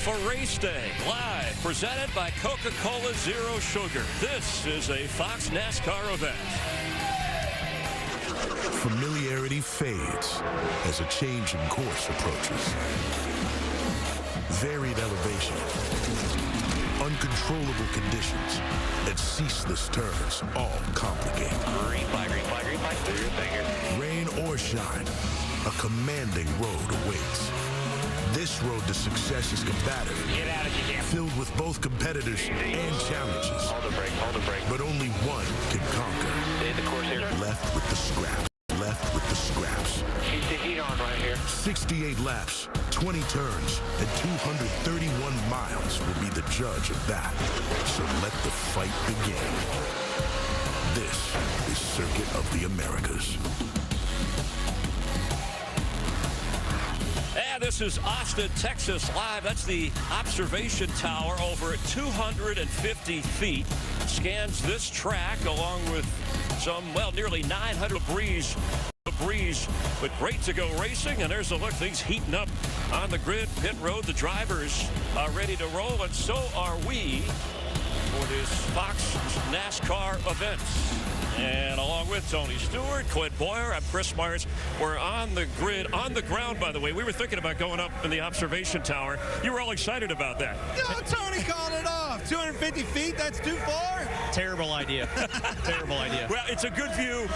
for Race Day, live, presented by Coca-Cola Zero Sugar. This is a Fox NASCAR event. Familiarity fades as a change in course approaches. Varied elevation, uncontrollable conditions, and ceaseless turns all complicate. Green flag, green flag, green flag. Do your thing. Rain or shine, a commanding road awaits. This road to success is combative, Get out if you can. filled with both competitors and challenges. Hold the brake, hold the brake. But only one can conquer. Stay the course here. Left with the scraps. Left with the scraps. Keep the heat on right here. 68 laps, 20 turns, and 231 miles will be the judge of that. So let the fight begin. This is Circuit of the Americas. And this is Austin, Texas live. That's the observation tower over at 250 feet. Scans this track along with some, well, nearly 900 breeze. But great to go racing, and there's a look. Things heating up on the grid, pit road. The drivers are ready to roll, and so are we for this Fox NASCAR event. And along with Tony Stewart, Clint Boyer, I'm Chris Myers. We're on the grid, on the ground, by the way. We were thinking about going up in the observation tower. You were all excited about that. No, Tony called it off. 250 feet, that's too far. Terrible idea. Terrible idea. Well, it's a good view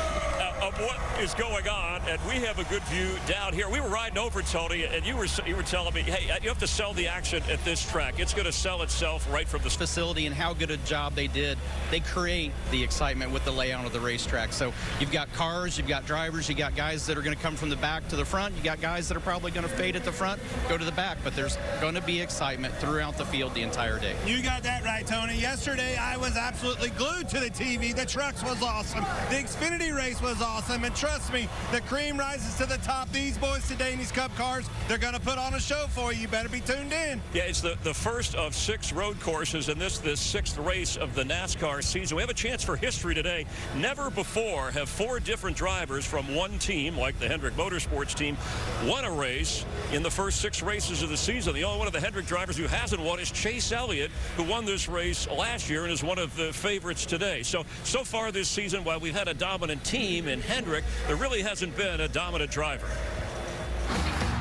of what is going on, and we have a good view down here. We were riding over, Tony, and you were telling me, hey, you have to sell the action at this track. It's going to sell itself right from the Facility and how good a job they did. They create the excitement with the layout of the racetrack. So you've got cars, you've got drivers, you got guys that are going to come from the back to the front. You got guys that are probably going to fade at the front, go to the back. But there's going to be excitement throughout the field the entire day. You got that right, Tony. Yesterday, I was absolutely glued to the TV. The trucks was awesome. The Xfinity race was awesome. And trust me, the cream rises to the top. These boys today in these Cup cars, they're going to put on a show for you. You better be tuned in. Yeah, it's the first of 6 road courses, and this 6th race of the NASCAR season. We have a chance for history today. Never before have 4 different drivers from one team, like the Hendrick Motorsports team, won a race in the first 6 races of the season. The only one of the Hendrick drivers who hasn't won is Chase Elliott, who won this race last year and is one of the favorites today. So far this season, while we've had a dominant team in Hendrick, there really hasn't been a dominant driver.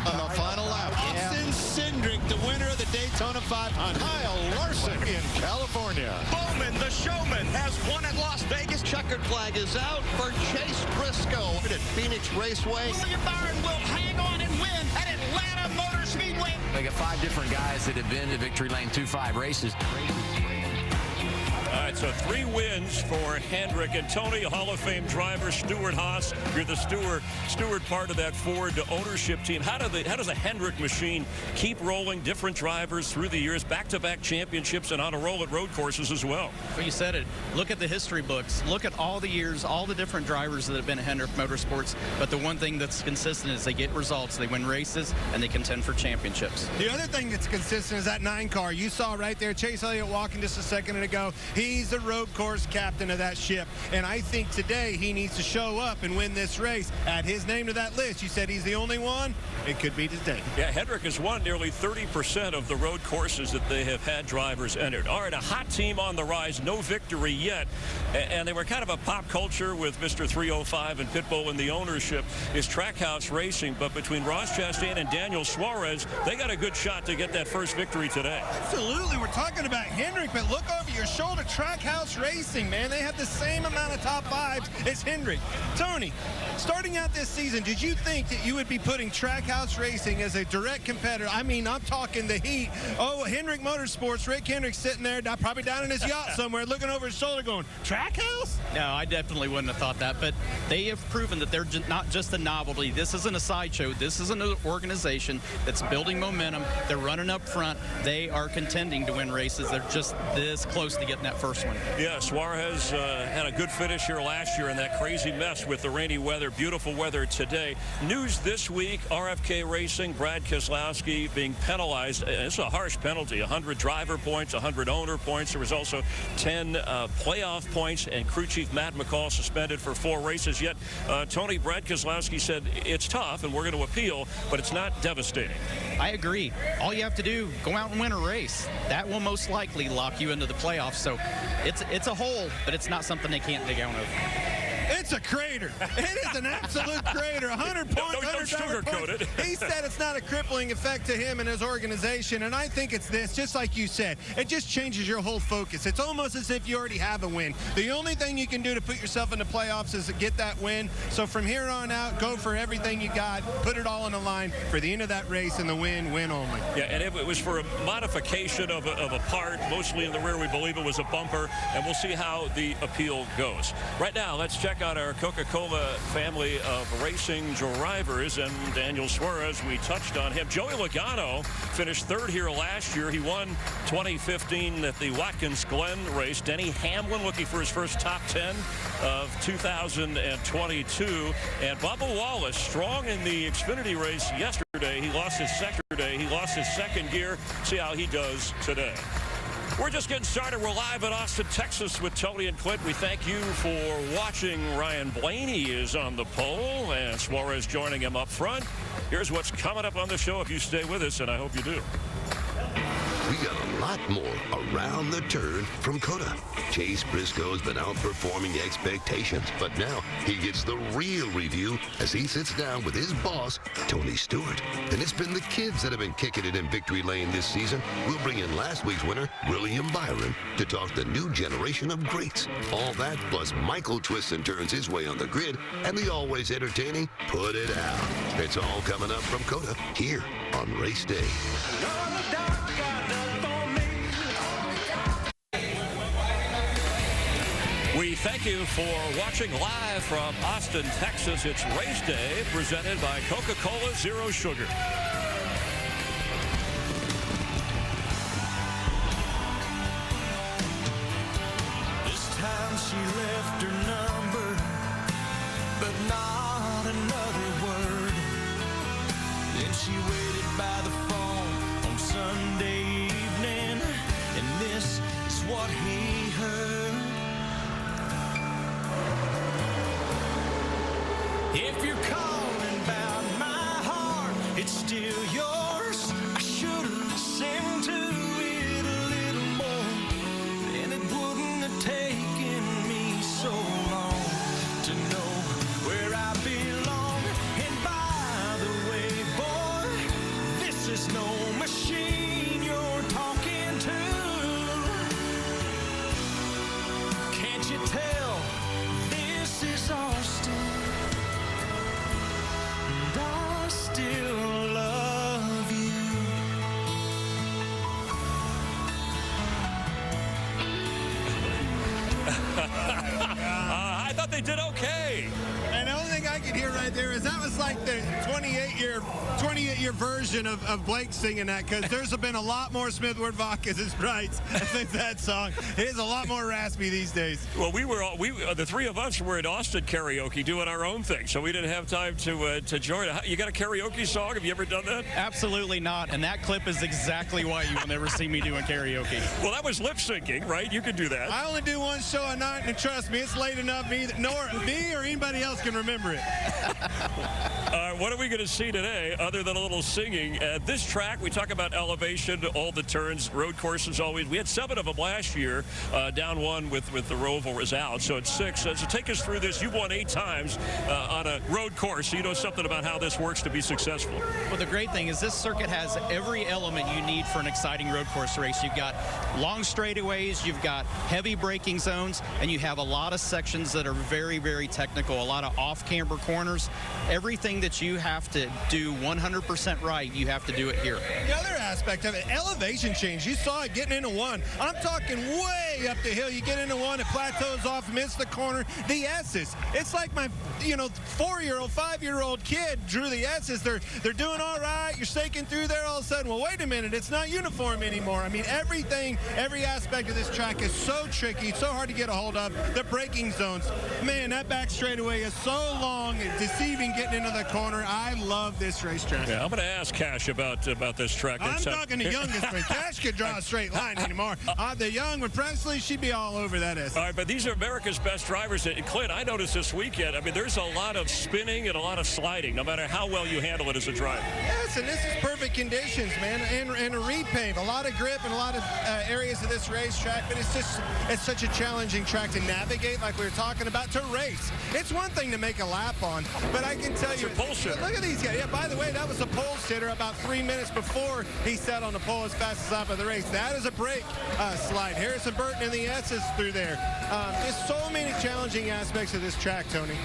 On the final lap, Austin Cindric, the winner of the Daytona 500. Kyle Larson in California. Bowman, the showman, has won at Las Vegas. Checkered flag is out for Chase Briscoe at Phoenix Raceway. William Byron will hang on and win at Atlanta Motor Speedway. They got 5 different guys that have been to Victory Lane 2-5 races. All right, so 3 wins for Hendrick. And Tony, Hall of Fame driver, Stewart Haas. You're the Stewart part of that Ford ownership team. How does a Hendrick machine keep rolling different drivers through the years, back-to-back championships, and on a roll at road courses as well? Well, you said it. Look at the history books. Look at all the years, all the different drivers that have been at Hendrick Motorsports. But the one thing that's consistent is they get results. They win races, and they contend for championships. The other thing that's consistent is that 9 car. You saw right there Chase Elliott walking just a second ago. He's the road course captain of that ship, and I think today he needs to show up and win this race. Add his name to that list. You said he's the only one. It could be today. Yeah, Hendrick has won nearly 30% of the road courses that they have had drivers entered. All right, a hot team on the rise, no victory yet, and they were kind of a pop culture with Mr. 305 and Pitbull in the ownership is Trackhouse Racing, but between Ross Chastain and Daniel Suarez, they got a good shot to get that first victory today. Absolutely. We're talking about Hendrick, but look over your shoulder. Trackhouse Racing, man. They have the same amount of top 5s as Hendrick. Tony, starting out this season, did you think that you would be putting Trackhouse Racing as a direct competitor? I mean, I'm talking the heat. Oh, Hendrick Motorsports, Rick Hendrick sitting there, probably down in his yacht somewhere, looking over his shoulder going, Trackhouse? No, I definitely wouldn't have thought that. But they have proven that they're not just a novelty. This isn't a sideshow. This is an organization that's building momentum. They're running up front. They are contending to win races. They're just this close to getting that first one. Yeah, Suarez had a good finish here last year in that crazy mess with the rainy weather. Beautiful weather today. News this week, RFK Racing, Brad Keselowski being penalized. It's a harsh penalty, 100 driver points, 100 owner points. There was also 10 playoff points, and crew chief Matt McCall suspended for 4 races. Yet, Tony, Brad Keselowski said it's tough, and we're going to appeal, but it's not devastating. I agree. All you have to do, go out and win a race. That will most likely lock you into the playoffs. So it's a hole, but it's not something they can't dig out of. It's a crater. It is an absolute crater. 100 points, Don't 100 driver sugarcoat points. it. He said it's not a crippling effect to him and his organization, and I think it's this, just like you said. It just changes your whole focus. It's almost as if you already have a win. The only thing you can do to put yourself in the playoffs is to get that win. So from here on out, go for everything you got, put it all on the line for the end of that race, and the win only. Yeah, and it was for a modification of a part, mostly in the rear. We believe it was a bumper, and we'll see how the appeal goes. Right now, let's check out our Coca-Cola family of racing drivers, and Daniel Suarez, we touched on him. Joey Logano finished 3rd here last year. He won 2015 at the Watkins Glen race. Denny Hamlin looking for his first top 10 of 2022. And Bubba Wallace, strong in the Xfinity race yesterday. He lost his second gear. See how he does today. We're just getting started. We're live in Austin, Texas with Tony and Clint. We thank you for watching. Ryan Blaney is on the pole, and Suarez joining him up front. Here's what's coming up on the show if you stay with us, and I hope you do. We got a lot more around the turn from COTA. Chase Briscoe's been outperforming expectations, but now he gets the real review as he sits down with his boss, Tony Stewart. And it's been the kids that have been kicking it in victory lane this season. We'll bring in last week's winner, William Byron, to talk the new generation of greats. All that plus Michael twists and turns his way on the grid, and the always entertaining Put It Out. It's all coming up from COTA here on Race Day. We thank you for watching live from Austin, Texas. It's Race Day, presented by Coca-Cola Zero Sugar. This time she left her number, but not another word. Then she waited by the phone on Sunday evening, and this is what he heard. If you're calling about my heart, it's still yours. I should have listened to it a little more, then it wouldn't have taken me so long to know where I belong. And by the way, boy, this is no machine you're talking to. Can't you tell this is Austin? I still love you. I thought they did okay. And the only thing I could hear right there is that was like the 28-year version of Blake singing that, because there's been a lot more Smithward Vodkas and Sprites since that song. It is a lot more raspy these days. Well, the three of us were at Austin karaoke doing our own thing, so we didn't have time to join. You got a karaoke song? Have you ever done that? Absolutely not. And that clip is exactly why you will never see me doing karaoke. Well, that was lip syncing, right? You can do that. I only do one show a night, and trust me, it's late enough me or anybody else can remember it. What are we going to see today other than a little singing? This track, we talk about elevation, all the turns, road courses always. We had 7 of them last year, down 1 with the Roval was out, so it's 6. So take us through this. You've won 8 times on a road course, so you know something about how this works to be successful. Well, the great thing is this circuit has every element you need for an exciting road course race. You've got long straightaways, you've got heavy braking zones, and you have a lot of sections that are very, very technical, a lot of off-camber corners. Everything that you have to do 100% right, you have to do it here. The other aspect of it, elevation change. You saw it getting into 1. I'm talking way way up the hill. You get into one, it plateaus off, amidst the corner. The S's. It's like my, 4-year-old, 5-year-old kid drew the S's. They're doing all right. You're staking through there all of a sudden. Well, wait a minute. It's not uniform anymore. I mean, everything, every aspect of this track is so tricky, so hard to get a hold of. The braking zones. Man, that back straightaway is so long, deceiving getting into the corner. I love this racetrack. Yeah, I'm going to ask Cash about this track. I'm talking to youngest, but Cash could draw a straight line anymore. The young with Presley, she'd be all over that S. All right, but these are America's best drivers. And Clint, I noticed this weekend, I mean, there's a lot of spinning and a lot of sliding, no matter how well you handle it as a driver. Yes, and this is perfect conditions, man, and a repave. A lot of grip and a lot of areas of this racetrack, but it's such a challenging track to navigate, like we were talking about, to race. It's one thing to make a lap on, but I can tell you, look at these guys. Yeah, by the way, that was a pole sitter about 3 minutes before he sat on the pole as fast as off of the race. That is a brake slide. Harrison Burton and the S's through there. There's so many challenging aspects of this track, Tony.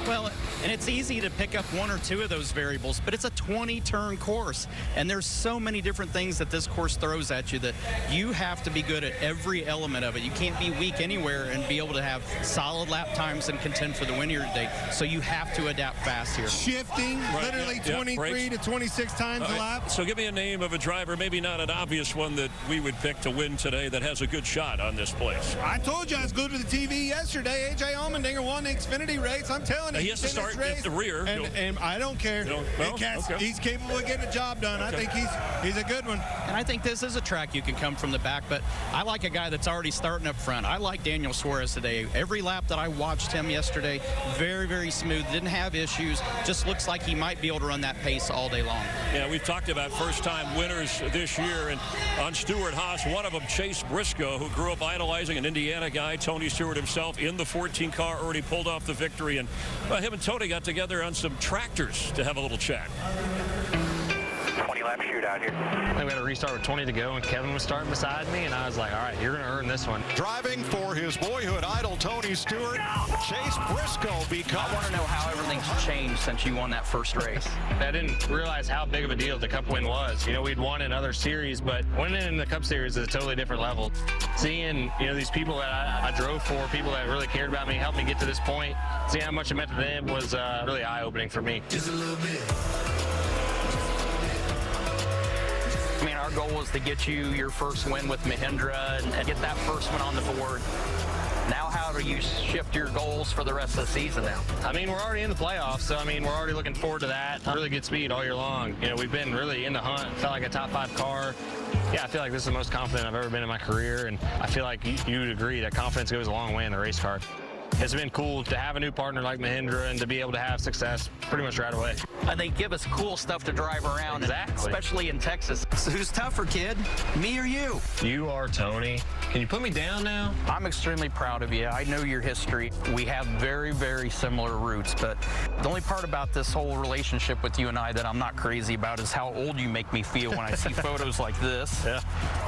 Well, and it's easy to pick up one or two of those variables, but it's a 20-turn course, and there's so many different things that this course throws at you that you have to be good at every element of it. You can't be weak anywhere and be able to have solid lap times and contend for the win here today. So you have to adapt fast here. Shifting, literally 23 to 26 times a lap. So give me a name of a driver, maybe not an obvious one that we would pick to win today, that has a good shot on this place. I told you I was glued to the TV yesterday. A.J. Allmendinger won the Xfinity race. I'm telling you. He has to start at the rear. And I don't care. He's capable of getting a job done. I think he's a good one. And I think this is a track you can come from the back, but I like a guy that's already starting up front. I like Daniel Suarez today. Every lap that I watched him yesterday, very, very smooth. Didn't have issues. Just looks like he might be able to run that pace all day long. Yeah, we've talked about first-time winners this year, and on Stewart Haas, one of them, Chase Briscoe, who grew up idolizing an Indiana guy, Tony Stewart himself, in the 14 car, already pulled off the victory, and him and Tony got together on some tractors to have a little chat. 20-lap shootout here. I think we had a restart with 20 to go, and Kevin was starting beside me, and I was like, all right, you're going to earn this one. Driving for his boyhood idol, Tony Stewart, Chase Briscoe I want to know how everything's changed since you won that first race. I didn't realize how big of a deal the Cup win was. We'd won in other series, but winning in the Cup Series is a totally different level. Seeing, these people that I drove for, people that really cared about me, helped me get to this point, seeing how much it meant to them was really eye-opening for me. Just a little bit. I mean, our goal was to get you your first win with Mahindra and get that first one on the board. Now, how do you shift your goals for the rest of the season now? I mean, we're already in the playoffs, so, we're already looking forward to that. Really good speed all year long. We've been really in the hunt. Felt like a top 5 car. Yeah, I feel like this is the most confident I've ever been in my career, and I feel like you would agree that confidence goes a long way in the race car. It's been cool to have a new partner like Mahindra and to be able to have success pretty much right away. And they give us cool stuff to drive around, especially in Texas. So who's tougher, kid? Me or you? You are Tony. Can you put me down now? I'm extremely proud of you. I know your history. We have very, very similar roots, but the only part about this whole relationship with you and I that I'm not crazy about is how old you make me feel when I see photos like this,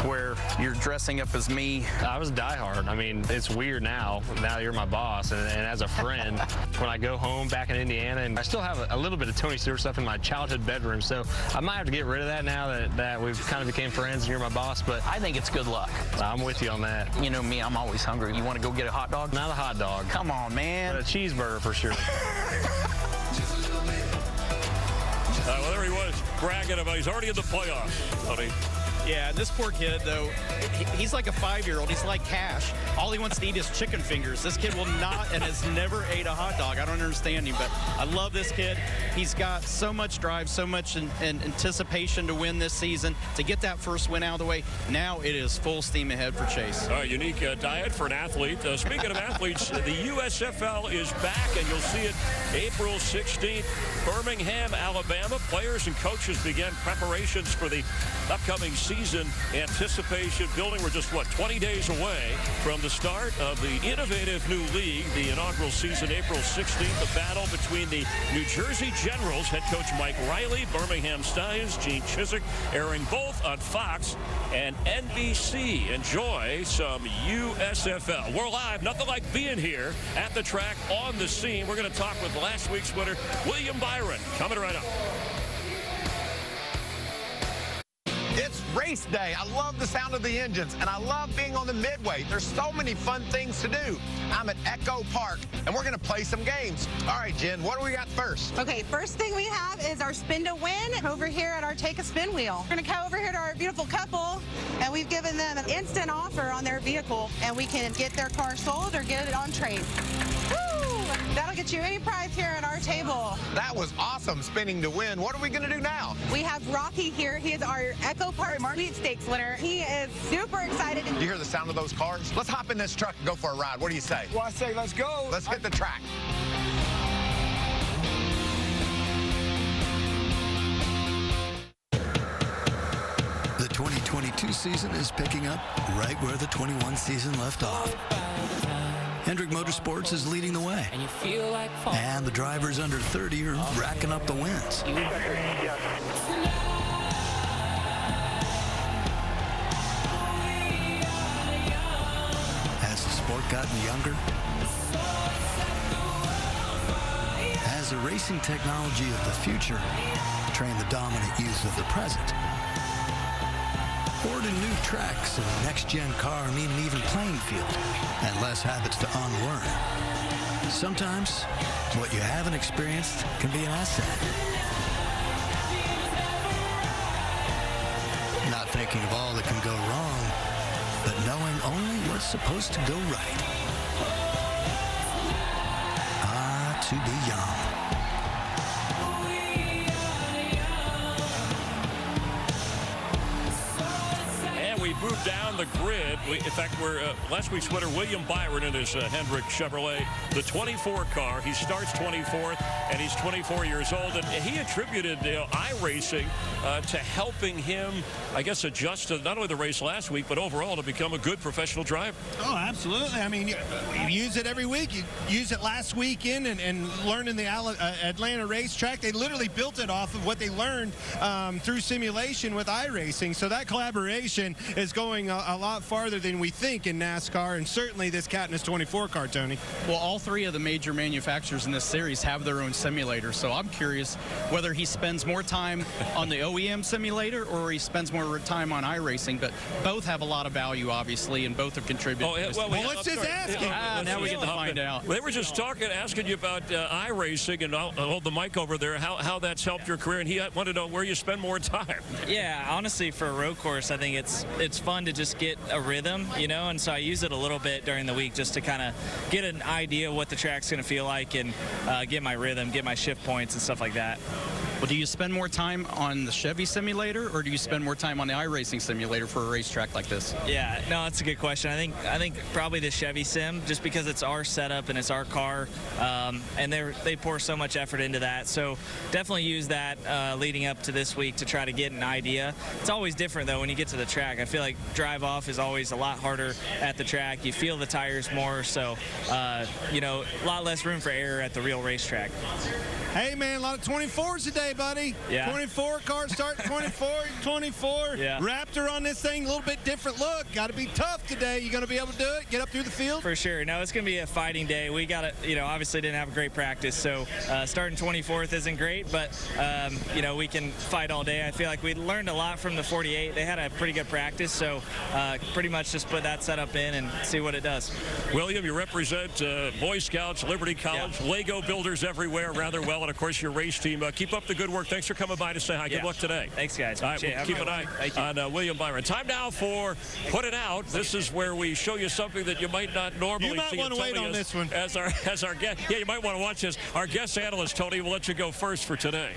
where you're dressing up as me. I was diehard. I mean, it's weird now you're my boss, and as a friend, when I go home back in Indiana, and I still have a little bit of Tony Stewart stuff in my childhood bedroom, so I might have to get rid of that now that we've kind of became friends and you're my boss, but I think it's good luck. I'm with you on that. You know me, I'm always hungry. You want to go get a hot dog? Not a hot dog. Come on, man. But a cheeseburger for sure. Well, there he was, bragging about he's already in the playoffs, Tony. Yeah, this poor kid, though, he's like a 5-year-old. He's like Cash. All he wants to eat is chicken fingers. This kid will not and has never ate a hot dog. I don't understand him, but I love this kid. He's got so much drive, so much anticipation to win this season. To get that first win out of the way, now it is full steam ahead for Chase. All right, unique diet for an athlete. Speaking of athletes, the USFL is back, and you'll see it April 16th. Birmingham, Alabama. Players and coaches began preparations for the upcoming season. Anticipation building. We're just, 20 days away from the start of the innovative new league. The inaugural season, April 16th. A battle between the New Jersey Generals, head coach Mike Riley, Birmingham Stallions, Gene Chizik, airing both on Fox and NBC. Enjoy some USFL. We're live. Nothing like being here at the track on the scene. We're going to talk with last week's winner, William Byron, coming right up. It's race day. I love the sound of the engines, and I love being on the midway. There's so many fun things to do. I'm at EchoPark, and we're going to play some games. All right, Jen, what do we got first? Okay, first thing we have is our spin to win over here at our Take a Spin wheel. We're going to go over here to our beautiful couple, and we've given them an instant offer on their vehicle, and we can get their car sold or get it on trade. Woo! That'll get you any prize here at our table. That was awesome, spinning to win. What are we going to do now? We have Rocky here. He is our EchoPark sweepstakes winner. He is super excited. You hear the sound of those cars? Let's hop in this truck and go for a ride. What do you say? Well, I say let's go. Let's hit the track. The 2022 season is picking up right where the 21 season left off. Hendrick Motorsports is leading the way. And the drivers under 30 are racking up the wins. Has the sport gotten younger? Has the racing technology of the future trained the dominant youth of the present? Or do new tracks and a next-gen car mean an even playing field and less habits to unlearn? Sometimes what you haven't experienced can be an asset. Not thinking of all that can go wrong, but knowing only what's supposed to go right. Ah, to be young. We moved down the grid. In fact, we're last week's winner, William Byron, in his Hendrick Chevrolet, the 24 car. He starts 24th, and he's 24 years old. And he attributed iRacing to helping him, I guess, adjust to not only the race last week, but overall to become a good professional driver. Oh, absolutely. I mean, you use it every week. You use it last weekend and learning the Atlanta racetrack. They literally built it off of what they learned through simulation with iRacing. So that collaboration is going a lot farther than we think in NASCAR, and certainly this Katniss 24 car, Tony. Well, all three of the major manufacturers in this series have their own simulator, so I'm curious whether he spends more time on the OEM simulator or he spends more time on iRacing, but both have a lot of value, obviously, and both have contributed. Well, let's just ask him. Now we get to find out. They were just asking you about iRacing, and I'll hold the mic over there, how that's helped your career, and he wanted to know where you spend more time. Yeah, honestly, for a road course, I think it's fun to just get a rhythm, you know, and so I use it a little bit during the week just to kind of get an idea of what the track's going to feel like and get my rhythm, get my shift points and stuff like that. Well, do you spend more time on the Chevy simulator, or do you spend more time on the iRacing simulator for a racetrack like this? Yeah, no, that's a good question. I think probably the Chevy sim, just because it's our setup and it's our car, and they pour so much effort into that. So definitely use that leading up to this week to try to get an idea. It's always different though when you get to the track. I feel like drive off is always a lot harder at the track. You feel the tires more, so you know, a lot less room for error at the real racetrack. Hey man, a lot of 24s today, buddy. Yeah. 24 cars starting 24. Yeah. Raptor on this thing, a little bit different look. Got to be tough today. You going to be able to do it? Get up through the field? For sure. No, it's going to be a fighting day. We got to, you know, obviously didn't have a great practice, so starting 24th isn't great, but, you know, we can fight all day. I feel like we learned a lot from the 48. They had a pretty good practice, so pretty much just put that setup in and see what it does. William, you represent Boy Scouts, Liberty College, Lego builders everywhere rather well, and of course your race team. Keep up the good work. Thanks for coming by to say hi. Good luck today. Thanks, guys. All right, we'll keep an eye on William Byron. Time now for Put It Out. This is where we show you something that you might not normally see. You might want to wait on this one. As our guest. Yeah, you might want to watch this. Our guest analyst, Tony, will let you go first for today.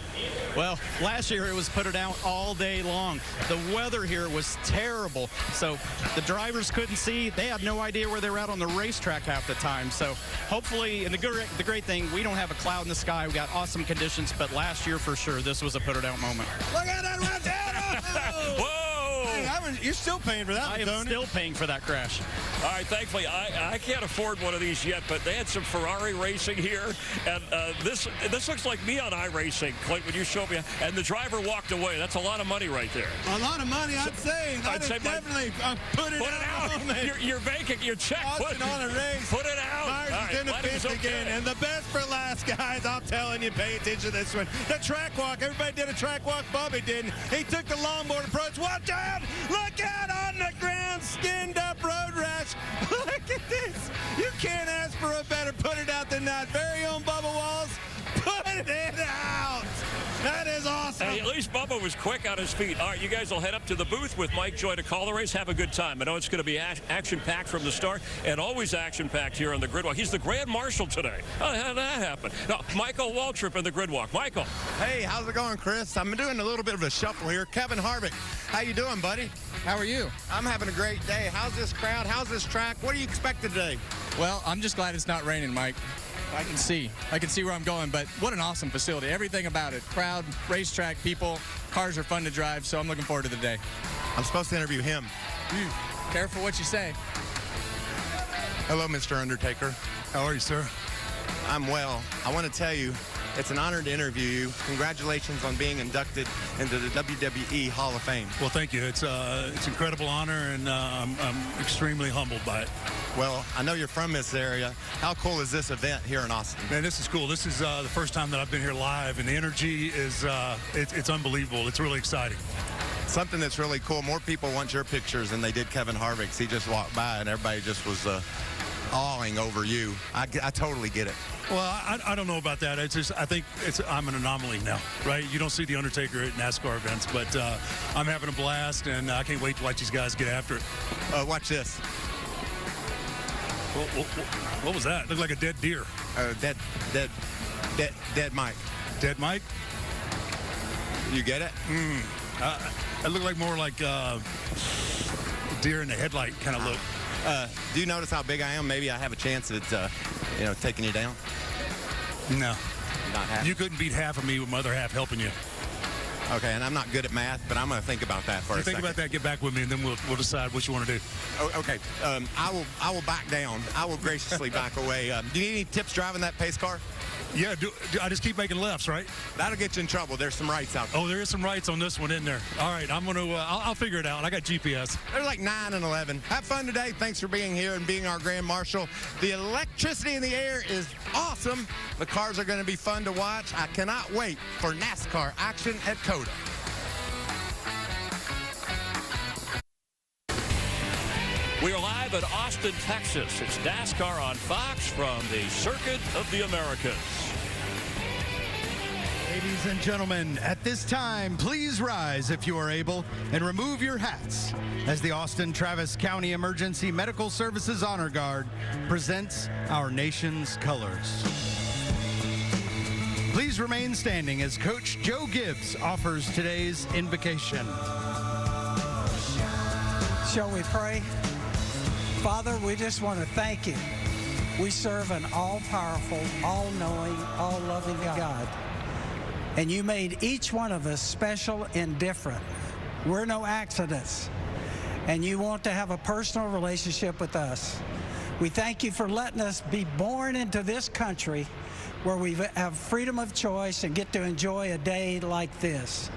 Well, last year it was Put It Out all day long. The weather here was terrible, so the drivers couldn't see. They had no idea where they were at on the racetrack half the time. So hopefully, and the great thing, we don't have a cloud in the sky. We got awesome conditions, but last year for sure, this was a Put It Out moment. Look at that right there! Whoa! Hey, you're still paying for that one, I am Tony. still paying for that crash. All right, thankfully, I can't afford one of these yet, but they had some Ferrari racing here, and this looks like me on iRacing, Clint, when you showed me, and the driver walked away. That's a lot of money right there. A lot of money, I'd say. I'd say definitely put it out. You're banking, you're check. Put it on a race. Put it out. Myers All right, is in the glad he was once again. And the best for last, guys. I'm telling you, pay attention to this one. The track walk. Everybody did a track walk. Bobby didn't. He took the longboard approach. Watch out! Look out on the ground. Skinned up road rash. Look at this. You can't ask for a better put it out than that. Very own Bubba Walls. Put it out. That is awesome. Hey, at least Bubba was quick on his feet. All right, you guys will head up to the booth with Mike Joy to call the race. Have a good time. I know it's going to be action-packed from the start and always action-packed here on the Grid Walk. He's the Grand Marshal today. How did that happen? No, Michael Waltrip in the Grid Walk. Michael. Hey, how's it going, Chris? I'm doing a little bit of a shuffle here. Kevin Harvick, how you doing, buddy? How are you? I'm having a great day. How's this crowd? How's this track? What are you expecting today? Well, I'm just glad it's not raining, Mike. I can see where I'm going, but what an awesome facility. Everything about it. Crowd, racetrack, people, cars are fun to drive, so I'm looking forward to the day. I'm supposed to interview him. Careful what you say. Hello, Mr. Undertaker. How are you, sir? I'm well. I want to tell you, it's an honor to interview you. Congratulations on being inducted into the WWE Hall of Fame. Well, thank you. It's an incredible honor, and I'm extremely humbled by it. Well, I know you're from this area. How cool is this event here in Austin? Man, this is cool. This is the first time that I've been here live, and the energy is it's unbelievable. It's really exciting. Something that's really cool. More people want your pictures than they did Kevin Harvick's. He just walked by, and everybody just was awing over you. I totally get it. Well, I don't know about that. It's just I think I'm an anomaly now, right? You don't see the Undertaker at NASCAR events, but I'm having a blast, and I can't wait to watch these guys get after it. Watch this. What was that? Looked like a dead deer. Dead Mike. Dead Mike? You get it? It looked like more like deer in the headlight kind of look. Do you notice how big I am? Maybe I have a chance at, taking you down. No. Not half. You couldn't beat half of me with my other half helping you. Okay, and I'm not good at math, but I'm going to think about that for a second. Think about that, get back with me, and then we'll decide what you want to do. Oh, okay. I will back down. I will graciously back away. Do you need any tips driving that pace car? Yeah, I just keep making lefts, right? That'll get you in trouble. There's some rights out there. Oh, there is some rights on this one, isn't there? All right, I'll figure it out. I got GPS. They're like 9 and 11. Have fun today. Thanks for being here and being our Grand Marshal. The electricity in the air is awesome. The cars are going to be fun to watch. I cannot wait for NASCAR action at COTA. We are live at Austin, Texas. It's NASCAR on Fox from the Circuit of the Americas. Ladies and gentlemen, at this time, please rise if you are able and remove your hats as the Austin Travis County Emergency Medical Services Honor Guard presents our nation's colors. Please remain standing as Coach Joe Gibbs offers today's invocation. Shall we pray? Father, we just want to thank you. We serve an all-powerful, all-knowing, all-loving God. And you made each one of us special and different. We're no accidents. And you want to have a personal relationship with us. We thank you for letting us be born into this country where we have freedom of choice and get to enjoy a day like this.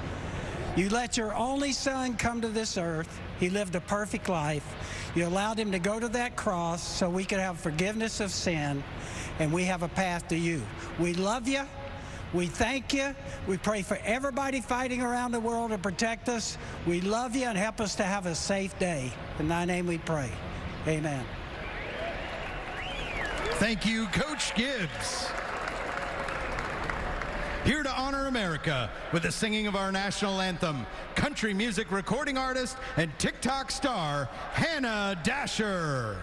You let your only son come to this earth. He lived a perfect life. You allowed him to go to that cross so we could have forgiveness of sin, and we have a path to you. We love you. We thank you. We pray for everybody fighting around the world to protect us. We love you and help us to have a safe day. In thy name we pray. Amen. Thank you, Coach Gibbs. Here to honor America with the singing of our national anthem, country music recording artist and TikTok star, Hannah Dasher.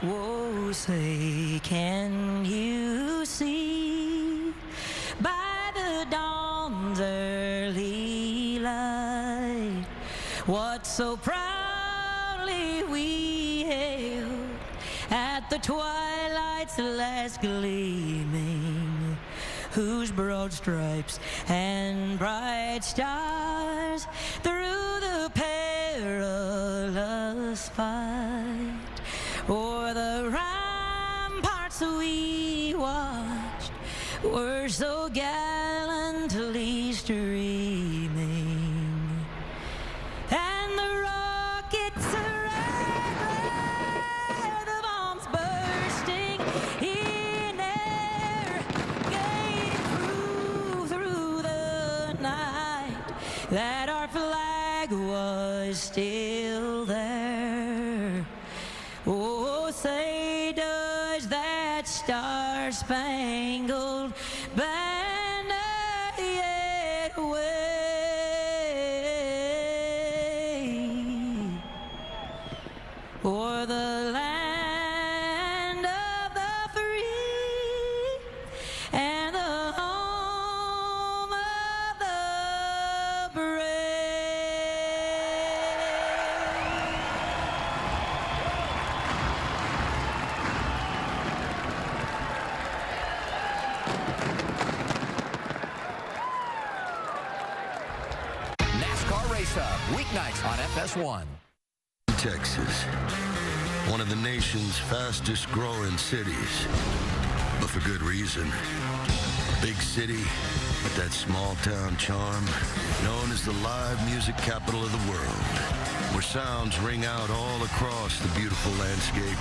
Whoa, say, can you see by the dawn's early light what so proudly we hailed at the twilight's last gleaming, whose broad stripes and bright stars through the perilous fight o'er the ramparts we watched were so gallantly streaming, and the rockets red glare, the bombs bursting that our flag was still there. Oh, say does that star-spangled banner yet wave o'er the land of the free and the home of the brave. NASCAR Race Hub, weeknights on FS1. Texas, one of the nation's fastest growing cities, but for good reason. Big city with that small town charm, known as the live music capital of the world, where sounds ring out all across the beautiful landscape.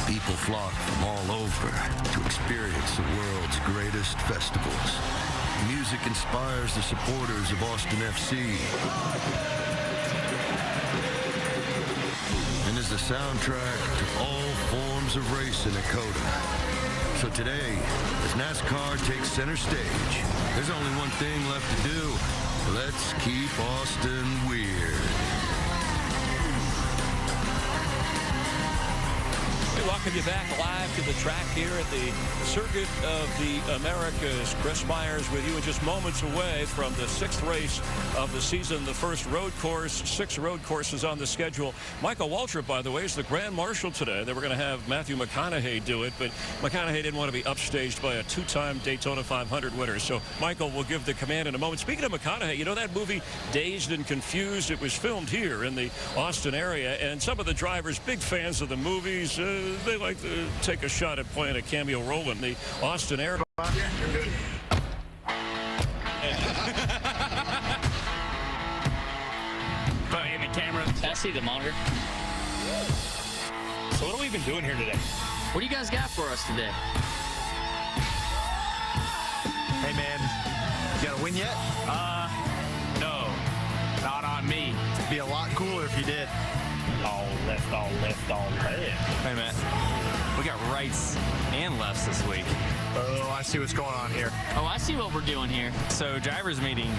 People flock from all over to experience the world's greatest festivals. Music inspires the supporters of Austin FC and is the soundtrack to all forms of racing at COTA. So today, as NASCAR takes center stage, there's only one thing left to do. Let's keep Austin weird. We welcome you back live to the track here at the Circuit of the Americas. Chris Myers with you, and just moments away from the 6th race of the season, the first road course. 6 road courses on the schedule. Michael Waltrip, by the way, is the Grand Marshal today. They were going to have Matthew McConaughey do it, but McConaughey didn't want to be upstaged by a 2-time Daytona 500 winner. So Michael will give the command in a moment. Speaking of McConaughey, you know that movie Dazed and Confused? It was filmed here in the Austin area, and some of the drivers, big fans of the movies, they like to take a shot at playing a cameo role in the Austin area. You're good. Put me in the camera. Can I see the monitor? So what have we been doing here today? What do you guys got for us today? Hey, man, you got a win yet? No. Not on me. It'd be a lot cooler if you did. All left, all left, all left. Hey, Matt. We got rights and lefts this week. Oh, I see what's going on here. Oh, I see what we're doing here. So, drivers meeting,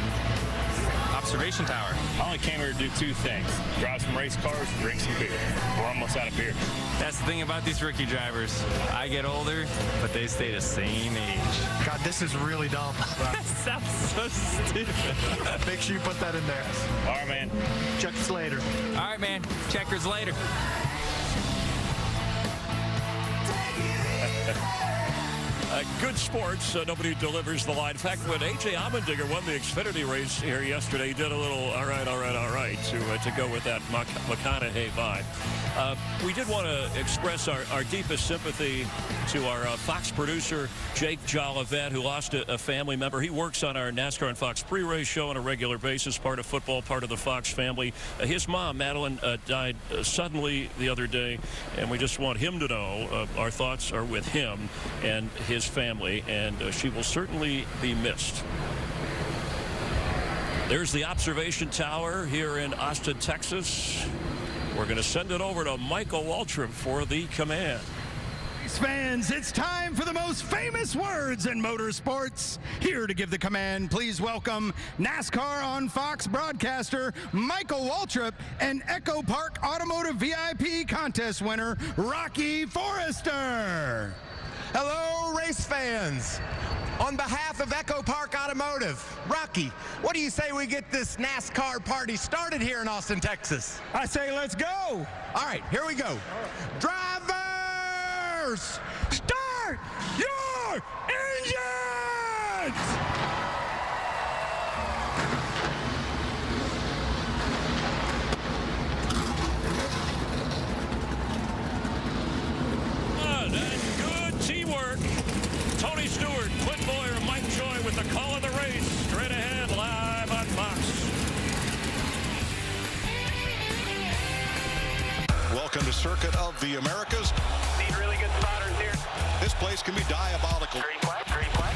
observation tower. I only came here to do 2 things. Drive some race cars and drink some beer. We're almost out of beer. That's the thing about these rookie drivers. I get older, but they stay the same age. God, this is really dumb. That sounds so stupid. Make sure you put that in there. All right, man. Check us later. All right, man. Checkers later. Good sports. Nobody delivers the line. In fact, when A.J. Allmendinger won the Xfinity race here yesterday, he did a little all right to go with that McConaughey vibe. We did want to express our deepest sympathy to our Fox producer, Jake Jolivet, who lost a family member. He works on our NASCAR and Fox pre-race show on a regular basis, part of football, part of the Fox family. His mom, Madeline, died suddenly the other day, and we just want him to know our thoughts are with him and his family, and she will certainly be missed. There's the observation tower here in Austin, Texas. We're going to send it over to Michael Waltrip for the command. Fans, it's time for the most famous words in motorsports. Here to give the command, please welcome NASCAR on Fox broadcaster Michael Waltrip and EchoPark Automotive VIP contest winner Rocky Forrester. Hello, race fans. On behalf of EchoPark Automotive, Rocky, what do you say we get this NASCAR party started here in Austin, Texas? I say let's go. All right, here we go. Drivers, start your engines! Good teamwork. Tony Stewart, Clint Boyer, Mike Joy with the call of the race. Straight ahead, live on Fox. Welcome to Circuit of the Americas. Need really good spotters here. This place can be diabolical. Green flag, green flag.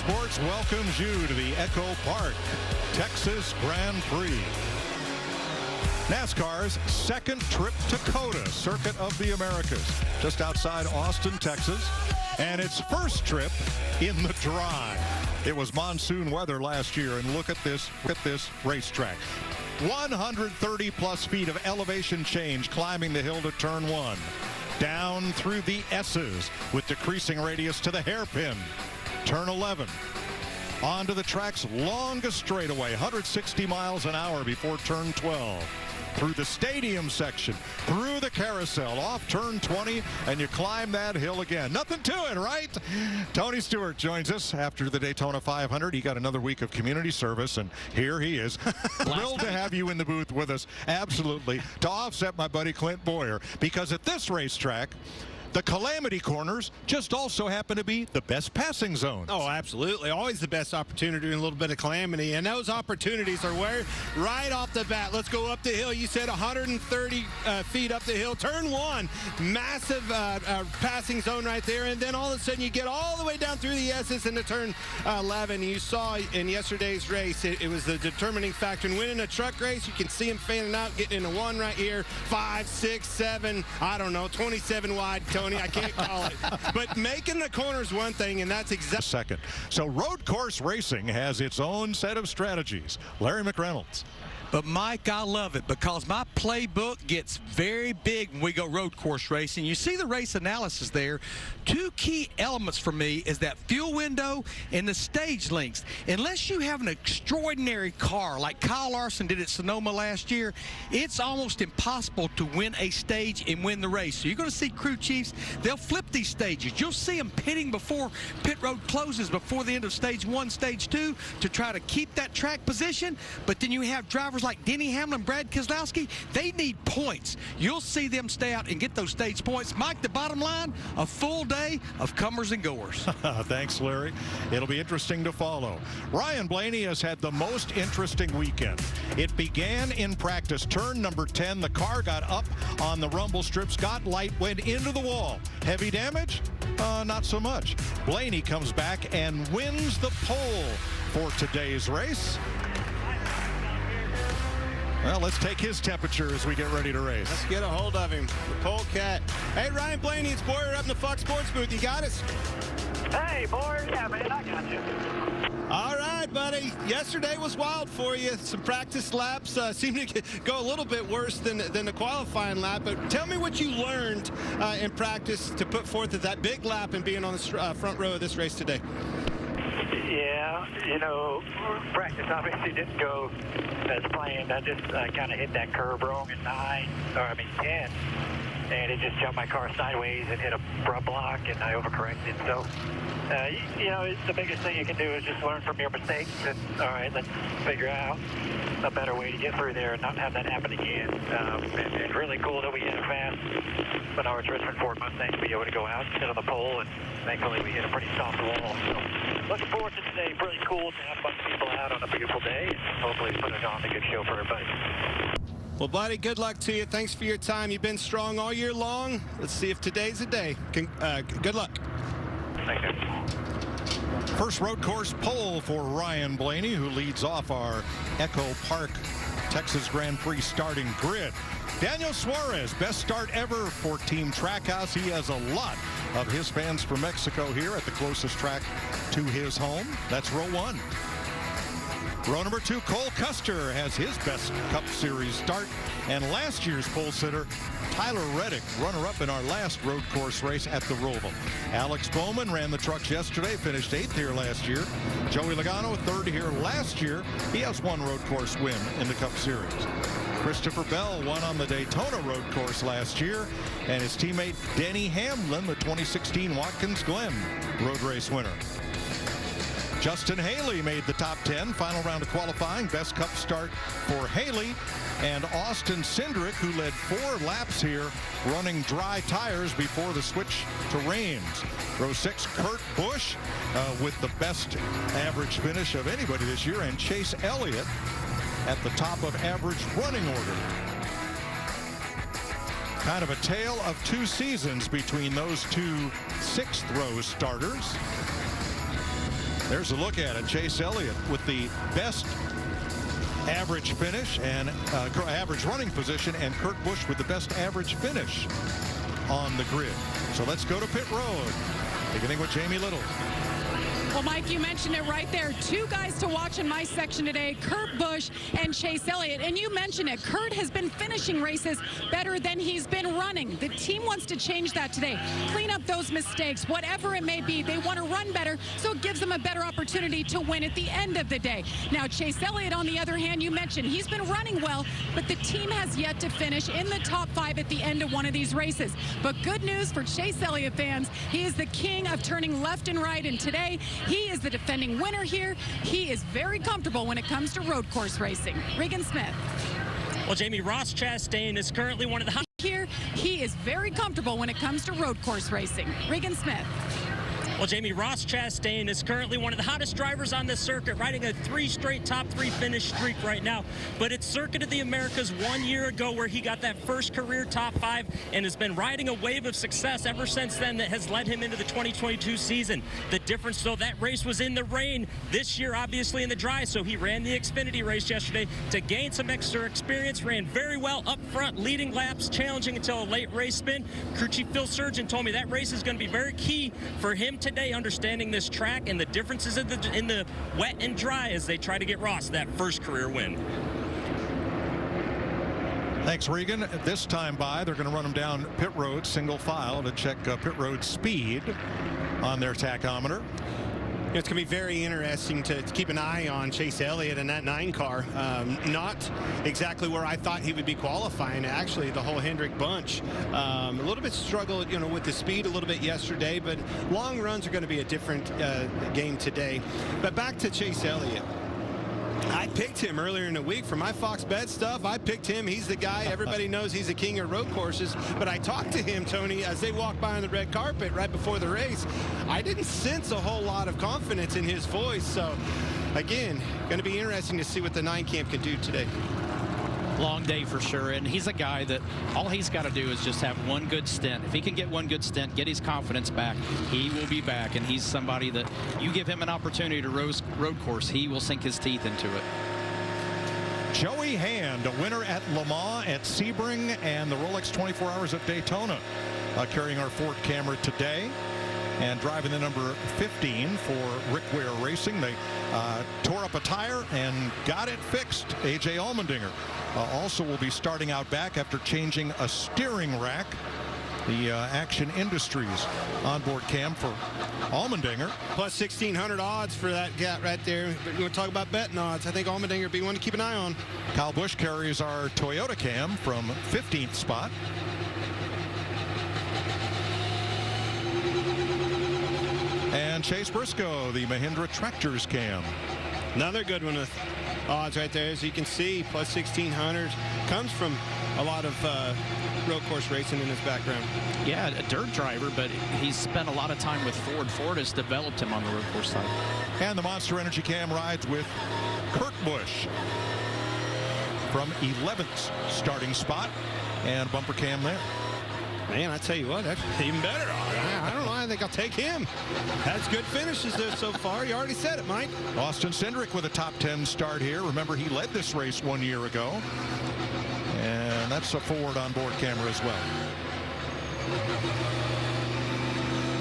Sports welcomes you to the EchoPark Texas Grand Prix. NASCAR's second trip to COTA, Circuit of the Americas, just outside Austin, Texas, and its first trip in the dry. It was monsoon weather last year, and look at this racetrack. 130 plus feet of elevation change climbing the hill to turn 1. Down through the S's with decreasing radius to the hairpin. Turn 11. Onto the track's longest straightaway, 160 miles an hour before turn 12. Through the stadium section, through the carousel, off turn 20, and you climb that hill again. Nothing to it, right? Tony Stewart joins us after the Daytona 500. He got another week of community service, and here he is. Thrilled to have you in the booth with us, absolutely, to offset my buddy Clint Boyer, because at this racetrack, the calamity corners just also happen to be the best passing zones. Oh, absolutely. Always the best opportunity and a little bit of calamity. And those opportunities are where? Right off the bat. Let's go up the hill. You said 130 feet up the hill. Turn 1. Massive passing zone right there. And then all of a sudden you get all the way down through the S's into turn 11. You saw in yesterday's race, it was the determining factor in winning a truck race. You can see him fanning out, getting into 1 right here. 5, 6, 7, I don't know, 27 wide. Tony, I can't call it. But making the corners one thing, and that's exactly second. So road course racing has its own set of strategies. Larry McReynolds. But, Mike, I love it because my playbook gets very big when we go road course racing. You see the race analysis there. 2 key elements for me is that fuel window and the stage lengths. Unless you have an extraordinary car like Kyle Larson did at Sonoma last year, it's almost impossible to win a stage and win the race. So you're going to see crew chiefs, they'll flip these stages. You'll see them pitting before pit road closes, before the end of stage 1, stage 2, to try to keep that track position. But then you have drivers like Denny Hamlin, Brad Keselowski, they need points. You'll see them stay out and get those stage points. Mike, the bottom line, a full day of comers and goers. Thanks, Larry. It'll be interesting to follow. Ryan Blaney has had the most interesting weekend. It began in practice. Turn number 10, the car got up on the rumble strips, got light, went into the wall. Heavy damage? Not so much. Blaney comes back and wins the pole for today's race. Well, let's take his temperature as we get ready to race. Let's get a hold of him. The polecat. Hey, Ryan Blaney, it's Boyer up in the Fox Sports booth. You got us? Hey, Boyer. Yeah, man, I got you. All right, buddy. Yesterday was wild for you. Some practice laps seemed to go a little bit worse than the qualifying lap. But tell me what you learned in practice to put forth at that big lap and being on the front row of this race today. Yeah, you know, practice obviously didn't go as planned. I just kind of hit that curb wrong at 10, and it just jumped my car sideways and hit a front block, and I overcorrected. So, you know, the biggest thing you can do is just learn from your mistakes, and all right, let's figure out a better way to get through there and not have that happen again. And really cool that we hit it fast. But our Richmond Ford Mustang to be able to go out and sit on the pole, and thankfully we hit a pretty soft wall. So looking forward to today. Really cool to have a bunch of people out on a beautiful day, and hopefully put it on a good show for everybody. Well, buddy, good luck to you. Thanks for your time. You've been strong all year long. Let's see if today's the day. Good luck. Thank you. First road course pole for Ryan Blaney, who leads off our EchoPark Texas Grand Prix starting grid. Daniel Suarez, best start ever for Team Trackhouse. He has a lot of his fans from Mexico here at the closest track to his home. That's row 1. Row number 2, Cole Custer has his best Cup Series start. And last year's pole sitter, Tyler Reddick, runner-up in our last road course race at the Roval. Alex Bowman ran the trucks yesterday, finished 8th here last year. Joey Logano, 3rd here last year. He has 1 road course win in the Cup Series. Christopher Bell won on the Daytona road course last year. And his teammate Denny Hamlin, the 2016 Watkins Glen road race winner. Justin Haley made the top 10, final round of qualifying, best Cup start for Haley. And Austin Cindric, who led 4 laps here, running dry tires before the switch to rains. Row 6, Kurt Busch with the best average finish of anybody this year, and Chase Elliott at the top of average running order. Kind of a tale of 2 seasons between those 2 6th row starters. There's a look at it. Chase Elliott with the best average finish and average running position, and Kurt Busch with the best average finish on the grid. So let's go to pit road, beginning with Jamie Little. Well, Mike, you mentioned it right there. Two guys to watch in my section today, Kurt Busch and Chase Elliott. And you mentioned it. Kurt has been finishing races better than he's been running. The team wants to change that today. Clean up those mistakes, whatever it may be. They want to run better, so it gives them a better opportunity to win at the end of the day. Now, Chase Elliott, on the other hand, you mentioned he's been running well, but the team has yet to finish in the top 5 at the end of one of these races. But good news for Chase Elliott fans. He is the king of turning left and right, and today he is the defending winner here. He is very comfortable when it comes to road course racing. Regan Smith. Well, Jamie, Ross Chastain is currently one of the here. He is very comfortable when it comes to road course racing. Regan Smith. Well, Jamie, Ross Chastain is currently one of the hottest drivers on this circuit, riding a 3 straight top 3 finish streak right now. But it's Circuit of the Americas 1 year ago where he got that first career top 5 and has been riding a wave of success ever since then that has led him into the 2022 season. The difference, though, that race was in the rain. This year, obviously, in the dry, so he ran the Xfinity race yesterday to gain some extra experience, ran very well up front, leading laps, challenging until a late race spin. Crew Chief Phil Surgeon told me that race is going to be very key for him today, understanding this track and the differences in the wet and dry as they try to get Ross that first career win. Thanks, Regan. This time by, they're going to run them down pit road single file to check pit road speed on their tachometer. It's going to be very interesting to keep an eye on Chase Elliott and that 9 car. Not exactly where I thought he would be qualifying. Actually, the whole Hendrick bunch. A little bit struggled, with the speed a little bit yesterday, but long runs are going to be a different game today. But back to Chase Elliott. I picked him earlier in the week for my Fox Bet stuff. I picked him. He's the guy. Everybody knows he's a king of road courses. But I talked to him, Tony, as they walked by on the red carpet right before the race. I didn't sense a whole lot of confidence in his voice. So, again, going to be interesting to see what the 9 camp can do today. Long day for sure, and he's a guy that all he's got to do is just have one good stint. If he can get one good stint, get his confidence back, he will be back, and he's somebody that you give him an opportunity to road course, he will sink his teeth into it. Joey Hand, a winner at Le Mans, at Sebring, and the Rolex 24 Hours at Daytona, carrying our Ford camera today. And driving the number 15 for Rick Ware Racing. They tore up a tire and got it fixed. A.J. Allmendinger also will be starting out back after changing a steering rack. The Action Industries onboard cam for Allmendinger. Plus 1,600 odds for that gap right there. But you want to talk about betting odds. I think Allmendinger would be one to keep an eye on. Kyle Busch carries our Toyota cam from 15th spot. And Chase Briscoe, the Mahindra Tractors cam. Another good one with odds right there. As you can see, plus 1,600. Comes from a lot of road course racing in his background. Yeah, a dirt driver, but he's spent a lot of time with Ford. Ford has developed him on the road course side. And the Monster Energy cam rides with Kurt Busch from 11th starting spot. And bumper cam there. Man, I tell you what, that's even better. I don't know. I think I'll take him. That's good finishes there so far. You already said it, Mike. Austin Cindric with a top 10 start here. Remember, he led this race 1 year ago. And that's a Ford onboard camera as well.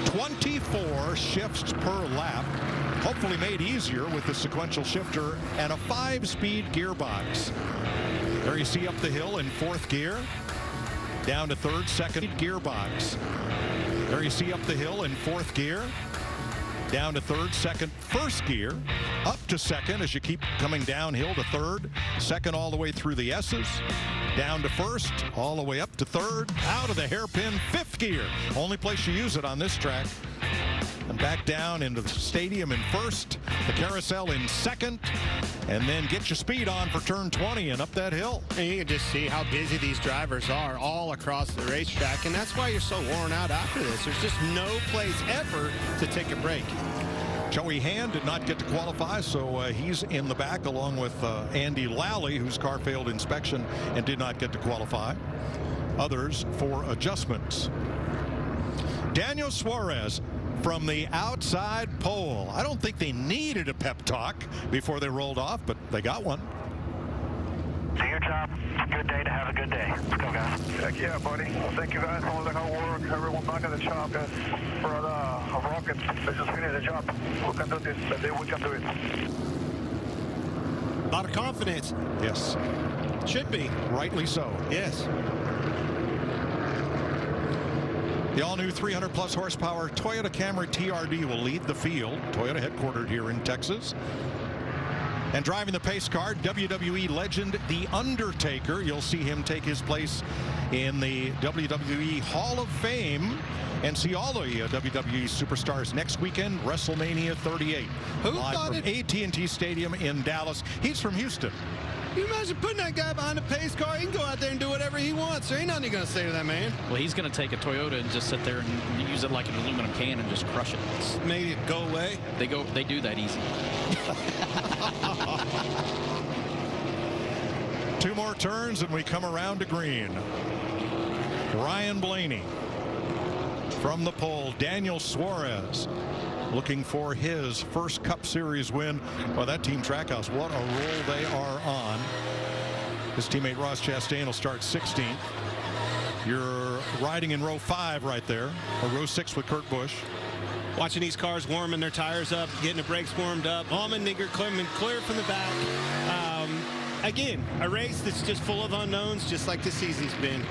24 shifts per lap. Hopefully made easier with the sequential shifter and a 5-speed gearbox. There you see up the hill in 4th gear. Down to 3rd, 2nd gearbox. There you see up the hill in 4th gear. Down to 3rd, 2nd, 1st gear. Up to 2nd as you keep coming downhill to 3rd. 2nd all the way through the S's. Down to 1st, all the way up to 3rd. Out of the hairpin, 5th gear. Only place you use it on this track. And back down into the stadium in 1st. The carousel in 2nd. And then get your speed on for turn 20 and up that hill. And you can just see how busy these drivers are all across the racetrack. And that's why you're so worn out after this. There's just no place ever to take a break. Joey Hand did not get to qualify, so he's in the back along with Andy Lally, whose car failed inspection and did not get to qualify. Others for adjustments. Daniel Suarez, from the outside pole. I don't think they needed a pep talk before they rolled off, but they got one. Do your job. It's a good day to have a good day. Let's go, guys. Heck yeah, buddy. Well, thank you guys for all the hard work. Everyone back at the shop for the rockets. Let's just finish the job. We can do this. We can do it. A lot of confidence. Yes. Should be. Rightly so. Yes. The all-new 300-plus horsepower Toyota Camry TRD will lead the field. Toyota headquartered here in Texas. And driving the pace car, WWE legend The Undertaker. You'll see him take his place in the WWE Hall of Fame and see all the WWE superstars next weekend, WrestleMania 38. Who live thought from AT&T Stadium in Dallas. He's from Houston. Can you imagine putting that guy behind a pace car? He can go out there and do whatever he wants. There ain't nothing going to say to that man. Well, he's going to take a Toyota and just sit there and use it like an aluminum can and just crush it. Made it go away. They do that easy. 2 more turns and we come around to green. Ryan Blaney from the pole. Daniel Suarez looking for his first Cup Series win. Well, that Team Trackhouse, what a roll they are on. His teammate Ross Chastain will start 16th. You're riding in row 5 right there, or row 6 with Kurt Busch. Watching these cars warming their tires up, getting the brakes warmed up. Allmendinger coming clear from the back. Again, a race that's just full of unknowns, just like the season's been.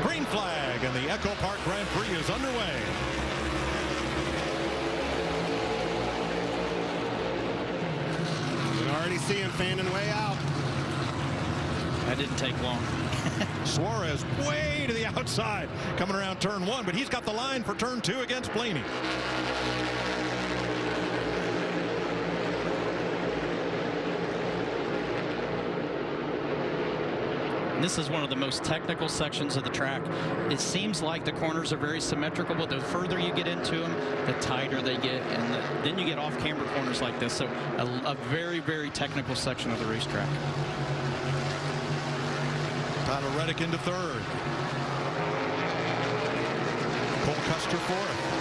Green flag, and the EchoPark Grand Prix is underway. You can already see him fanning way out. That didn't take long. Suarez way to the outside, coming around turn 1, but he's got the line for turn 2 against Blaney. This is one of the most technical sections of the track. It seems like the corners are very symmetrical, but the further you get into them, the tighter they get, and then you get off-camber corners like this. So a very, very technical section of the racetrack. Tyler Reddick into 3rd. Cole Custer 4th.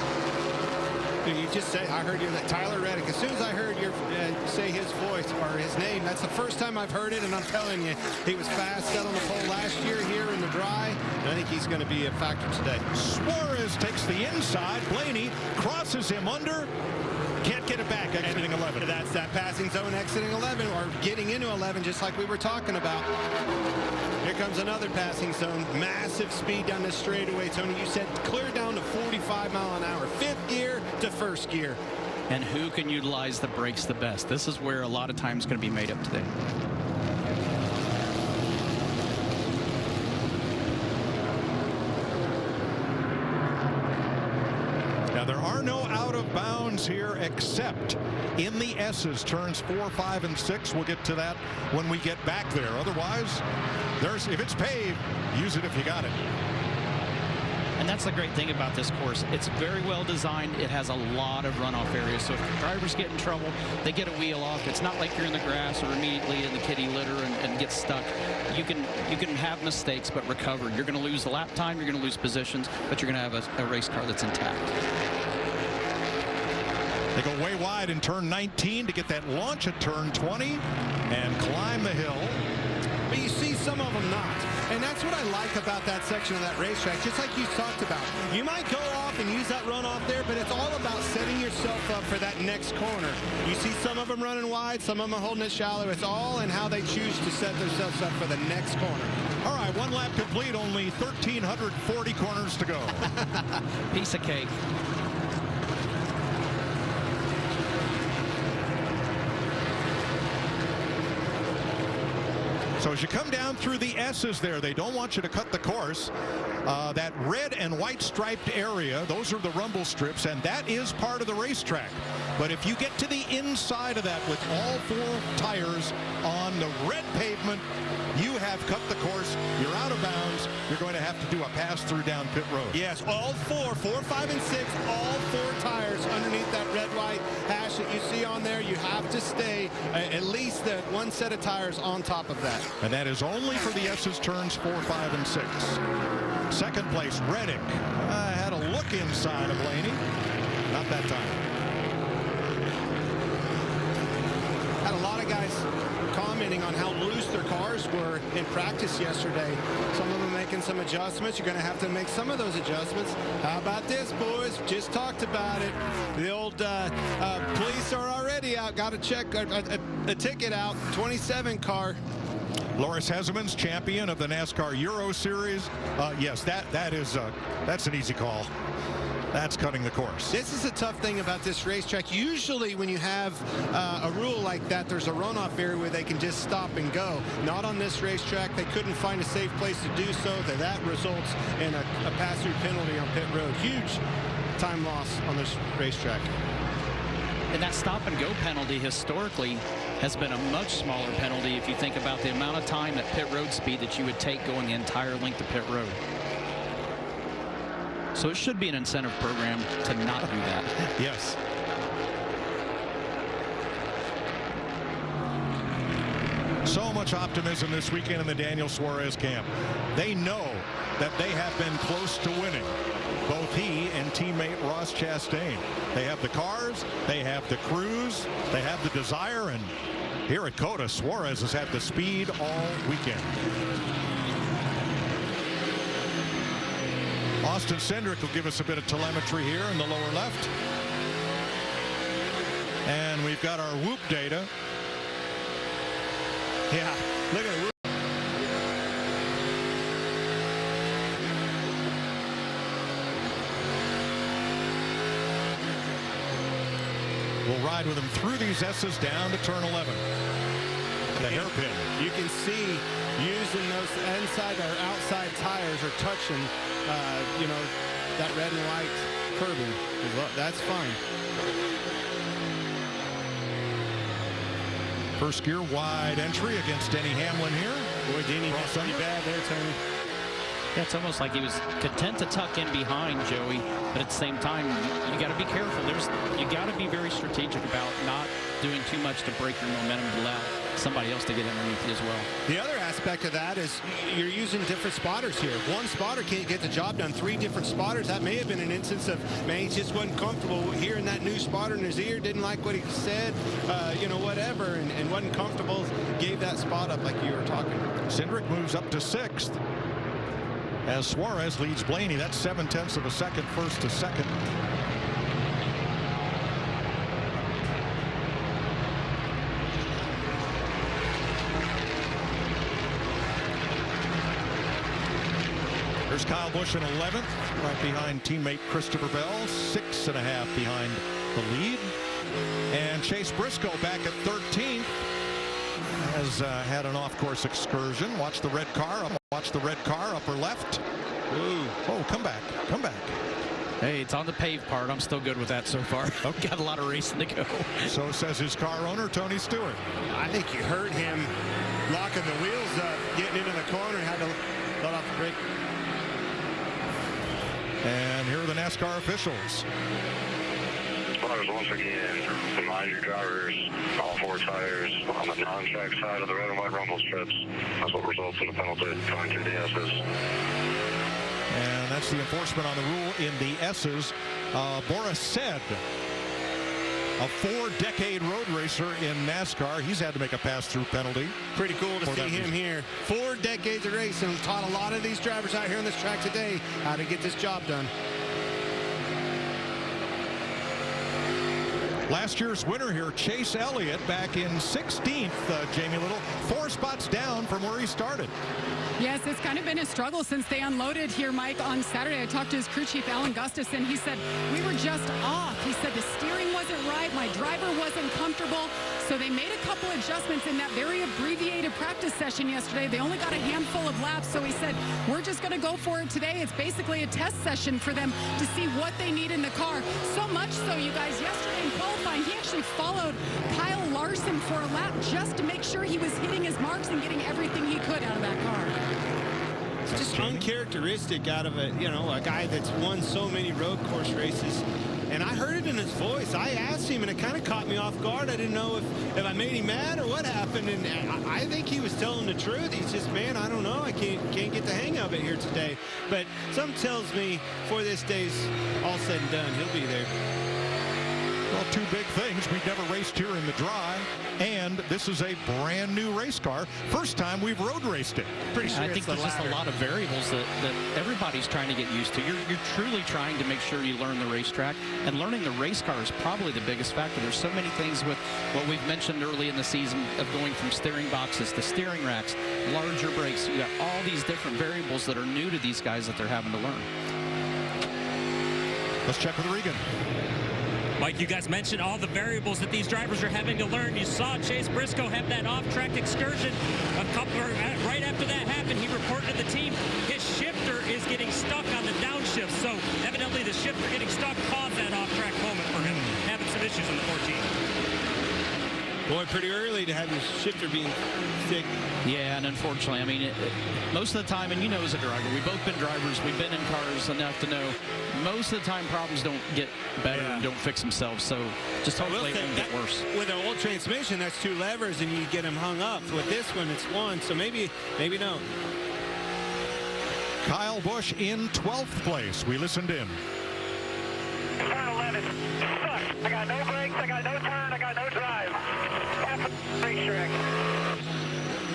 You just say, I heard you, that Tyler Reddick. As soon as I heard you say his voice or his name, that's the first time I've heard it, and I'm telling you, he was fast, set on the pole last year here in the dry, and I think he's going to be a factor today. Suarez takes the inside. Blaney crosses him under. Can't get it back, exiting 11. That's that passing zone exiting 11, or getting into 11, just like we were talking about. Here comes another passing zone. Massive speed down the straightaway. Tony, you said clear down to 45 mile an hour. 5th gear to 1st gear. And who can utilize the brakes the best? This is where a lot of time is going to be made up today. Now, there are no out of bounds here except in the S's, turns 4, 5, and 6. We'll get to that when we get back there. Otherwise, if it's paved, use it if you got it. And that's the great thing about this course. It's very well designed. It has a lot of runoff areas. So if drivers get in trouble, they get a wheel off. It's not like you're in the grass or immediately in the kiddie litter and get stuck. You can have mistakes but recover. You're going to lose the lap time. You're going to lose positions, but you're going to have a race car that's intact. They go way wide in turn 19 to get that launch at turn 20 and climb the hill. But you see some of them not. And that's what I like about that section of that racetrack, just like you talked about. You might go off and use that runoff there, but it's all about setting yourself up for that next corner. You see some of them running wide, some of them holding it shallow. It's all in how they choose to set themselves up for the next corner. All right, 1 lap complete, only 1,340 corners to go. Piece of cake. So as you come down through the S's there, they don't want you to cut the course. That red and white striped area, those are the rumble strips, and that is part of the racetrack. But if you get to the inside of that with all 4 tires on the red pavement, you have cut the course. You're out of bounds. You're going to have to do a pass-through down pit road. Yes, all 4, 5, and 6, all 4 tires underneath that red-white hash that you see on there. You have to stay at least that 1 set of tires on top of that. And that is only for the S's turns 4, 5, and 6. Second place, Reddick. Had a look inside of Blaney. Not that time. Had a lot of guys commenting on how loose their cars were in practice yesterday. Some of them making some adjustments. You're going to have to make some of those adjustments. How about this, boys? Just talked about it. The old police are already out. Got to check a ticket out. 27 car. Loris Hezemans, champion of the NASCAR Euro Series. Yes, that's an easy call. That's cutting the course. This is a tough thing about this racetrack. Usually when you have a rule like that, there's a runoff area where they can just stop and go. Not on this racetrack. They couldn't find a safe place to do so. That results in a pass-through penalty on pit road. Huge time loss on this racetrack. And that stop-and-go penalty historically has been a much smaller penalty if you think about the amount of time at pit road speed that you would take going the entire length of pit road. So it should be an incentive program to not do that. Yes. So much optimism this weekend in the Daniel Suarez camp. They know that they have been close to winning. Both he and teammate Ross Chastain. They have the cars, they have the crews, they have the desire, and here at COTA, Suarez has had the speed all weekend. Austin Cindric will give us a bit of telemetry here in the lower left. And we've got our whoop data. Yeah, look at it. We'll ride with him through these S's down to turn 11. The hairpin. You can see using those inside or outside tires or touching, you know, that red and white curbing. Well, that's fine. First gear wide entry against Denny Hamlin here. Boy, Denny was pretty bad there, Tony. Yeah, it's almost like he was content to tuck in behind Joey, but at the same time, you got to be careful. You got to be very strategic about not doing too much to break your momentum to allow somebody else to get underneath you as well. The other aspect of that is you're using different spotters here. One spotter can't get the job done. 3 different spotters. That may have been an instance of, man, he just wasn't comfortable hearing that new spotter in his ear, didn't like what he said, you know, whatever, and wasn't comfortable, gave that spot up like you were talking. Cindric moves up to 6th. As Suarez leads Blaney. That's 0.7 of a second, first to second. There's Kyle Busch in 11th, right behind teammate Christopher Bell, 6.5 behind the lead. And Chase Briscoe back at 13th. Has had an off-course excursion. Watch the red car. Watch the red car, upper left. Ooh. Oh, come back. Come back. Hey, it's on the paved part. I'm still good with that so far. Got a lot of racing to go. So says his car owner, Tony Stewart. I think you heard him locking the wheels up, getting into the corner, had to let off the brake. And here are the NASCAR officials. Once again, remind your drivers, all 4 tires on the non-track side of the red and white rumble strips. That's what results in a penalty going through the S's. And that's the enforcement on the rule in the S's. Boris said, a 4-decade road racer in NASCAR. He's had to make a pass-through penalty. Pretty cool to see him here. 4 decades of racing. Taught a lot of these drivers out here on this track today how to get this job done. Last year's winner here, Chase Elliott, back in 16th. Jamie Little, 4 spots down from where he started. Yes, it's kind of been a struggle since they unloaded here, Mike, on Saturday. I talked to his crew chief, Alan Gustafson. He said, we were just off. He said the steering wasn't right. My driver wasn't comfortable. So they made a couple adjustments in that very abbreviated practice session yesterday. They only got a handful of laps. So he said, we're just going to go for it today. It's basically a test session for them to see what they need in the car. So much so, you guys, yesterday in qualifying, he actually followed Kyle Larson for a lap just to make sure he was hitting his marks and getting everything he could out of that car. It's just uncharacteristic out of a guy that's won so many road course races. And I heard it in his voice. I asked him, and it kind of caught me off guard. I didn't know if I made him mad or what happened. And I think he was telling the truth. He's just, man, I don't know. I can't get the hang of it here today. But something tells me before this day's all said and done, he'll be there. Well, 2 big things. We've never raced here in the dry, and this is a brand new race car. First time we've road raced it. Pretty sure I think there's just a lot of variables that everybody's trying to get used to. You're truly trying to make sure you learn the racetrack, and learning the race car is probably the biggest factor. There's so many things with what we've mentioned early in the season of going from steering boxes to steering racks, larger brakes. You got all these different variables that are new to these guys that they're having to learn. Let's check with Regan. Mike, you guys mentioned all the variables that these drivers are having to learn. You saw Chase Briscoe have that off-track excursion right after that happened. He reported to the team his shifter is getting stuck on the downshift. So evidently the shifter getting stuck caused that off-track moment for him, having some issues on the 14. Boy, pretty early to have your shifter being stick. Yeah, and unfortunately, I mean, most of the time, and you know as a driver, we've both been drivers, we've been in cars enough to know most of the time problems don't get better and don't fix themselves. So just hopefully it won't get worse. With an old transmission, that's 2 levers, and you get them hung up. With this one, it's 1, so maybe don't. Kyle Busch in 12th place. We listened in. Turn 11 sucks. I got no brakes, I got no turn, I got no drive. Racetrack.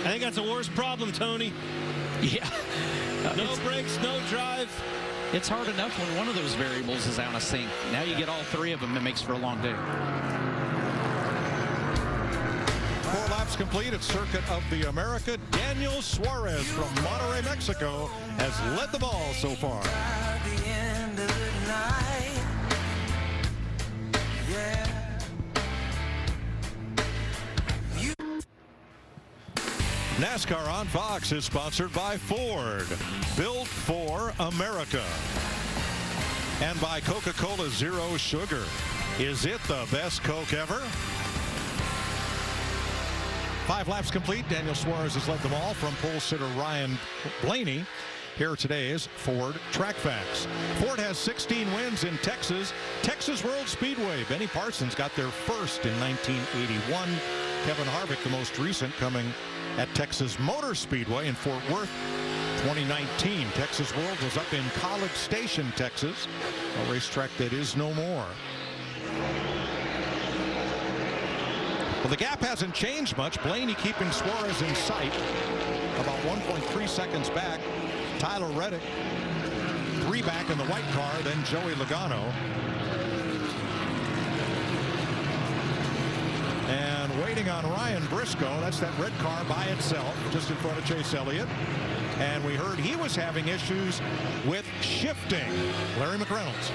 I think that's the worst problem, Tony. Yeah. No brakes, no drive. It's hard enough when one of those variables is out of sync. Now you get all 3 of them, it makes for a long day. 4 laps complete at Circuit of the America. Daniel Suarez from Monterrey, Mexico, has led the ball so far. NASCAR on Fox is sponsored by Ford, built for America, and by Coca-Cola Zero Sugar. Is it the best Coke ever? 5 laps complete. Daniel Suarez has led them all from pole sitter Ryan Blaney. Here today is Ford Track Facts. Ford has 16 wins in Texas. Texas World Speedway. Benny Parsons got their first in 1981. Kevin Harvick, the most recent, coming at Texas Motor Speedway in Fort Worth 2019. Texas World was up in College Station, Texas, a racetrack that is no more. Well, the gap hasn't changed much. Blaney keeping Suarez in sight, about 1.3 seconds back. Tyler Reddick 3 back in the white car, then Joey Logano. And waiting on Ryan Briscoe. That's that red car by itself, just in front of Chase Elliott. And we heard he was having issues with shifting. Larry McReynolds.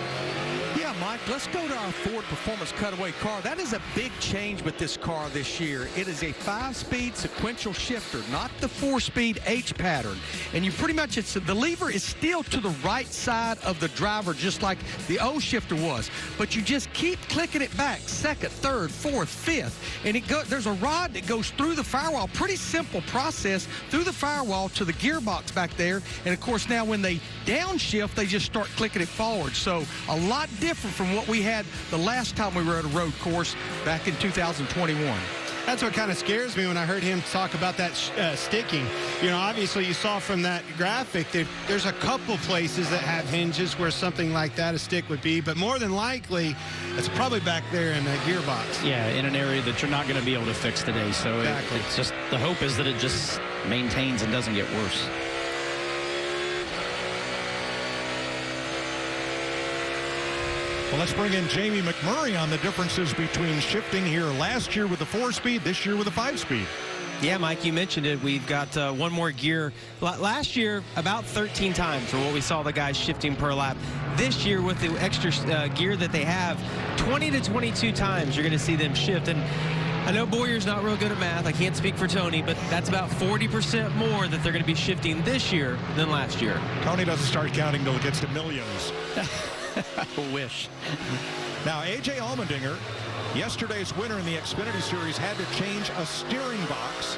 Yeah, Mike, let's go to our Ford Performance Cutaway car. That is a big change with this car this year. It is a 5-speed sequential shifter, not the 4-speed H pattern. And you pretty much, the lever is still to the right side of the driver, just like the old shifter was. But you just keep clicking it back, 2nd, 3rd, 4th, 5th. And there's a rod that goes through the firewall. Pretty simple process through the firewall to the gearbox back there. And of course, now when they downshift, they just start clicking it forward. So a lot different from what we had the last time we were at a road course back in 2021. That's what kind of scares me when I heard him talk about that sticking. You know, obviously you saw from that graphic that there's a couple places that have hinges where something like that, a stick would be, but more than likely it's probably back there in the gearbox. Yeah, in an area that you're not going to be able to fix today. So exactly. It's just, the hope is that it just maintains and doesn't get worse. Well, let's bring in Jamie McMurray on the differences between shifting here last year with the 4-speed, this year with a 5-speed. Yeah, Mike, you mentioned it. We've got one more gear. Last year, about 13 times for what we saw the guys shifting per lap. This year, with the extra gear that they have, 20 to 22 times you're going to see them shift. And I know Boyer's not real good at math. I can't speak for Tony, but that's about 40% more that they're going to be shifting this year than last year. Tony doesn't start counting till it gets to millions. I wish. Now, A.J. Allmendinger, yesterday's winner in the Xfinity Series, had to change a steering box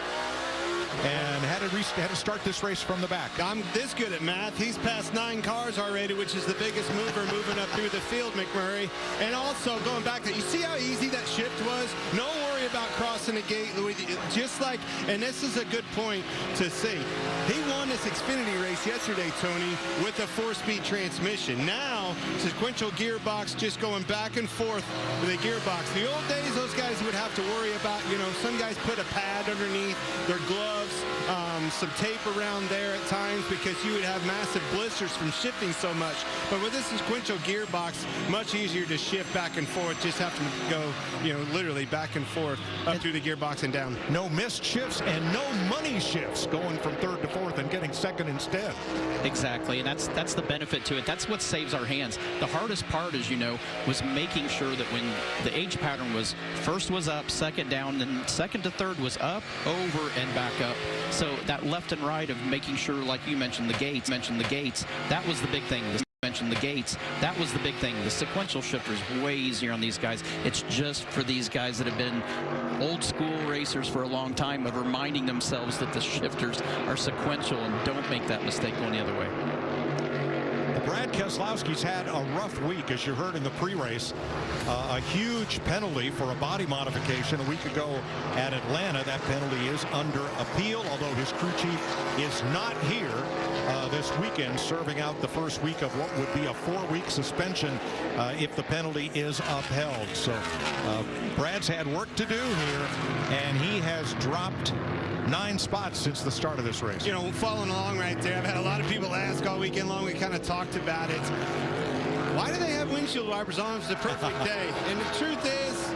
and had to start this race from the back. I'm this good at math. He's passed 9 cars already, which is the biggest mover moving up through the field, McMurray. And also going back, you see how easy that shift was? No worry about crossing the gate, just like, and this is a good point to see. He won this Xfinity race yesterday, Tony, with a 4-speed transmission. Now, sequential gearbox, just going back and forth with a gearbox. The old days, those guys would have to worry about, some guys put a pad underneath their gloves, some tape around there at times, because you would have massive blisters from shifting so much. But with this sequential gearbox, much easier to shift back and forth. Just have to go, literally back and forth up through the gearbox and down. No missed shifts and no money shifts, going from 3rd to 4th and getting 2nd instead. Exactly, and that's the benefit to it. That's what saves our hands. The hardest part, as you know, was making sure that when the age pattern was first was up, second down, then 2nd to 3rd was up, over, and back up. So that left and right of making sure, like you mentioned, the gates, that was the big thing. That was the big thing. The sequential shifter is way easier on these guys. It's just for these guys that have been old school racers for a long time of reminding themselves that the shifters are sequential and don't make that mistake going the other way. Brad Keselowski's had a rough week, as you heard in the pre-race. A huge penalty for a body modification a week ago at Atlanta. That penalty is under appeal, although his crew chief is not here this weekend, serving out the first week of what would be a 4-week suspension if the penalty is upheld. So Brad's had work to do here, and he has dropped 9 spots since the start of this race. Following along right there, I've had a lot of people ask all weekend long. We kind of talked about it. Why do they have windshield wipers on if it's a perfect day? And the truth is,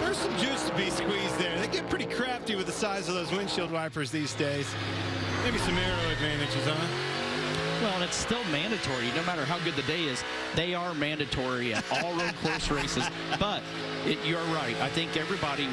there's some juice to be squeezed there. They get pretty crafty with the size of those windshield wipers these days. Maybe some aero advantages, huh? Well, and it's still mandatory. No matter how good the day is, they are mandatory at all road course races. But you're right. I think everybody,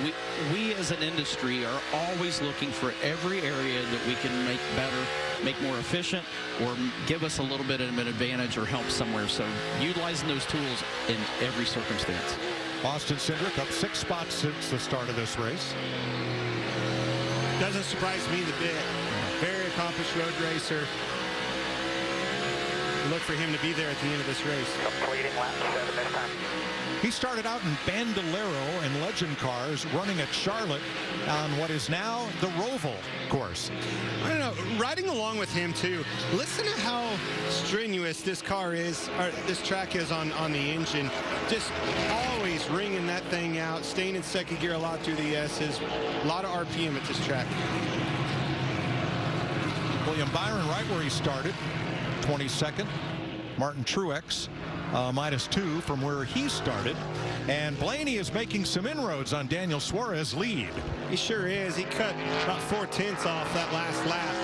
we as an industry are always looking for every area that we can make better, make more efficient, or give us a little bit of an advantage or help somewhere. So utilizing those tools in every circumstance. Austin Cindric up 6 spots since the start of this race. Doesn't surprise me the bit. Very accomplished road racer. Look for him to be there at the end of this race. Completing lap 7 this time. He started out in Bandolero and Legend cars, running at Charlotte on what is now the Roval course. I don't know, riding along with him too. Listen to how strenuous this car is, or this track is on the engine. Just always ringing that thing out, staying in 2nd gear a lot through the S's. A lot of RPM at this track. William Byron right where he started, 22nd. Martin Truex -2 from where he started. And Blaney is making some inroads on Daniel Suarez's lead. He sure is. He cut about 4/10 off that last lap.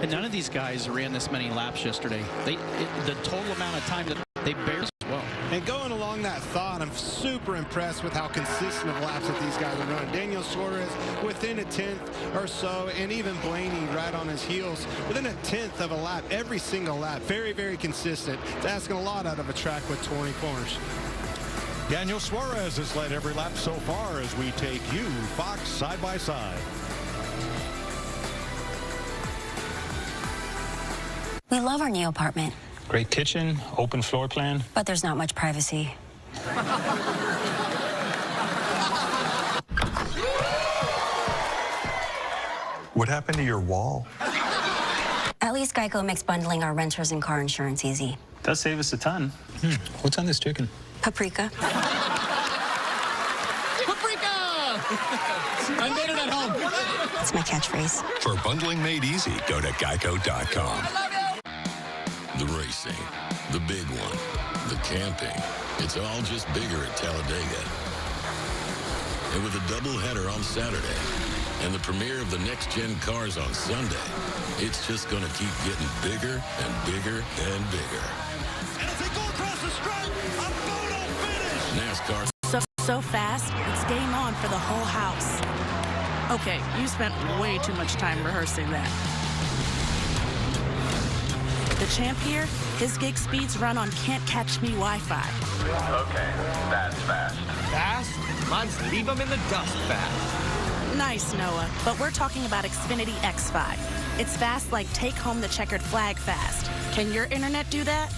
And none of these guys ran this many laps yesterday. The total amount of time that they barely well. And going along that thought, I'm super impressed with how consistent of laps that these guys are running. Daniel Suarez within a 10th or so, and even Blaney right on his heels within a 10th of a lap every single lap. Very, very consistent. It's asking a lot out of a track with 20 corners. Daniel Suarez has led every lap so far as we take you, Fox, side by side. We love our new apartment. Great kitchen, open floor plan. But there's not much privacy. What happened to your wall? At least Geico makes bundling our renters and car insurance easy. Does save us a ton. What's on this chicken? Paprika. Paprika! I made it at home. It's my catchphrase. For bundling made easy, go to geico.com. the racing, the big one, the camping. It's all just bigger at Talladega. And with a doubleheader on Saturday and the premiere of the next-gen cars on Sunday, it's just going to keep getting bigger and bigger and bigger. And as they go across the stripe, a photo finish! NASCAR. So fast, it's game on for the whole house. Okay, you spent way too much time rehearsing that. The champ here, his gig speeds run on Can't Catch Me Wi-Fi. Okay, that's fast. Fast? Mine's leave them in the dust fast. Nice, Noah, but we're talking about Xfinity X5. It's fast like take home the checkered flag fast. Can your internet do that?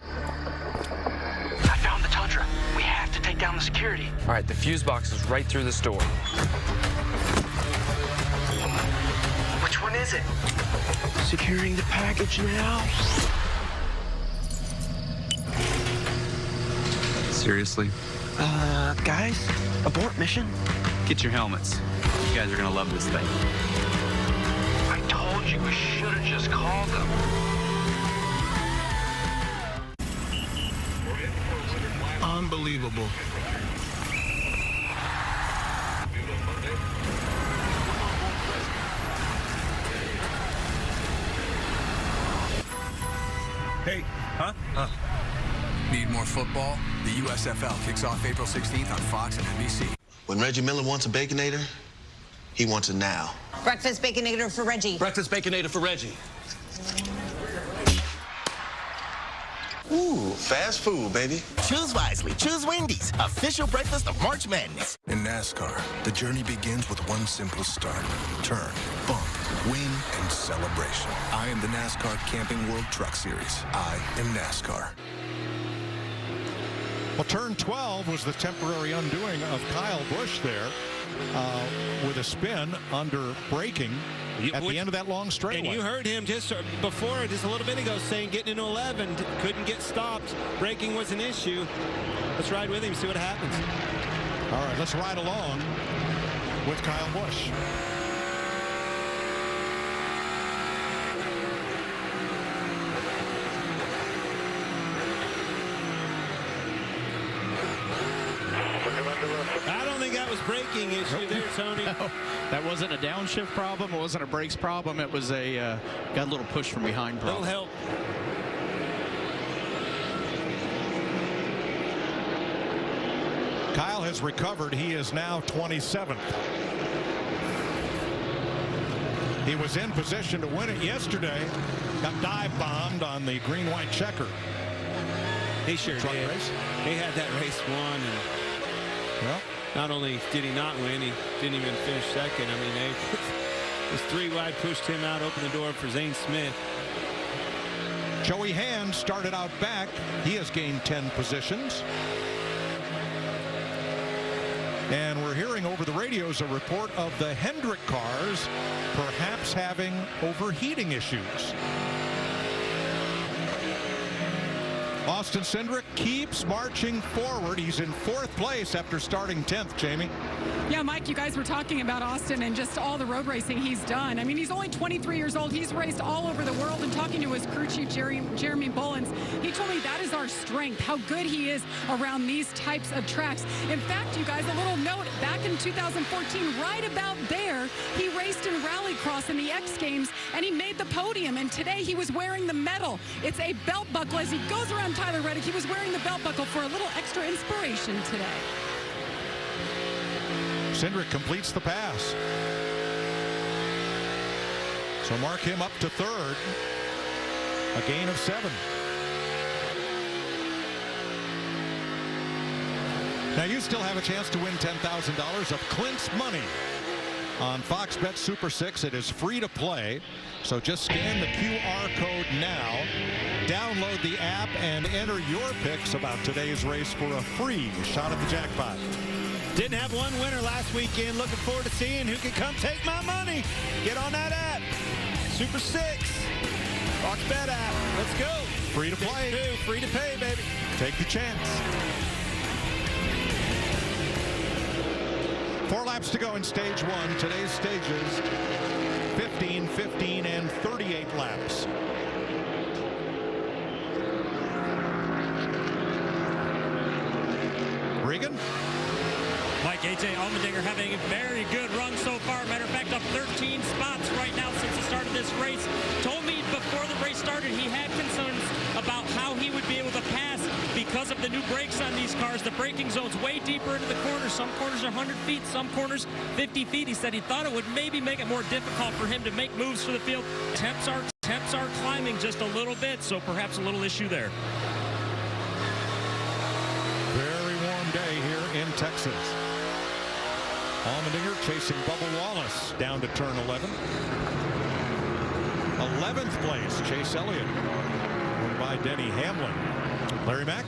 I found the Tundra. We have to take down the security. All right, the fuse box is right through this door. Which one is it? Securing the package now. Seriously? Guys, abort mission. Get your helmets. You guys are gonna love this thing. I told you we should have just called them. Unbelievable. Hey, huh? Need more football? The USFL kicks off April 16th on Fox and NBC. When Reggie Miller wants a Baconator, he wants it now. Breakfast Baconator for Reggie. Breakfast Baconator for Reggie. Ooh, fast food, baby. Choose wisely. Choose Wendy's. Official breakfast of March Madness. In NASCAR, the journey begins with one simple start. Turn, bump, win, and celebration. I am the NASCAR Camping World Truck Series. I am NASCAR. Well, turn 12 was the temporary undoing of Kyle Busch there with a spin under braking at the end of that long straightaway. And you heard him just before, just a little bit ago, saying getting into 11, couldn't get stopped. Braking was an issue. Let's ride with him, see what happens. All right, let's ride along with Kyle Busch. I don't think that was braking issue there, Tony. No, that wasn't a downshift problem. It wasn't a brakes problem. It was a got a little push from behind problem. Little help. Kyle has recovered. He is now 27th. He was in position to win it yesterday. Got dive bombed on the green-white checker. He sure Truck did. race. He had that race won, and well, not only did he not win, he didn't even finish second. I mean, it was 3 wide, pushed him out, opened the door for Zane Smith. Joey Hand started out back. He has gained 10 positions. And we're hearing over the radios a report of the Hendrick cars perhaps having overheating issues. Austin Cindric keeps marching forward. He's in 4th place after starting 10th, Jamie. Yeah, Mike, you guys were talking about Austin and just all the road racing he's done. I mean, he's only 23 years old. He's raced all over the world, and talking to his crew chief, Jeremy Bullins, he told me that is our strength, how good he is around these types of tracks. In fact, you guys, a little note, back in 2014, right about there, he raced in Rallycross in the X Games, and he made the podium, and today he was wearing the medal. It's a belt buckle. As he goes around Tyler Reddick, he was wearing the belt buckle for a little extra inspiration today. Cindric completes the pass. So mark him up to 3rd. A gain of 7. Now you still have a chance to win $10,000 of Clint's money on Fox Bet Super 6. It is free to play. So just scan the QR code now, download the app, and enter your picks about today's race for a free shot at the jackpot. Didn't have one winner last weekend. Looking forward to seeing who can come take my money. Get on that app. Super 6. Fox Bet app. Let's go. Free to play. Free to pay, baby. Take the chance. 4 laps to go in stage 1. Today's stages 15, 15, and 38 laps. A.J. Allmendinger having a very good run so far. Matter of fact, up 13 spots right now since the start of this race. Told me before the race started he had concerns about how he would be able to pass because of the new brakes on these cars. The braking zone's way deeper into the corners. Some corners are 100 feet, some corners 50 feet. He said he thought it would maybe make it more difficult for him to make moves for the field. Temps are climbing just a little bit, so perhaps a little issue there. Very warm day here in Texas. Allmendinger chasing Bubba Wallace down to turn 11. 11th place, Chase Elliott, won by Denny Hamlin. Larry Mack?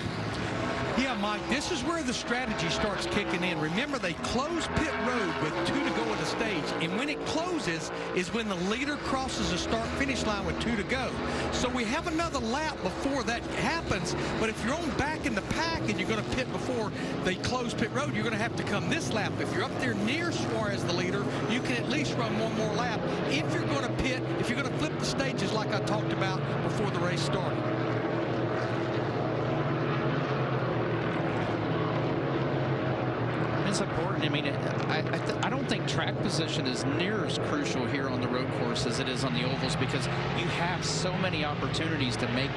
Yeah, Mike, this is where the strategy starts kicking in. Remember, they close pit road with 2 to go in the stage, and when it closes is when the leader crosses the start-finish line with 2 to go. So we have another lap before that happens, but if you're on back in the pack and you're going to pit before they close pit road, you're going to have to come this lap. If you're up there near Suarez, the leader, you can at least run one more lap. If you're going to pit, if you're going to flip the stages like I talked about before the race started. It's important. I mean, I don't think track position is near as crucial here on the road course as it is on the ovals, because you have so many opportunities to make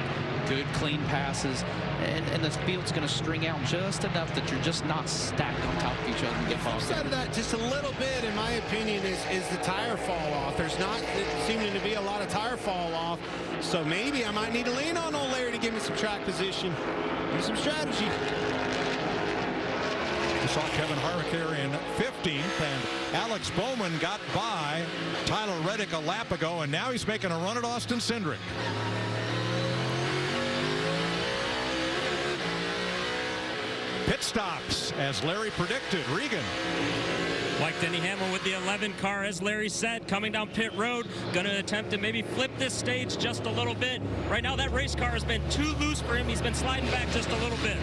good, clean passes, and the field's going to string out just enough that you're just not stacked on top of each other and get The flip side of that, just a little bit, in my opinion, is the tire fall off. There's not seeming to be a lot of tire fall off, so maybe I might need to lean on old Larry to give me some track position and some strategy. We saw Kevin Harvick there in 15th, and Alex Bowman got by Tyler Reddick a lap ago, and now he's making a run at Austin Cindric. Pit stops, as Larry predicted. Regan. Like Denny Hamlin with the 11 car, as Larry said, coming down pit road, going to attempt to maybe flip this stage just a little bit. Right now, that race car has been too loose for him. He's been sliding back just a little bit.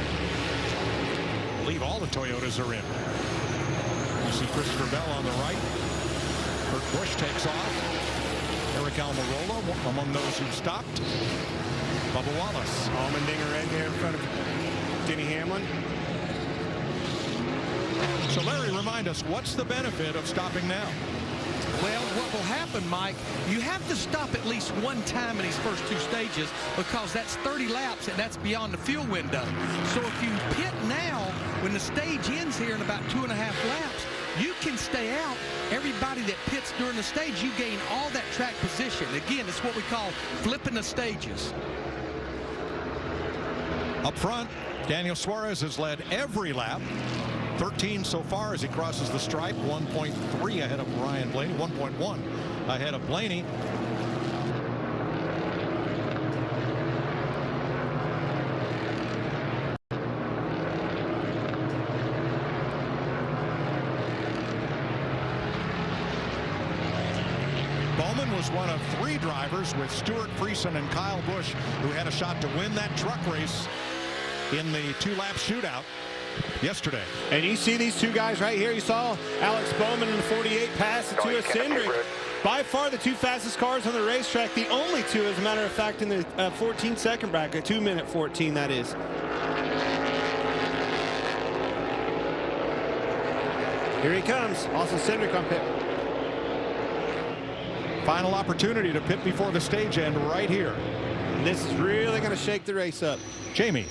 I believe all the Toyotas are in. You see Christopher Bell on the right. Kurt Busch takes off. Eric Almirola among those who stopped. Bubba Wallace. Allmendinger right there in front of Denny Hamlin. So Larry, remind us, what's the benefit of stopping now? Well, what will happen, Mike, you have to stop at least one time in these first 2 stages, because that's 30 laps and that's beyond the fuel window. So if you pit now, when the stage ends here in about 2.5 laps, you can stay out. Everybody that pits during the stage, you gain all that track position. Again, it's what we call flipping the stages. Up front, Daniel Suarez has led every lap. 13 so far as he crosses the stripe. 1.3 ahead of Ryan Blaney. 1.1 ahead of Blaney. Bowman was one of 3 drivers with Stuart Friesen and Kyle Busch who had a shot to win that truck race in the 2-lap shootout yesterday. And you see these 2 guys right here. You saw Alex Bowman in the 48 pass to Cindric. By far the 2 fastest cars on the racetrack. The only 2, as a matter of fact, in the 14-second bracket. 2-minute 14, that is. Here he comes. Austin Cindric on pit. Final opportunity to pit before the stage end right here. And this is really going to shake the race up. Jamie.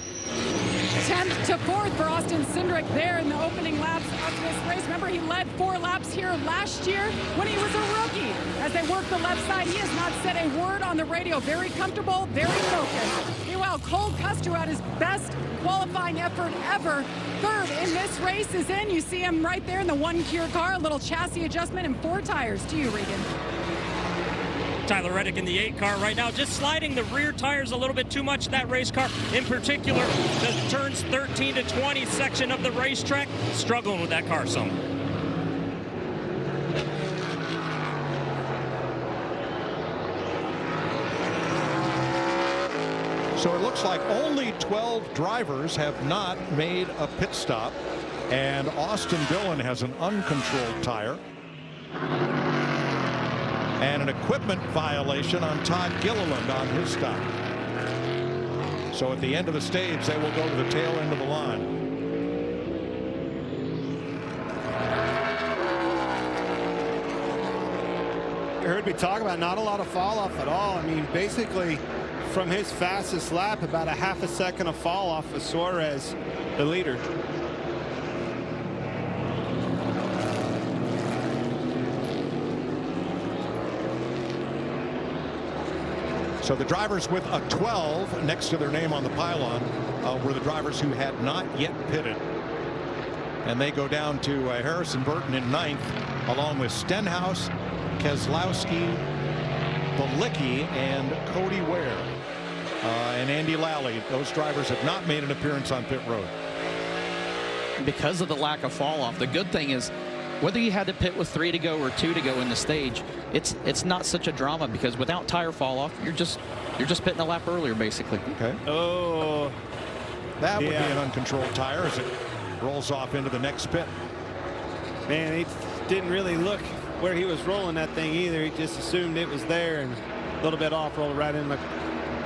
10th to 4th for Austin Cindric there in the opening laps of this race. Remember, he led 4 laps here last year when he was a rookie. As they work the left side, he has not said a word on the radio. Very comfortable, very focused. Meanwhile, Cole Custer had his best qualifying effort ever. 3rd in this race is in. You see him right there in the 1-gear car. A little chassis adjustment and 4 tires. To you, Regan. Tyler Reddick in the 8 car right now, just sliding the rear tires a little bit too much, that race car. In particular, the turns 13 to 20 section of the racetrack, struggling with that car some. So it looks like only 12 drivers have not made a pit stop, and Austin Dillon has an uncontrolled tire. And an equipment violation on Todd Gilliland on his stop. So at the end of the stage, they will go to the tail end of the line. heard me talk about, not a lot of fall off at all. I mean, basically from his fastest lap, about a half a second of fall off of Suarez, the leader. So the drivers with a 12 next to their name on the pylon were the drivers who had not yet pitted. And they go down to Harrison Burton in 9th, along with Stenhouse, Keselowski, Balicki, and Cody Ware. And Andy Lally. Those drivers have not made an appearance on pit road. Because of the lack of fall off, the good thing is whether you had to pit with 3 to go or 2 to go in the stage, it's not such a drama, because without tire fall off, you're just pitting a lap earlier, basically. Okay. Oh, that would be an uncontrolled tire as it rolls off into the next pit. Man, he didn't really look where he was rolling that thing either. He just assumed it was there and a little bit off, rolled right in the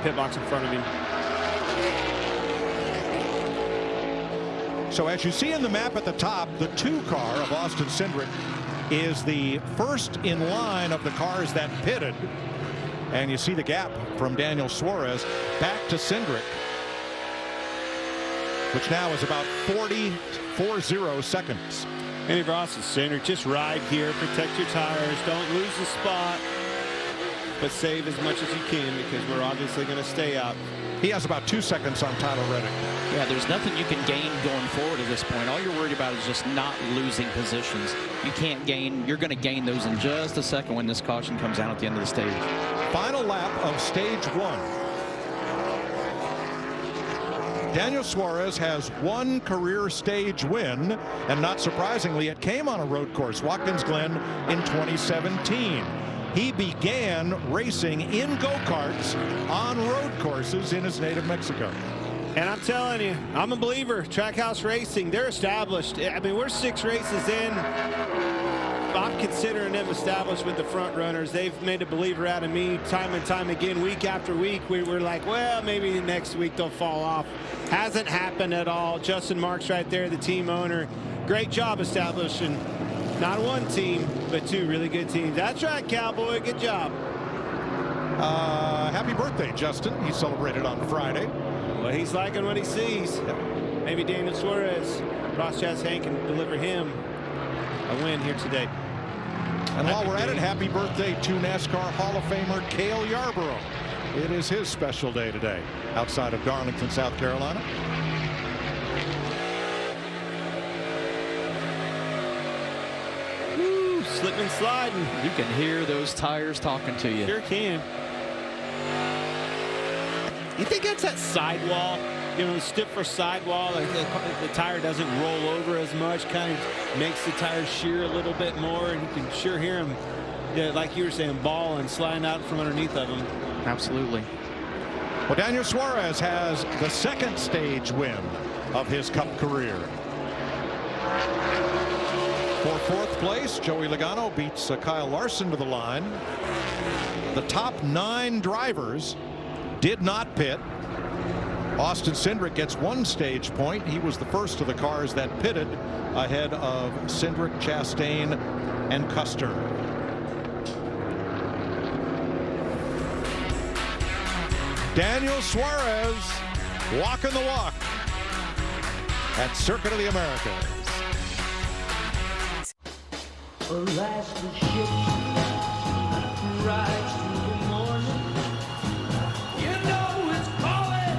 pit box in front of him. So as you see in the map at the top, the 2 car of Austin Cindric is the first in line of the cars that pitted. And you see the gap from Daniel Suarez back to Cindric, which now is about 40 seconds. And for Austin Cindric, just ride here, protect your tires, don't lose the spot, but save as much as you can, because we're obviously going to stay out. He has about 2 seconds on Tyler Reddick. Yeah, there's nothing you can gain going forward at this point. All you're worried about is just not losing positions. You can't gain. You're going to gain those in just a second when this caution comes out at the end of the stage. Final lap of stage 1. Daniel Suarez has 1 career stage win, and not surprisingly, it came on a road course, Watkins Glen, in 2017. He began racing in go-karts on road courses in his native Mexico. And I'm telling you, I'm a believer. Trackhouse Racing, they're established. I mean, we're 6 races in. I'm considering them established with the front runners. They've made a believer out of me time and time again, week after week. We were like, well, maybe next week they'll fall off. Hasn't happened at all. Justin Marks right there, the team owner. Great job establishing not 1 team, but 2 really good teams. That's right, Cowboy. Good job. Happy birthday, Justin. He celebrated on Friday. Well, he's liking what he sees. Maybe Daniel Suarez, Ross Chastain can deliver him a win here today. And while we're at it, happy birthday to NASCAR Hall of Famer Cale Yarborough. It is his special day today outside of Darlington, South Carolina. Woo, slipping and sliding. You can hear those tires talking to you. Sure can. You think that's that sidewall? You know, the stiffer sidewall, like the tire doesn't roll over as much, kind of makes the tire shear a little bit more, and you can sure hear them, like you were saying, ball and sliding out from underneath of them. Absolutely. Well, Daniel Suarez has the 2nd stage win of his Cup career. For 4th place, Joey Logano beats Kyle Larson to the line. The top 9 drivers did not pit. Austin Cindric gets 1 stage point. He was the first of the cars that pitted ahead of Cindric, Chastain, and Custer. Daniel Suarez walking the walk at Circuit of the Americas. Alas, the ship rides through the morning. You know it's calling,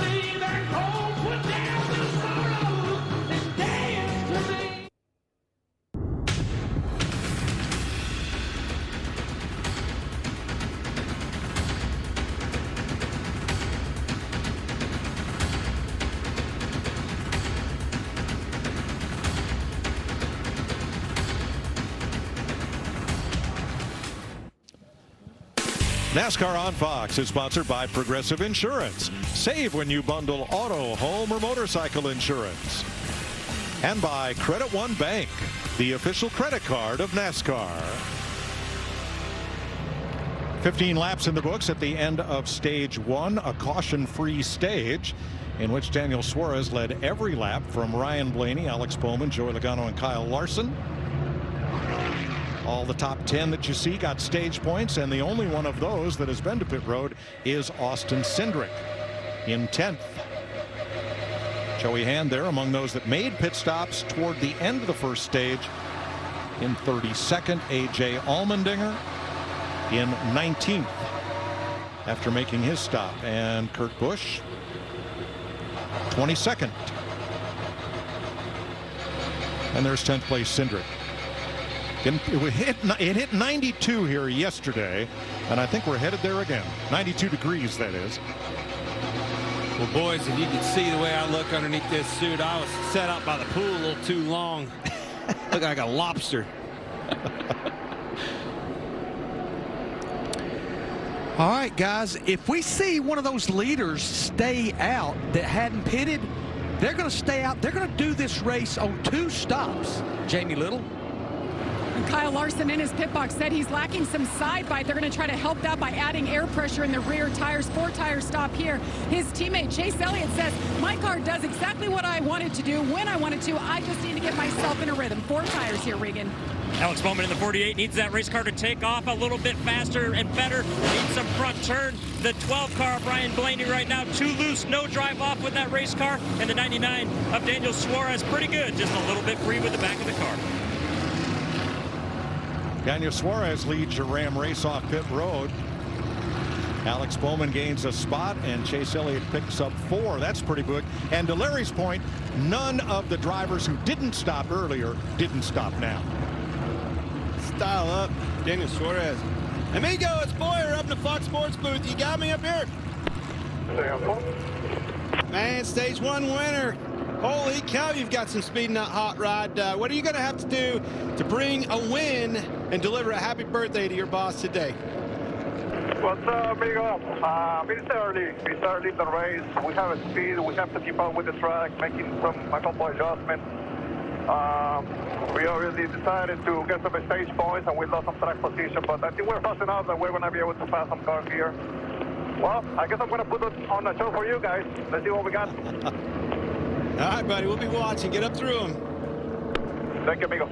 leave and home, put down the sorrow, and dance to me. NASCAR on Fox is sponsored by Progressive Insurance. Save when you bundle auto, home, or motorcycle insurance. And by Credit One Bank, the official credit card of NASCAR. 15 laps in the books at the end of stage 1, a caution-free stage in which Daniel Suarez led every lap from Ryan Blaney, Alex Bowman, Joey Logano, and Kyle Larson. All the top 10 that you see got stage points, and the only one of those that has been to pit road is Austin Cindric in 10th. Joey Hand there among those that made pit stops toward the end of the first stage. In 32nd, A.J. Allmendinger in 19th after making his stop. And Kurt Busch, 22nd. And there's 10th place Cindric. It hit 92 here yesterday, and I think we're headed there again. 92 degrees, that is. Well, boys, if you could see the way I look underneath this suit, I was set up by the pool a little too long. Look like a lobster. All right, guys, if we see one of those leaders stay out that hadn't pitted, they're going to stay out. They're going to do this race on 2 stops. Jamie Little. And Kyle Larson in his pit box said he's lacking some side bite. They're going to try to help that by adding air pressure in the rear tires. 4-tire stop here. His teammate Chase Elliott says, my car does exactly what I wanted to do when I wanted to. I just need to get myself in a rhythm. 4 tires here, Regan. Alex Bowman in the 48 needs that race car to take off a little bit faster and better. Needs some front turn. The 12 car of Ryan Blaney right now, too loose, no drive off with that race car. And the 99 of Daniel Suarez, pretty good, just a little bit free with the back of the car. Daniel Suarez leads your Ram race off pit road. Alex Bowman gains a spot, and Chase Elliott picks up 4. That's pretty good. And to Larry's point, none of the drivers who didn't stop earlier didn't stop now. Style up, Daniel Suarez. Amigo, it's Boyer up in the Fox Sports booth. You got me up here? Man, stage 1 winner. Holy cow, you've got some speed in that hot rod. What are you going to have to do to bring a win and deliver a happy birthday to your boss today? What's up, amigo? It's early. It's early in the race. We have a speed. We have to keep up with the track, making a couple adjustments. We already decided to get some stage points, and we lost some track position, but I think we're fast enough that we're going to be able to pass some cars here. Well, I guess I'm going to put it on the show for you guys. Let's see what we got. All right, buddy, we'll be watching. Get up through them. Thank you, amigo.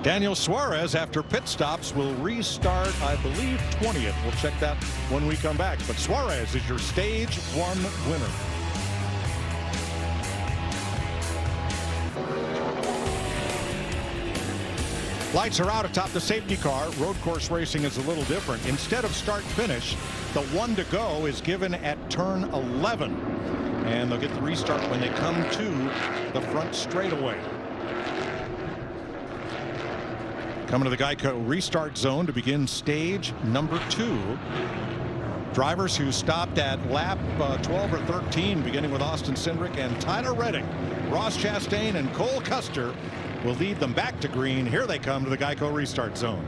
Daniel Suarez, after pit stops, will restart, I believe, 20th. We'll check that when we come back. But Suarez is your stage 1 winner. Lights are out atop the safety car. Road course racing is a little different. Instead of start-finish, the 1 to go is given at turn 11. And they'll get the restart when they come to the front straightaway. Coming to the Geico restart zone to begin stage number 2. Drivers who stopped at lap 12 or 13, beginning with Austin Cindric and Tyler Reddick. Ross Chastain and Cole Custer will lead them back to green. Here they come to the Geico restart zone.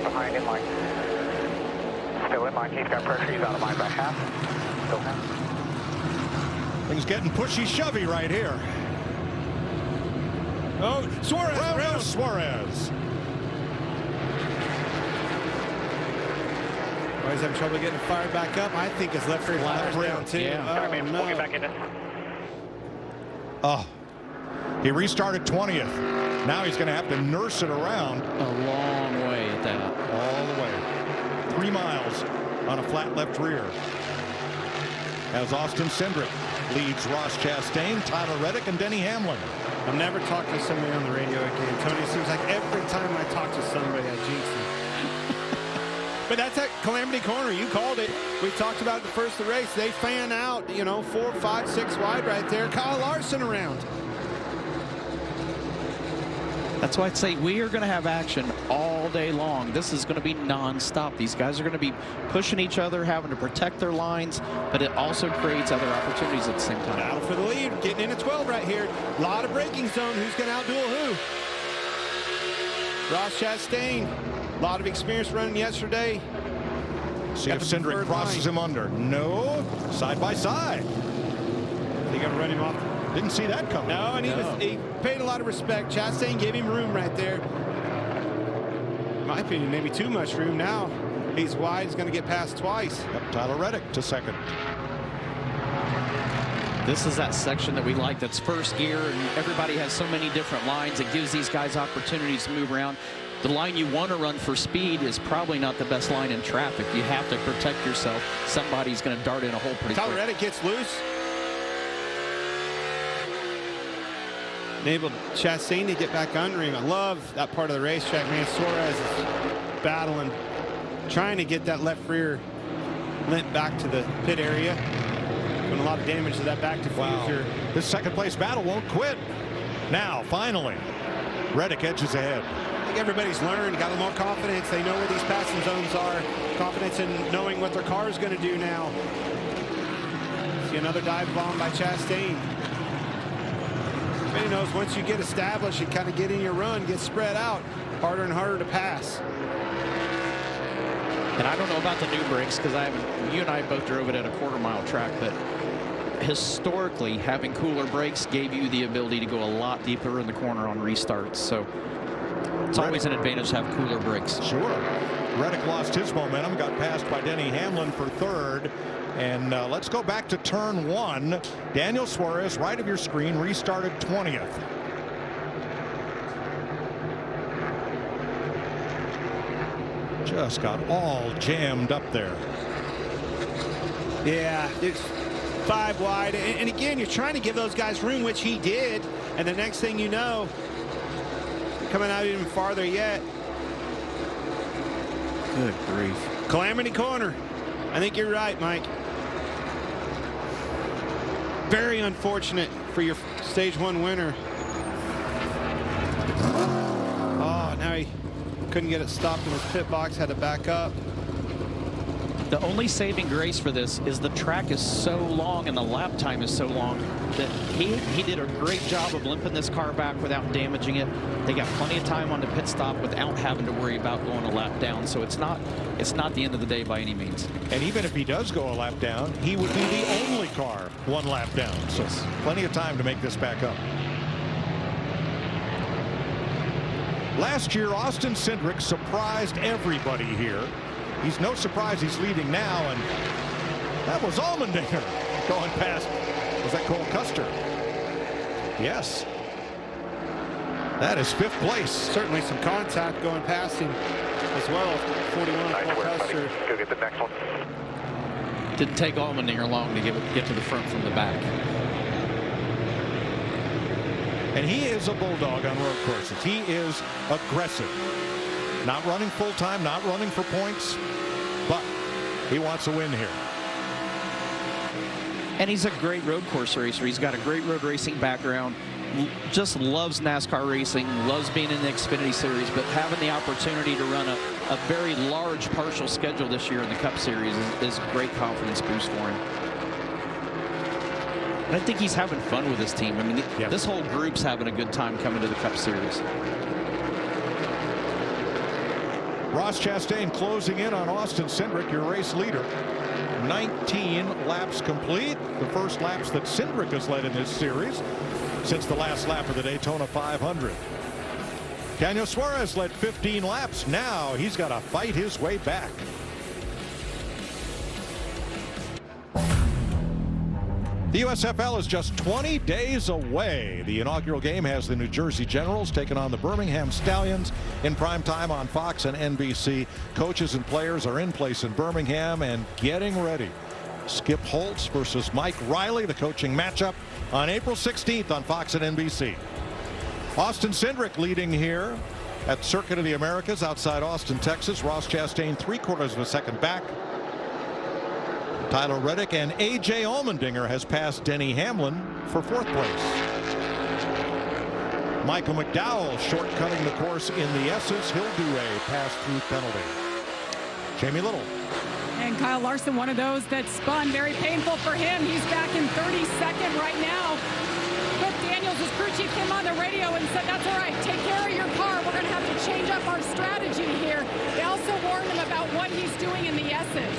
Behind in line. Still in line. He's got pressure. He's out of line by half. Still half. Things getting pushy shovey right here. Oh, Suarez. Suarez. Oh, he's having trouble getting fired back up. I think his left rear tire's down too. Yeah. Oh, no. We'll get back in this. Oh, he restarted 20th. Now he's going to have to nurse it around. A long way at that. All the way. 3 miles on a flat left rear. As Austin Cindric leads Ross Chastain, Tyler Reddick, and Denny Hamlin. I'm never talking to somebody on the radio again. Tony, it seems like every time I talk to somebody, I jinx them. But that's at Calamity Corner. You called it. We talked about it the first of the race. They fan out, 4, 5, 6 wide right there. Kyle Larson around. That's why I'd say we are going to have action all day long. This is going to be nonstop. These guys are going to be pushing each other, having to protect their lines, but it also creates other opportunities at the same time. Battle for the lead, getting in at 12 right here. A lot of braking zone. Who's going to outduel who? Ross Chastain, a lot of experience running yesterday. See if Cindric crosses him under. No, side by side. They got to run him off. Didn't see that coming. No, and he paid a lot of respect. Chastain gave him room right there. my opinion, maybe too much room now. He's wide. He's going to get past twice. Yep, Tyler Reddick to second. This is that section that we like, that's first gear, and everybody has so many different lines. It gives these guys opportunities to move around. The line you want to run for speed is probably not the best line in traffic. You have to protect yourself. Somebody's going to dart in a hole pretty quick. Tyler Reddick gets loose. Enabled Chastain to get back under him. I love that part of the racetrack, man. Suarez is battling, trying to get that left rear lint back to the pit area. Doing a lot of damage to that back diffuser. Wow. This second place battle won't quit. Now, finally, Reddick edges ahead. I think everybody's learned, got a little more confidence. They know where these passing zones are. Confidence in knowing what their car is going to do now. See another dive bomb by Chastain. Everybody knows once you get established, you kind of get in your run, get spread out, harder and harder to pass. And I don't know about the new brakes, because you and I both drove it at a quarter-mile track, but historically, having cooler brakes gave you the ability to go a lot deeper in the corner on restarts. So it's always an advantage to have cooler brakes. Sure. Reddick lost his momentum, got passed by Denny Hamlin for third. And let's go back to turn 1. Daniel Suarez, right of your screen, restarted 20th. Just got all jammed up there. Yeah, it's 5 wide. And again, you're trying to give those guys room, which he did. And the next thing you know, coming out even farther yet. Good grief. Calamity corner. I think you're right, Mike. Very unfortunate for your stage 1 winner. Oh, now he couldn't get it stopped in his pit box, had to back up. The only saving grace for this is the track is so long and the lap time is so long that he did a great job of limping this car back without damaging it. They got plenty of time on the pit stop without having to worry about going a lap down. So it's not the end of the day by any means. And even if he does go a lap down, he would be the only car 1 lap down. So plenty of time to make this back up. Last year, Austin Cindric surprised everybody here. He's no surprise he's leading now, and that was Allmendinger going past. Was that Cole Custer? Yes. That is 5th place. Certainly some contact going past him as well. 41 Cole Custer. Go get the next one. Didn't take Allmendinger long to get to the front from the back. And he is a bulldog on road courses. He is aggressive. Not running full time, not running for points, but he wants a win here. And he's a great road course racer. He's got a great road racing background. Just loves NASCAR racing, loves being in the Xfinity Series, but having the opportunity to run a very large partial schedule this year in the Cup Series is a great confidence boost for him. And I think he's having fun with his team. I mean, this whole group's having a good time coming to the Cup Series. Ross Chastain closing in on Austin Cindric, your race leader. 19 laps complete. The first laps that Cindric has led in this series since the last lap of the Daytona 500. Daniel Suarez led 15 laps. Now he's got to fight his way back. The USFL is just 20 days away. The inaugural game has the New Jersey Generals taking on the Birmingham Stallions in prime time on Fox and NBC. Coaches and players are in place in Birmingham and getting ready. Skip Holtz versus Mike Riley, the coaching matchup on April 16th on Fox and NBC. Austin Cindric leading here at Circuit of the Americas outside Austin, Texas. Ross Chastain 3/4 of a second back. Tyler Reddick and A.J. Allmendinger has passed Denny Hamlin for 4th place. Michael McDowell shortcutting the course in the S's. He'll do a pass-through penalty. Jamie Little. And Kyle Larson, one of those that spun. Very painful for him. He's back in 32nd right now. Cliff Daniels, his crew chief, came on the radio and said, that's all right, take care of your car. We're going to have to change up our strategy here. They also warned him about what he's doing in the S's.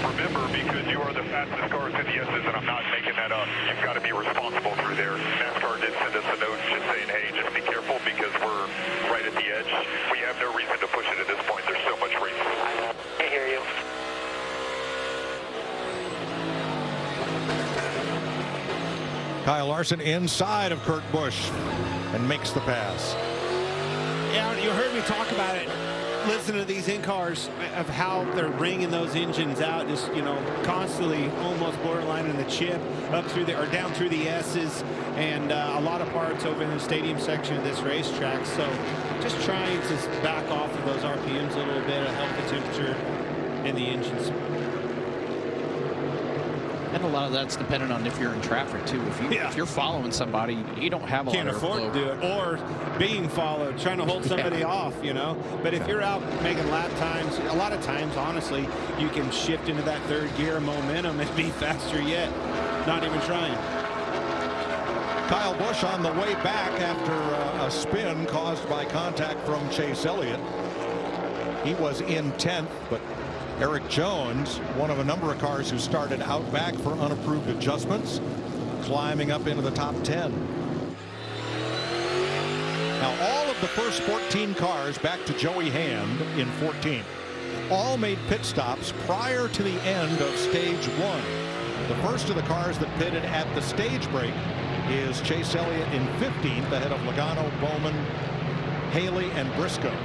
Remember, because you are the fastest cars in the S's, and I'm not making that up, you've got to be responsible through there. NASCAR did send us a note just saying, hey, just be careful because we're right at the edge. We have Kyle Larson inside of Kurt Busch and makes the pass. Yeah, you heard me talk about it. Listen to these in-cars of how they're wringing those engines out, just, you know, constantly almost borderline in the chip up through the, or down through the S's, and a lot of parts over in the stadium section of this racetrack. So just trying to back off of those RPMs a little bit to help the temperature in the engines. And a lot of that's dependent on if you're in traffic too. If you're following somebody, you don't have a Can't lot of afford to do it, or being followed, trying to hold somebody off, you know. But if you're out making lap times, a lot of times, honestly, you can shift into that third gear momentum and be faster yet, not even trying. Kyle Busch on the way back after a spin caused by contact from Chase Elliott. He was in 10th, but Eric Jones, one of a number of cars who started out back for unapproved adjustments, climbing up into the top 10. Now all of the first 14 cars, back to Joey Hand in 14, all made pit stops prior to the end of stage 1. The first of the cars that pitted at the stage break is Chase Elliott in 15th, ahead of Logano, Bowman, Haley, and Briscoe.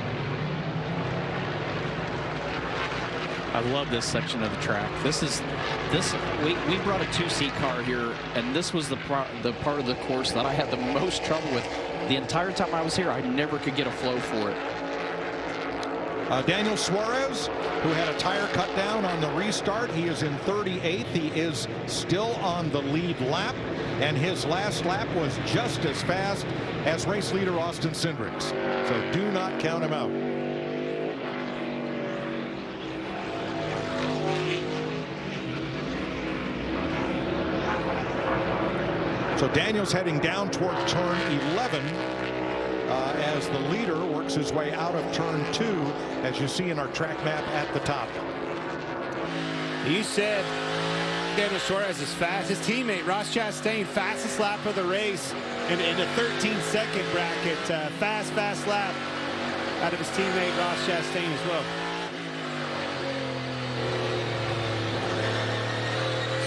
I love this section of the track. We brought a 2-seat car here, and this was the part of the course that I had the most trouble with. The entire time I was here, I never could get a flow for it. Daniel Suarez, who had a tire cut down on the restart, he is in 38th. He is still on the lead lap, and his last lap was just as fast as race leader Austin Cindric's. So do not count him out. So Daniel's heading down toward turn 11 as the leader works his way out of turn 2, as you see in our track map at the top. You said Daniel Suarez is fast. His teammate Ross Chastain, fastest lap of the race in a 13-second bracket. Fast lap out of his teammate Ross Chastain as well.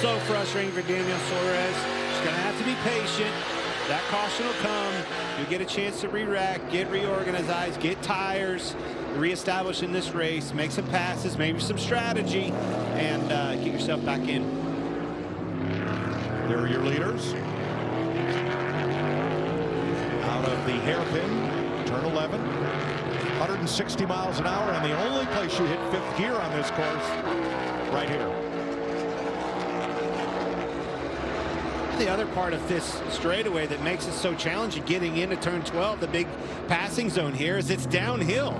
So frustrating for Daniel Suarez. Going to have to be patient. That caution will come. You'll get a chance to re-rack, get reorganized, get tires, reestablish in this race, make some passes, maybe some strategy, and get yourself back in. There are your leaders. Out of the hairpin, turn 11, 160 miles an hour, and the only place you hit 5th gear on this course, right here. The other part of this straightaway that makes it so challenging getting into turn 12, the big passing zone here, is it's downhill.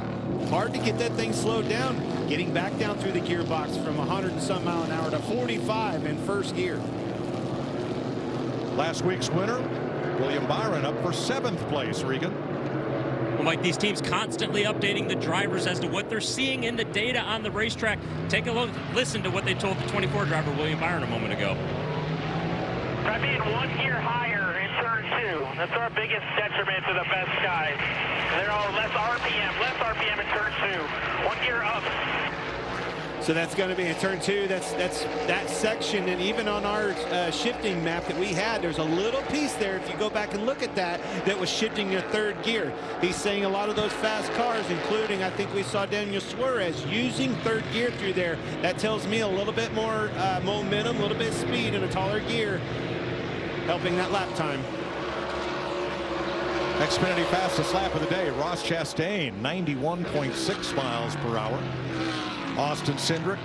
Hard to get that thing slowed down. Getting back down through the gearbox from 100 and some mile an hour to 45 in first gear. Last week's winner, William Byron, up for 7th place, Regan. Well, Mike, these teams constantly updating the drivers as to what they're seeing in the data on the racetrack. Take a look, listen to what they told the 24 driver, William Byron, a moment ago. By being 1 gear higher in turn 2, that's our biggest detriment to the best guys. There are less RPM in turn 2. 1 gear up. So that's going to be in turn 2. That's that section, and even on our shifting map that we had, there's a little piece there, if you go back and look at that was shifting your 3rd gear. He's saying a lot of those fast cars, including, I think we saw Daniel Suarez using 3rd gear through there. That tells me a little bit more momentum, a little bit of speed in a taller gear, helping that lap time. Xfinity fastest lap of the day, Ross Chastain, 91.6 miles per hour. Austin Cindric,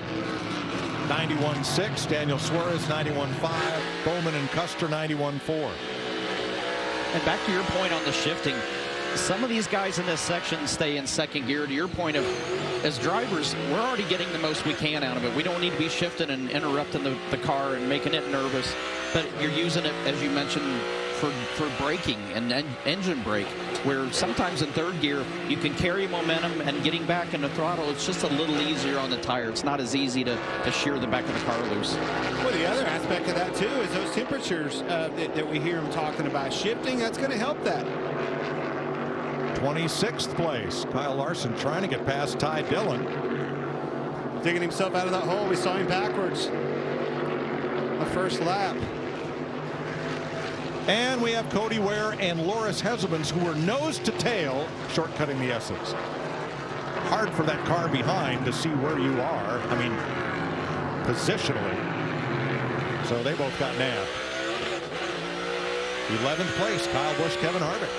91.6. Daniel Suarez, 91.5. Bowman and Custer, 91.4. And back to your point on the shifting, some of these guys in this section stay in 2nd gear. To your point of, as drivers, we're already getting the most we can out of it. We don't need to be shifting and interrupting the car and making it nervous. But you're using it, as you mentioned, for braking and engine brake, where sometimes in 3rd gear you can carry momentum, and getting back in the throttle, it's just a little easier on the tire. It's not as easy to shear the back of the car loose. Well, the other aspect of that too is those temperatures that we hear him talking about. Shifting, that's going to help that. 26th place, Kyle Larson trying to get past Ty Dillon. Digging himself out of that hole. We saw him backwards the first lap. And we have Cody Ware and Loris Hezemans, who were nose to tail, shortcutting the S's. Hard for that car behind to see where you are. I mean, positionally. So they both got nabbed. 11th place, Kyle Busch, Kevin Harvick.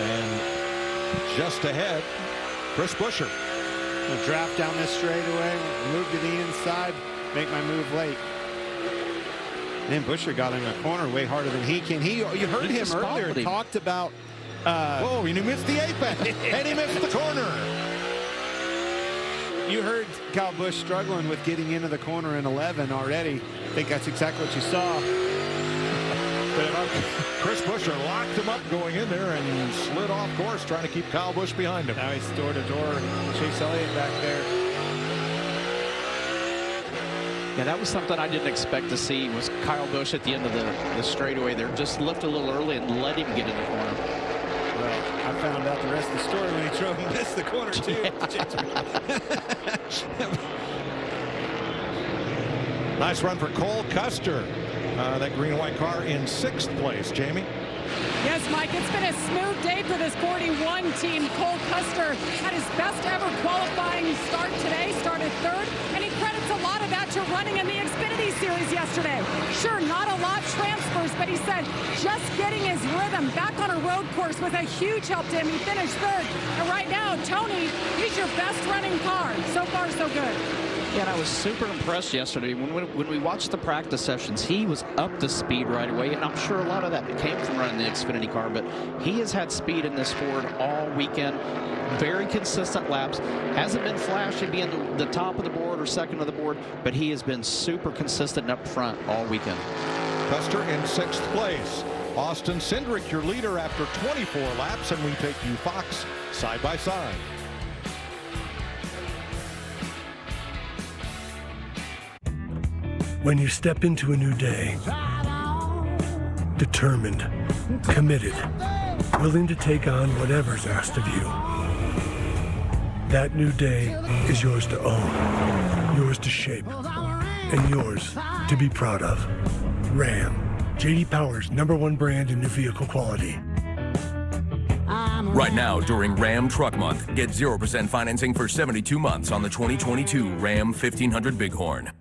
And just ahead, Chris Buescher. I'll draft down this straightaway, move to the inside, make my move late. And then Buescher got in a corner way harder than he can. You heard him earlier, talked about... whoa, and he missed the apex, and he missed the corner. You heard Kyle Busch struggling with getting into the corner in 11 already. I think that's exactly what you saw. Chris Buescher locked him up going in there and slid off course, trying to keep Kyle Busch behind him. Now he's door to door. Chase Elliott back there. Yeah, that was something I didn't expect to see, was Kyle Busch at the end of the straightaway there. Just lift a little early and let him get in the corner. Well, I found out the rest of the story when he drove and missed the corner, too. Nice run for Cole Custer. That green and white car in 6th place. Jamie? Yes, Mike, it's been a smooth day for this 41 team. Cole Custer had his best ever qualifying start today, started 3rd, and he credits a lot of that to running in the Xfinity Series yesterday. Sure, not a lot transfers, but he said just getting his rhythm back on a road course was a huge help to him. He finished 3rd, and right now, Tony, he's your best running car. So far, so good. Yeah, and I was super impressed yesterday. When we watched the practice sessions, he was up to speed right away, and I'm sure a lot of that came from running the Xfinity car, but he has had speed in this Ford all weekend. Very consistent laps. Hasn't been flashy being the top of the board or second of the board, but he has been super consistent up front all weekend. Custer in 6th place. Austin Cindric, your leader after 24 laps, and we take you Fox side by side. When you step into a new day, determined, committed, willing to take on whatever's asked of you, that new day is yours to own, yours to shape, and yours to be proud of. Ram, J.D. Power's #1 brand in new vehicle quality. Right now, during Ram Truck Month, get 0% financing for 72 months on the 2022 Ram 1500 Bighorn.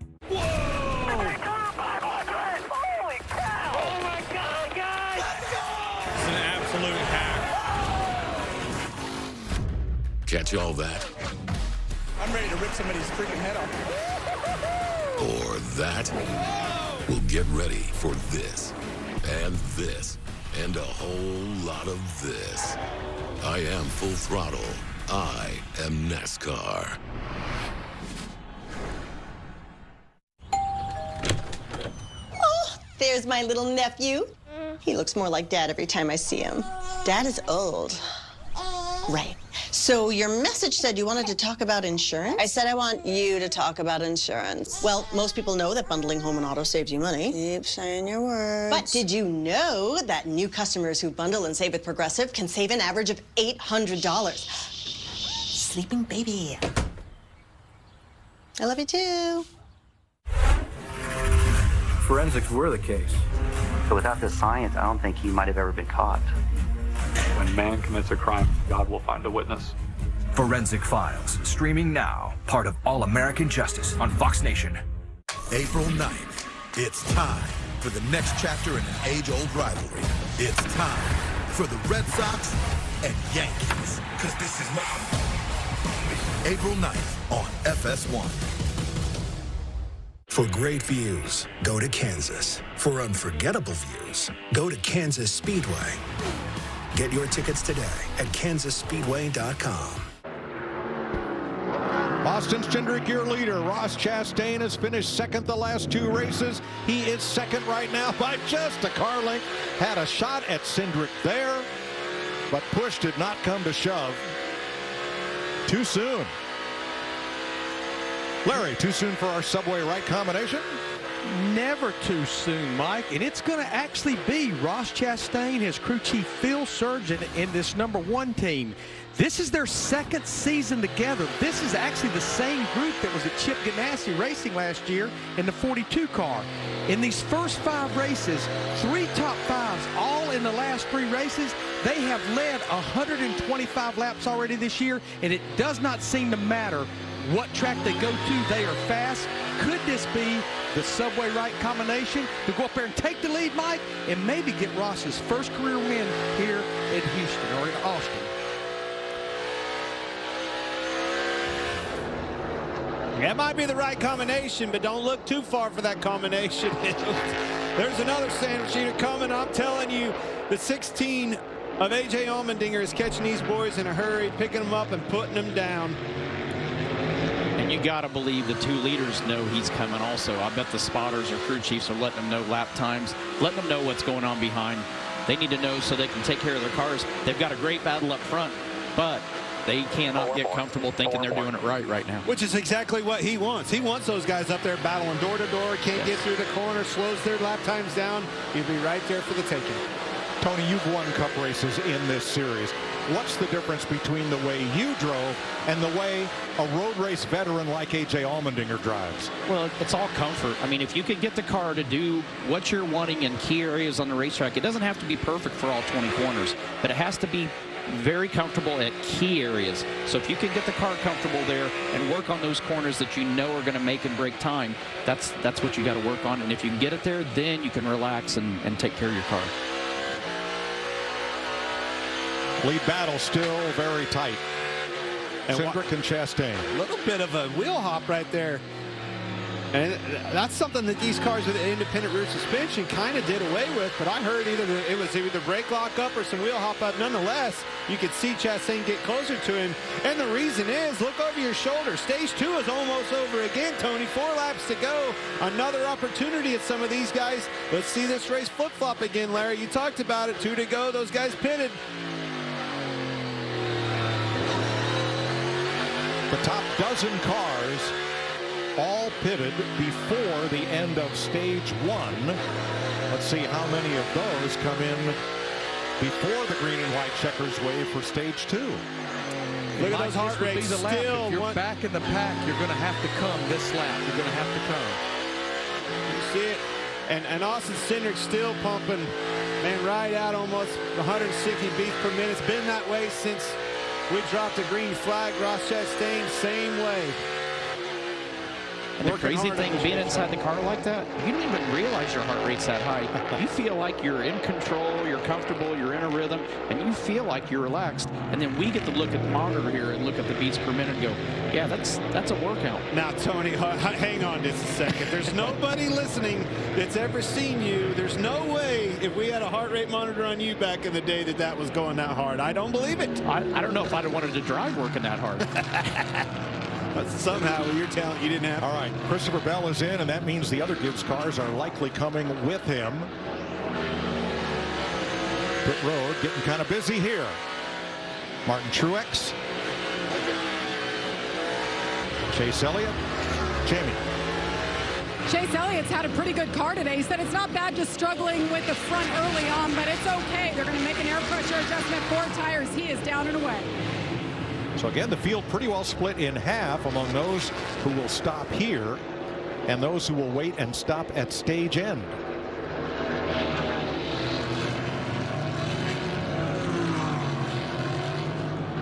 Catch all that? I'm ready to rip somebody's freaking head off. Or that? Well, get ready for this, and a whole lot of this. I am Full Throttle. I am NASCAR. Oh, there's my little nephew. He looks more like Dad every time I see him. Dad is old. Right. So your message said you wanted to talk about insurance? I said I want you to talk about insurance. Well, most people know that bundling home and auto saves you money. Keep saying your words. But did you know that new customers who bundle and save with Progressive can save an average of $800? Sleeping baby. I love you too. Forensics were the case. So without the science, I don't think he might have ever been caught. When man commits a crime, God will find a witness. Forensic Files, streaming now, part of All American Justice on Fox Nation. April 9th, it's time for the next chapter in an age-old rivalry. It's time for the Red Sox and Yankees. Because this is my... April 9th on FS1. For great views, go to Kansas. For unforgettable views, go to Kansas Speedway. Get your tickets today at kansasspeedway.com. Austin Cindric, your leader. Ross Chastain has finished 2nd the last 2 races. He is 2nd right now by just a car length. Had a shot at Cindric there, but push did not come to shove. Too soon. Larry, too soon for our subway right combination? never too soon, Mike, and it's going to actually be Ross Chastain, his crew chief Phil Surgeon, in this #1 team. This is their second season together. This is actually the same group that was at Chip Ganassi Racing last year in the 42 car. In these first 5 races, 3 top 5s, all in the last 3 races. They have led 125 laps already this year, and it does not seem to matter what track they go to. They are fast. Could this be the subway right combination to go up there and take the lead, Mike, and maybe get Ross's first career win here in Houston or in Austin? That might be the right combination, but don't look too far for that combination. There's another sandwich eater coming. I'm telling you, the 16 of A.J. Allmendinger is catching these boys in a hurry, picking them up and putting them down. And you got to believe the 2 leaders know he's coming also. I bet the spotters or crew chiefs are letting them know lap times, letting them know what's going on behind. They need to know so they can take care of their cars. They've got a great battle up front, but they cannot get comfortable thinking they're doing it right now. Which is exactly what he wants. He wants those guys up there battling door to door, can't get through the corner, slows their lap times down. He'll be right there for the taking. Tony, you've won Cup races in this series. What's the difference between the way you drove and the way a road race veteran like A.J. Allmendinger drives? Well, it's all comfort. I mean, if you could get the car to do what you're wanting in key areas on the racetrack, it doesn't have to be perfect for all 20 corners, but it has to be very comfortable at key areas. So if you can get the car comfortable there and work on those corners that you know are going to make and break time, that's what you got to work on. And if you can get it there, then you can relax and take care of your car. Lead battle still very tight. And Cindric and Chastain. A little bit of a wheel hop right there. And that's something that these cars with independent rear suspension kind of did away with, but I heard it was either brake lock up or some wheel hop up. Nonetheless, you could see Chastain get closer to him. And the reason is, look over your shoulder. Stage 2 is almost over again, Tony. 4 laps to go. Another opportunity at some of these guys. Let's see this race flip-flop again, Larry. You talked about it. 2 to go. Those guys pitted. The top dozen cars all pitted before the end of stage 1. Let's see how many of those come in before the green and white checkers wave for stage 2. Look at those heart rates. If you're back in the pack, you're going to have to come this lap. You're going to have to come. You see it. And Austin Cindric still pumping, man, right out almost 160 beats per minute. It's been that way since we dropped the green flag. Ross Chastain, same way. And the crazy thing, being inside the car like that, you don't even realize your heart rate's that high. You feel like you're in control, you're comfortable, you're in a rhythm, and you feel like you're relaxed. And then we get to look at the monitor here and look at the beats per minute and go, yeah, that's a workout. Now, Tony, hang on just a second. There's nobody listening that's ever seen you. There's no way, if we had a heart rate monitor on you back in the day, that was going that hard. I don't believe it. I don't know if I'd have wanted to drive working that hard. But somehow, with your talent, you didn't have. All right, Christopher Bell is in, and that means the other Gibbs cars are likely coming with him. Pit road getting kind of busy here. Martin Truex. Chase Elliott. Jamie. Chase Elliott's had a pretty good car today. He said it's not bad just struggling with the front early on, but it's okay. They're going to make an air pressure adjustment, 4 tires. He is down and away. So again, the field pretty well split in half among those who will stop here and those who will wait and stop at stage end.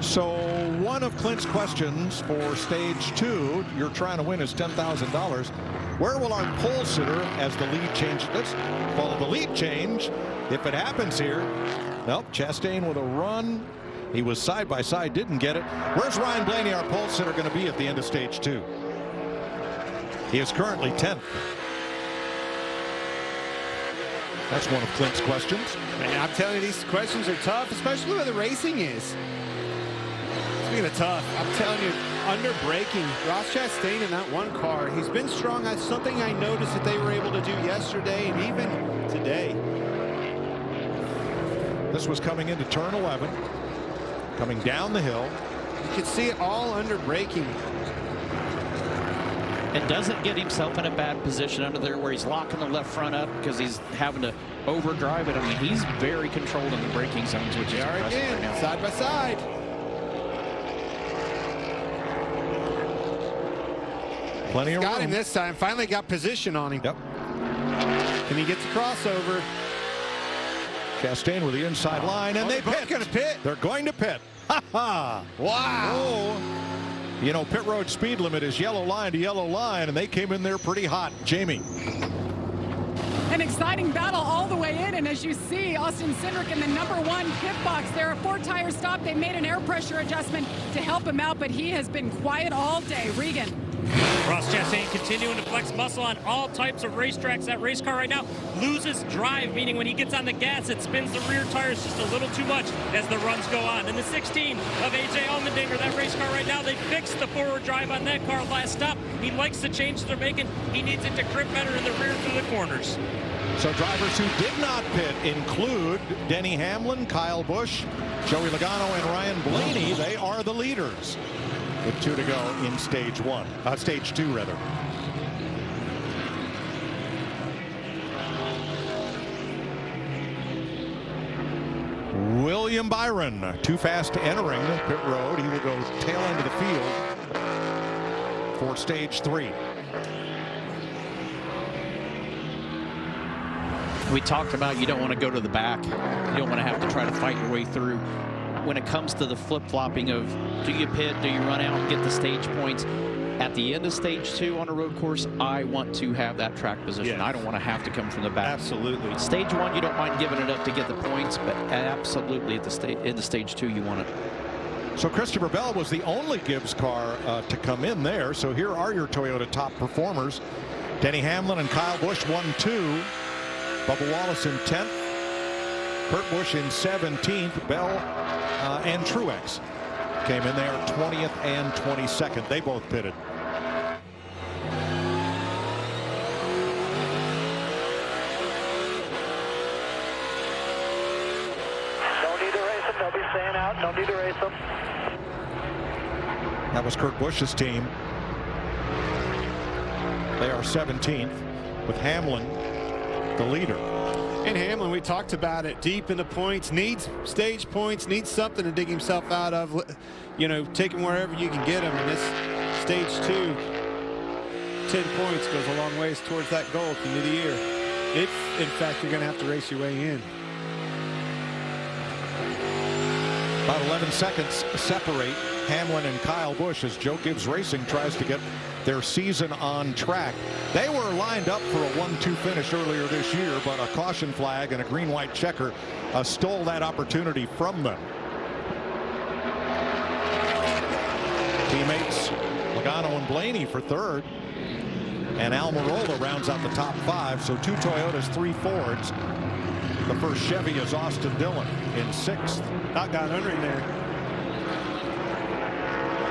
So one of Clint's questions for stage 2, you're trying to win, is $10,000. Where will our pole sitter as the lead change? Let's follow the lead change. If it happens here, nope, Chastain with a run. He was side by side, didn't get it. Where's Ryan Blaney, our pole sitter, going to be at the end of stage 2? He is currently 10th. That's one of Clint's questions. Man, I'm telling you, these questions are tough, especially where the racing is. Speaking of tough, I'm telling you, under braking, Ross Chastain in that one car, he's been strong. That's something I noticed that they were able to do yesterday and even today. This was coming into turn 11. Coming down the hill. You can see it all under braking. and doesn't get himself in a bad position under there where he's locking the left front up because he's having to overdrive it. I mean, he's very controlled in the braking zones, which is impressive right now. Side by side. Plenty of room. Got him this time. Finally got position on him. Yep. And he gets the crossover. Chastain with the inside line, and they pit. Going to pit. They're going to pit. Ha ha! Wow. You know, pit road speed limit is yellow line to yellow line, and they came in there pretty hot. Jamie. An exciting battle all the way in, and as you see, Austin Cindric in the #1 pit box. There are 4-tire stop. They made an air pressure adjustment to help him out, but he has been quiet all day. Regan. Ross Chastain continuing to flex muscle on all types of racetracks. That race car right now loses drive, meaning when he gets on the gas, it spins the rear tires just a little too much as the runs go on. And the 16 of A.J. Allmendinger, that race car right now, they fixed the forward drive on that car last stop. He likes the changes they're making. He needs it to grip better in the rear through the corners. So drivers who did not pit include Denny Hamlin, Kyle Busch, Joey Logano, and Ryan Blaney. They are the leaders with 2 to go in stage 2 rather. William Byron, too fast entering pit road. He will go tail end of the field for stage 3. We talked about you don't want to go to the back. You don't want to have to try to fight your way through. When it comes to the flip-flopping of do you pit, do you run out and get the stage points, at the end of stage 2 on a road course, I want to have that track position. I don't want to have to come from the back. Absolutely. Stage 1, you don't mind giving it up to get the points, but absolutely at the in the stage 2, you want it. So Christopher Bell was the only Gibbs car to come in there. So here are your Toyota top performers. Denny Hamlin and Kyle Busch 1-2. Bubba Wallace in 10th. Kurt Busch in 17th. Bell and Truex came in there 20th and 22nd. They both pitted. Don't need to race them. They'll be staying out. Don't need to race them. That was Kurt Busch's team. They are 17th with Hamlin the leader. And Hamlin, we talked about it, deep in the points, needs stage points, needs something to dig himself out of. You know, take him wherever you can get him. And this stage 2, 10 points goes a long ways towards that goal at the end of the year. If, in fact, you're going to have to race your way in. About 11 seconds separate Hamlin and Kyle Busch as Joe Gibbs Racing tries to get their season on track. They were lined up for a 1-2 finish earlier this year, but a caution flag and a green-white checker stole that opportunity from them. Teammates Logano and Blaney for 3rd, and Almirola rounds out the top 5. So 2 Toyotas, 3 Fords. The first Chevy is Austin Dillon in 6th. Not got under in there.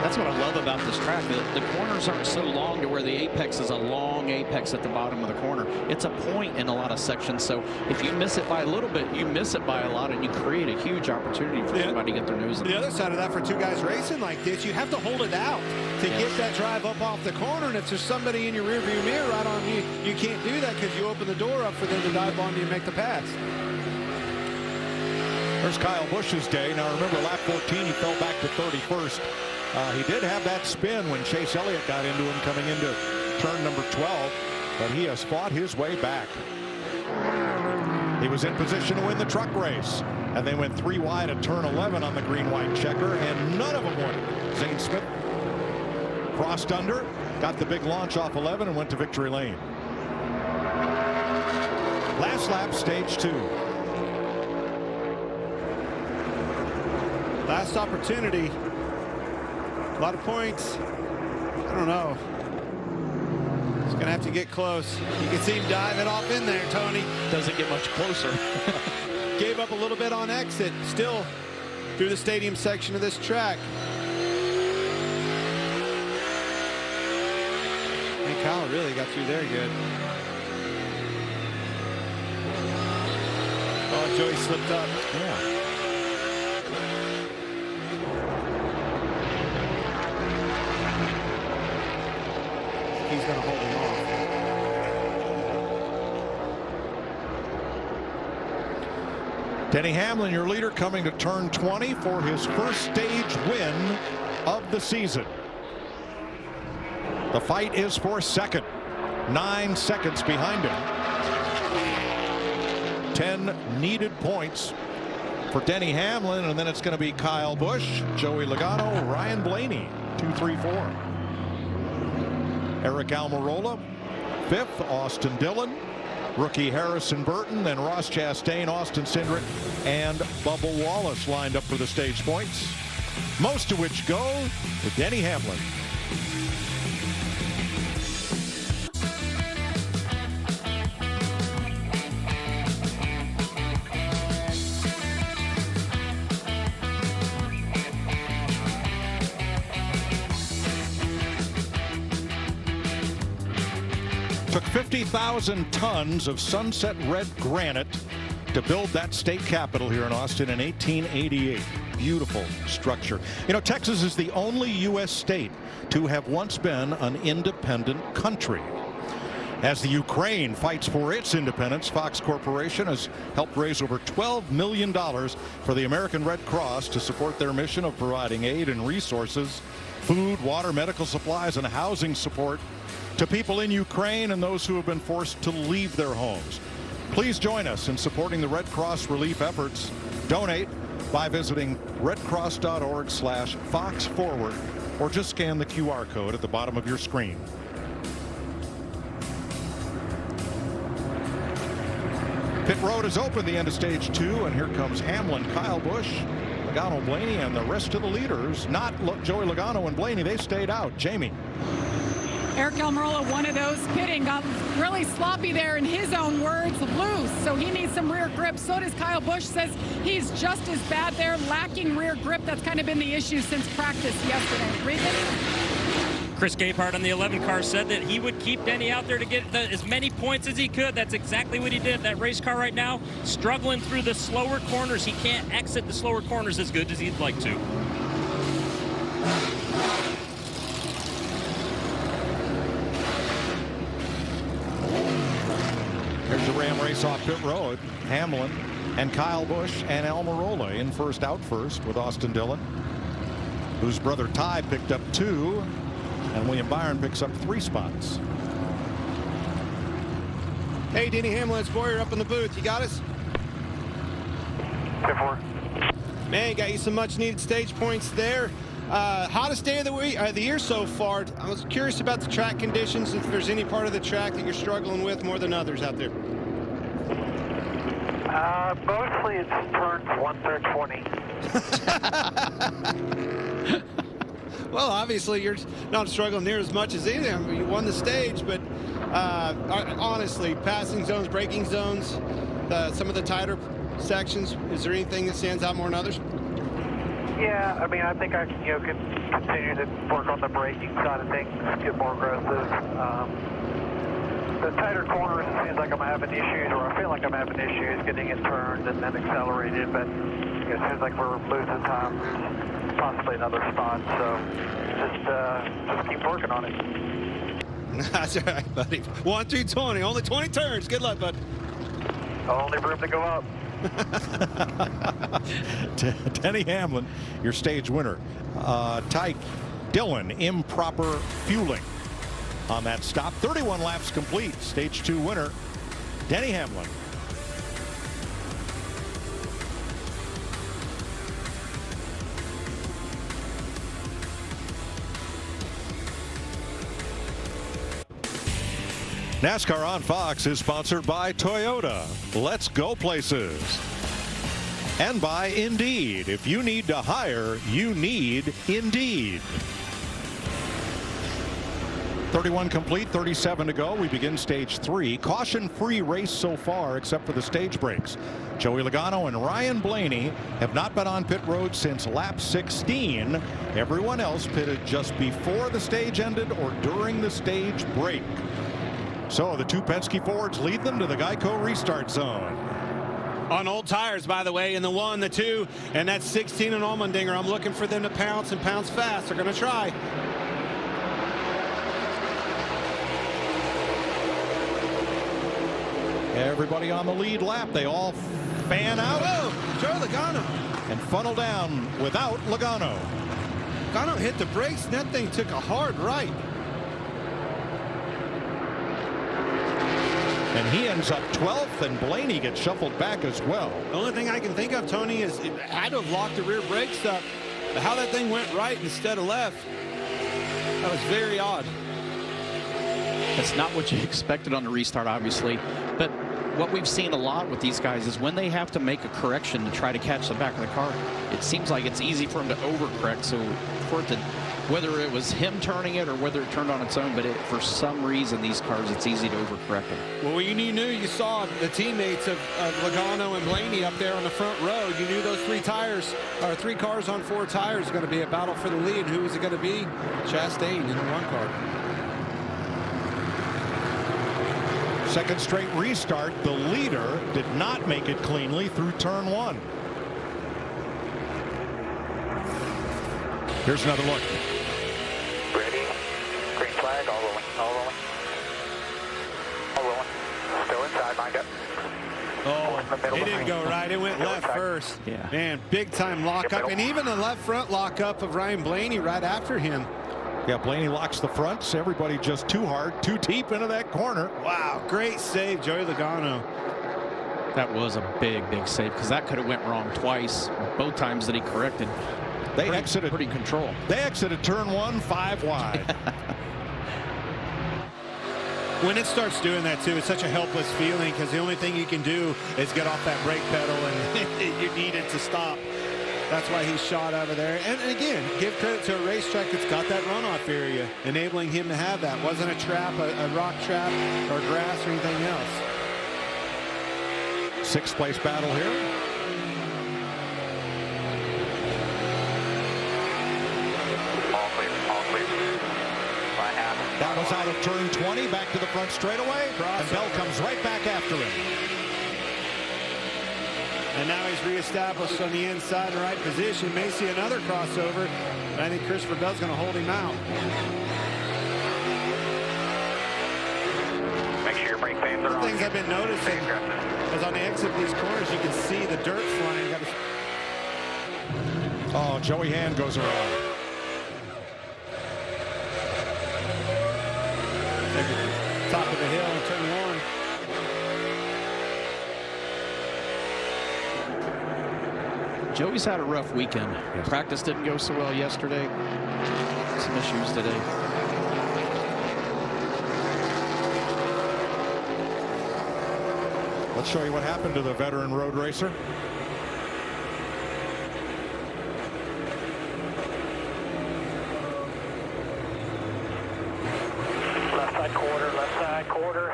That's what I love about this track. The corners aren't so long to where the apex is a long apex at the bottom of the corner. It's a point in a lot of sections. So if you miss it by a little bit, you miss it by a lot, and you create a huge opportunity for somebody to get their nose in. The other side of that, for 2 guys racing like this, you have to hold it out to get that drive up off the corner. And if there's somebody in your rearview mirror right on you, you can't do that because you open the door up for them to dive on you and make the pass. There's Kyle Busch's day. Now remember, lap 14, he fell back to 31st. He did have that spin when Chase Elliott got into him coming into turn number 12, but he has fought his way back. He was in position to win the truck race, and they went 3 wide at turn 11 on the green-white checker, and none of them won. Zane Smith crossed under, got the big launch off 11, and went to victory lane. Last lap, stage 2. Last opportunity. A lot of points. I don't know. He's going to have to get close. You can see him diving off in there, Tony. Doesn't get much closer. Gave up a little bit on exit. Still through the stadium section of this track. And Kyle really got through there good. Oh, Joey slipped up. Yeah. He's going to Denny Hamlin, your leader, coming to turn 20 for his first stage win of the season. The fight is for second. 9 seconds behind him. 10 needed points for Denny Hamlin, and then it's going to be Kyle Busch, Joey Logano, Ryan Blaney, 2, 3, 4. Eric Almirola, 5th. Austin Dillon, rookie Harrison Burton, then Ross Chastain, Austin Cindric, and Bubba Wallace lined up for the stage points, most of which go to Denny Hamlin. Took 50,000 tons of sunset red granite to build that state capitol here in Austin in 1888. Beautiful structure. You know, Texas is the only U.S. state to have once been an independent country. As the Ukraine fights for its independence, Fox Corporation has helped raise over $12 million for the American Red Cross to support their mission of providing aid and resources, food, water, medical supplies, and housing support to people in Ukraine and those who have been forced to leave their homes. Please join us in supporting the Red Cross relief efforts. Donate by visiting redcross.org/FoxForward or just scan the QR code at the bottom of your screen. Pit road is open, the end of stage 2, and here comes Hamlin, Kyle Busch, Logano, Blaney, and the rest of the leaders. Not Joey Logano and Blaney, they stayed out. Jamie. Eric Almirola, one of those pitting, got really sloppy there, in his own words, loose. So he needs some rear grip. So does Kyle Busch. Says he's just as bad there, lacking rear grip. That's kind of been the issue since practice yesterday. Regan? Chris Gabehart on the 11 car said that he would keep Denny out there to get as many points as he could. That's exactly what he did. That race car right now struggling through the slower corners. He can't exit the slower corners as good as he'd like to. Here's the Ram race off pit road. Hamlin and Kyle Busch and Almirola in first, out first with Austin Dillon, whose brother Ty picked up 2, and William Byron picks up 3 spots. Hey, Denny Hamlin, it's Boyer up in the booth. You got us? 10-4. Man, got you some much needed stage points there. Hottest day of the year so far. I was curious about the track conditions, if there's any part of the track that you're struggling with more than others out there. Mostly it's turns 1 through 20. Well, obviously you're not struggling near as much as any of them. You won the stage, but honestly, passing zones, braking zones, some of the tighter sections, is there anything that stands out more than others? Yeah, I mean, I think I can continue to work on the braking side of things, get more aggressive. The tighter corners, it seems like I'm having issues, or I feel like I'm having issues getting it turned and then accelerated, but it seems like we're losing time, possibly another spot, so just keep working on it. That's all right, buddy. 1 through 20, only 20 turns. Good luck, bud. Only room to go up. Denny Hamlin, your stage winner. Ty Dillon, improper fueling on that stop. 31 laps complete. Stage 2 winner, Denny Hamlin. NASCAR on Fox is sponsored by Toyota. Let's go places. And by Indeed. If you need to hire, you need Indeed. 31 complete, 37 to go. We begin stage 3. Caution-free race so far, except for the stage breaks. Joey Logano and Ryan Blaney have not been on pit road since lap 16. Everyone else pitted just before the stage ended or during the stage break. So the 2 Penske Fords lead them to the Geico restart zone. On old tires, by the way, in the 1, the 2, and that 16 and Allmendinger. I'm looking for them to pounce and pounce fast. They're going to try. Everybody on the lead lap. They all fan out. Oh, Joe Logano. And funnel down without Logano. Logano hit the brakes, and that thing took a hard right. And he ends up 12th, and Blaney gets shuffled back as well. The only thing I can think of, Tony, is it had to have locked the rear brakes up. But how that thing went right instead of left, that was very odd. That's not what you expected on the restart, obviously. But what we've seen a lot with these guys is when they have to make a correction to try to catch the back of the car, it seems like it's easy for them to overcorrect. So for it to, whether it was him turning it or whether it turned on its own, but for some reason, these cars, it's easy to overcorrect them. Well, you knew you saw the teammates of Logano and Blaney up there on the front row. You knew those three cars on 4 tires, going to be a battle for the lead. Who was it going to be? Chastain in the 1 car. Second straight restart. The leader did not make it cleanly through turn 1. Here's another look. Ready. Green flag. All rolling. All rolling. All rolling. Still inside. Mind up. Oh, it didn't go right. It went left first. Yeah. Man, big time lockup. And even the left front lockup of Ryan Blaney right after him. Yeah, Blaney locks the fronts. Everybody just too hard, too deep into that corner. Wow, great save, Joey Logano. That was a big save, because that could have went wrong twice. Both times that he corrected. They exited pretty control. They exited turn 1 5 wide. When it starts doing that too, it's such a helpless feeling, because the only thing you can do is get off that brake pedal, and you need it to stop. That's why he shot out of there. And again, give credit to a racetrack that's got that runoff area, enabling him to have that. Wasn't a trap, a rock trap, or grass, or anything else. 6th place battle here. All clear. All clear. By half. That was out of turn 20, back to the front straightaway. And Bell comes right back after him. And now he's reestablished on the inside in the right position. May see another crossover. I think Christopher Bell's going to hold him out. Make sure your brake pads are One of on. the things I've been noticing is on the exit of these corners, you can see the dirt flying. Oh, Joey Hand goes around. Top of the hill in turn 1. Joey's had a rough weekend. Yes. Practice didn't go so well yesterday. Some issues today. Let's show you what happened to the veteran road racer. Left side quarter. Left side quarter.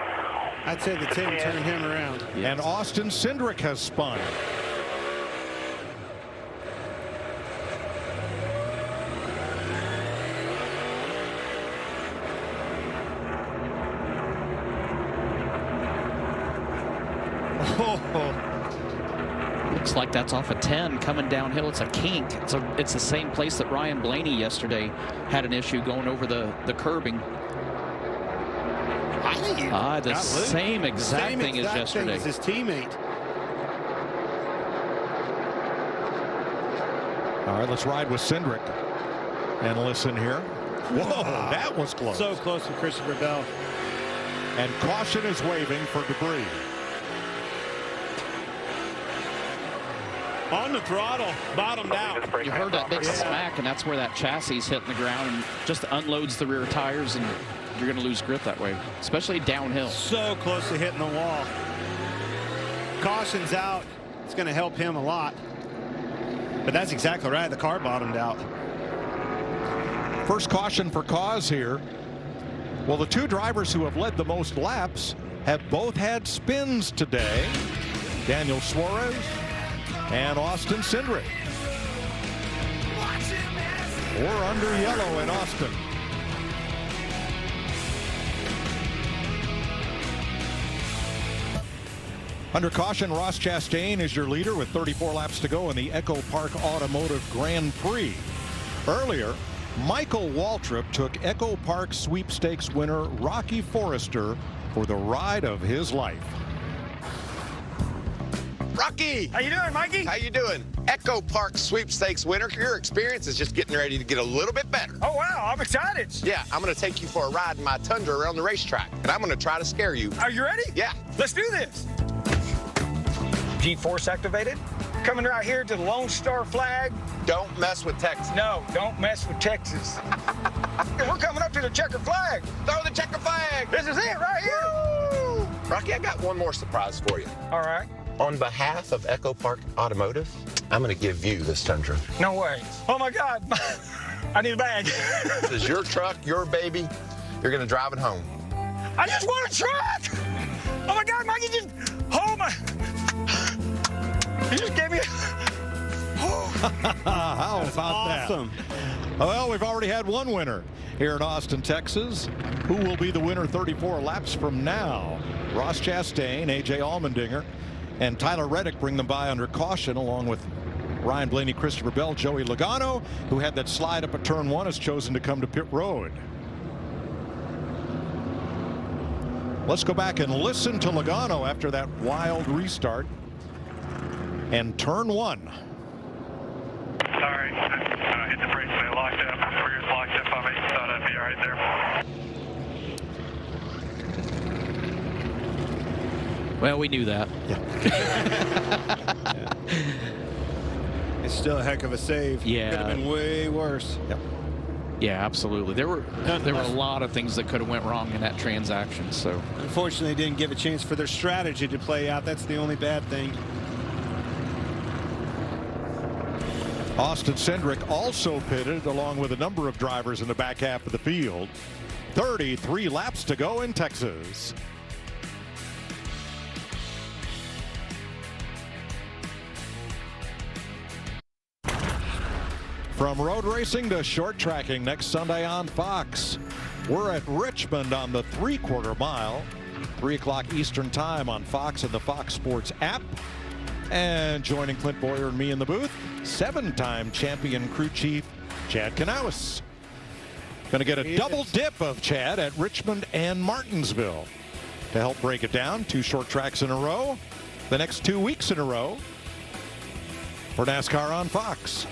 I'd say the 10 turned him around. Yes. And Austin Cindric has spun. Looks like that's off a 10 coming downhill. It's a kink. It's the same place that Ryan Blaney yesterday had an issue going over the curbing. The same exact thing as yesterday. As his teammate. All right, let's ride with Cindric and listen here. Whoa, that was close. So close to Christopher Bell. And caution is waving for debris. On the throttle, bottomed out. You heard that big smack, and that's where that chassis is hitting the ground and just unloads the rear tires, and you're going to lose grip that way, especially downhill. So close to hitting the wall. Caution's out. It's going to help him a lot. But that's exactly right. The car bottomed out. First caution for cause here. Well, the 2 drivers who have led the most laps have both had spins today. Daniel Suarez and Austin Cindric. We're under yellow in Austin. Under caution, Ross Chastain is your leader with 34 laps to go in the EchoPark Automotive Grand Prix. Earlier, Michael Waltrip took EchoPark sweepstakes winner Rocky Forrester for the ride of his life. Rocky! How you doing, Mikey? How you doing? EchoPark Sweepstakes winner. Your experience is just getting ready to get a little bit better. Oh, wow, I'm excited. Yeah, I'm going to take you for a ride in my Tundra around the racetrack, and I'm going to try to scare you. Are you ready? Yeah. Let's do this. G-force activated. Coming right here to the Lone Star flag. Don't mess with Texas. No, don't mess with Texas. We're coming up to the checker flag. Throw the checker flag. This is it right here. Woo! Rocky, I got one more surprise for you. All right. On behalf of EchoPark Automotive, I'm going to give you this Tundra. No way. Oh, my God. I need a bag. This is your truck, your baby. You're going to drive it home. I just want a truck. Oh, my God, Mikey, just hold my... You just gave me a... How about awesome. that? Well, we've already had one winner here in Austin, Texas. Who will be the winner 34 laps from now? Ross Chastain, A.J. Allmendinger, and Tyler Reddick bring them by under caution, along with Ryan Blaney, Christopher Bell, Joey Logano, who had that slide up at turn 1, has chosen to come to pit road. Let's go back and listen to Logano after that wild restart. And turn 1. Sorry, hit the brakes, they locked up. Rear's locked up on me. Thought I'd be all right there. Well, we knew that. Yeah. It's still a heck of a save. Yeah. Could have been way worse. Yep. Yeah, absolutely. There were a lot of things that could have went wrong in that transaction. So unfortunately, they didn't give a chance for their strategy to play out. That's the only bad thing. Austin Cindric also pitted along with a number of drivers in the back half of the field. 33 laps to go in Texas. From road racing to short tracking next Sunday on Fox. We're at Richmond on the 3/4 mile. 3 o'clock Eastern time on Fox and the Fox Sports app. And joining Clint Boyer and me in the booth, 7-time champion crew chief Chad Knaus. Going to get a double dip of Chad at Richmond and Martinsville. To help break it down, 2 short tracks in a row, the next 2 weeks in a row for NASCAR on Fox.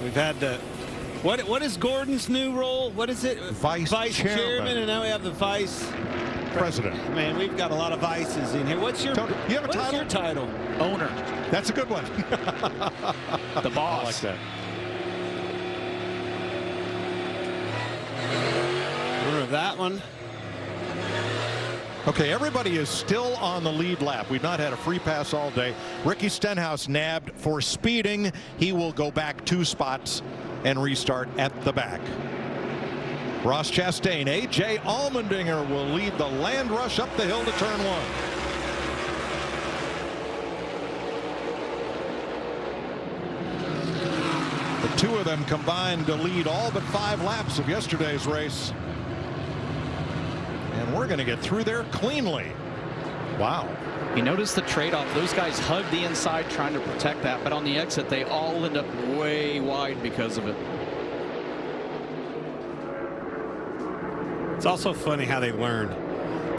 We've had the what is Gordon's new role? What is it? Vice chairman, and now we have the vice president. Man, we've got a lot of vices in here. What's your Tony, you have a what title? is your title? Owner. That's a good one. The boss. I like that. Owner of that one. Okay, everybody is still on the lead lap. We've not had a free pass all day. Ricky Stenhouse nabbed for speeding. He will go back 2 spots and restart at the back. Ross Chastain, A.J. Allmendinger will lead the land rush up the hill to turn 1. The 2 of them combined to lead all but 5 laps of yesterday's race. And we're going to get through there cleanly. Wow. You notice the trade-off. Those guys hug the inside trying to protect that, but on the exit, they all end up way wide because of it. It's also funny how they learn.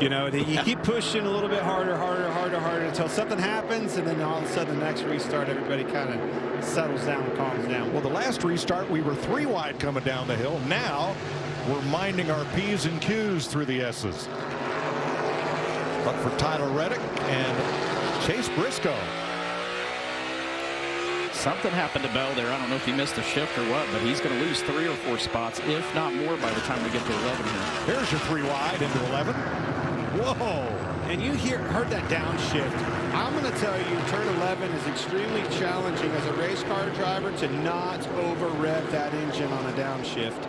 You know, you keep pushing a little bit harder until something happens, and then all of a sudden the next restart, everybody kind of settles down and calms down. Well, the last restart, we were 3 wide coming down the hill. Now, we're minding our P's and Q's through the S's. But for Tyler Reddick and Chase Briscoe. Something happened to Bell there. I don't know if he missed a shift or what, but he's going to lose 3 or 4 spots, if not more, by the time we get to 11 here. Here's your 3 wide into 11. Whoa. And you heard that downshift. I'm going to tell you, turn 11 is extremely challenging as a race car driver to not over-rev that engine on a downshift.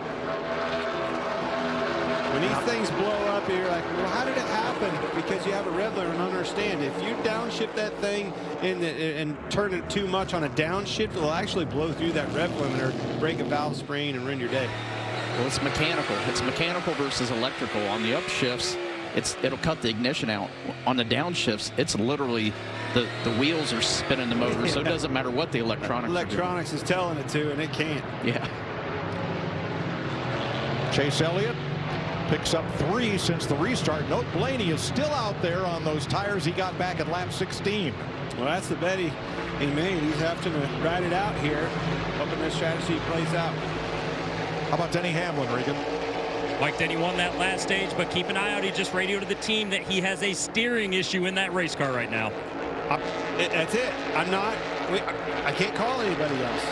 When these things blow up, you're like, well, how did it happen? Because you have a rev limiter and understand, if you downshift that thing and turn it too much on a downshift, it'll actually blow through that rev limiter, break a valve spring, and ruin your day. Well, it's mechanical. It's mechanical versus electrical. On the upshifts, it'll cut the ignition out. On the downshifts, it's literally the wheels are spinning the motor, so it doesn't matter what the electronics is telling it to, and it can't. Yeah. Chase Elliott Picks up 3 since the restart. Note Blaney is still out there on those tires he got back at lap 16. Well, that's the bet he made. He's having to ride it out here, hoping this strategy plays out. How about Denny Hamlin, Regan? Mike Denny won that last stage, but keep an eye out. He just radioed to the team that he has a steering issue in that race car right now. That's it. I can't call anybody else.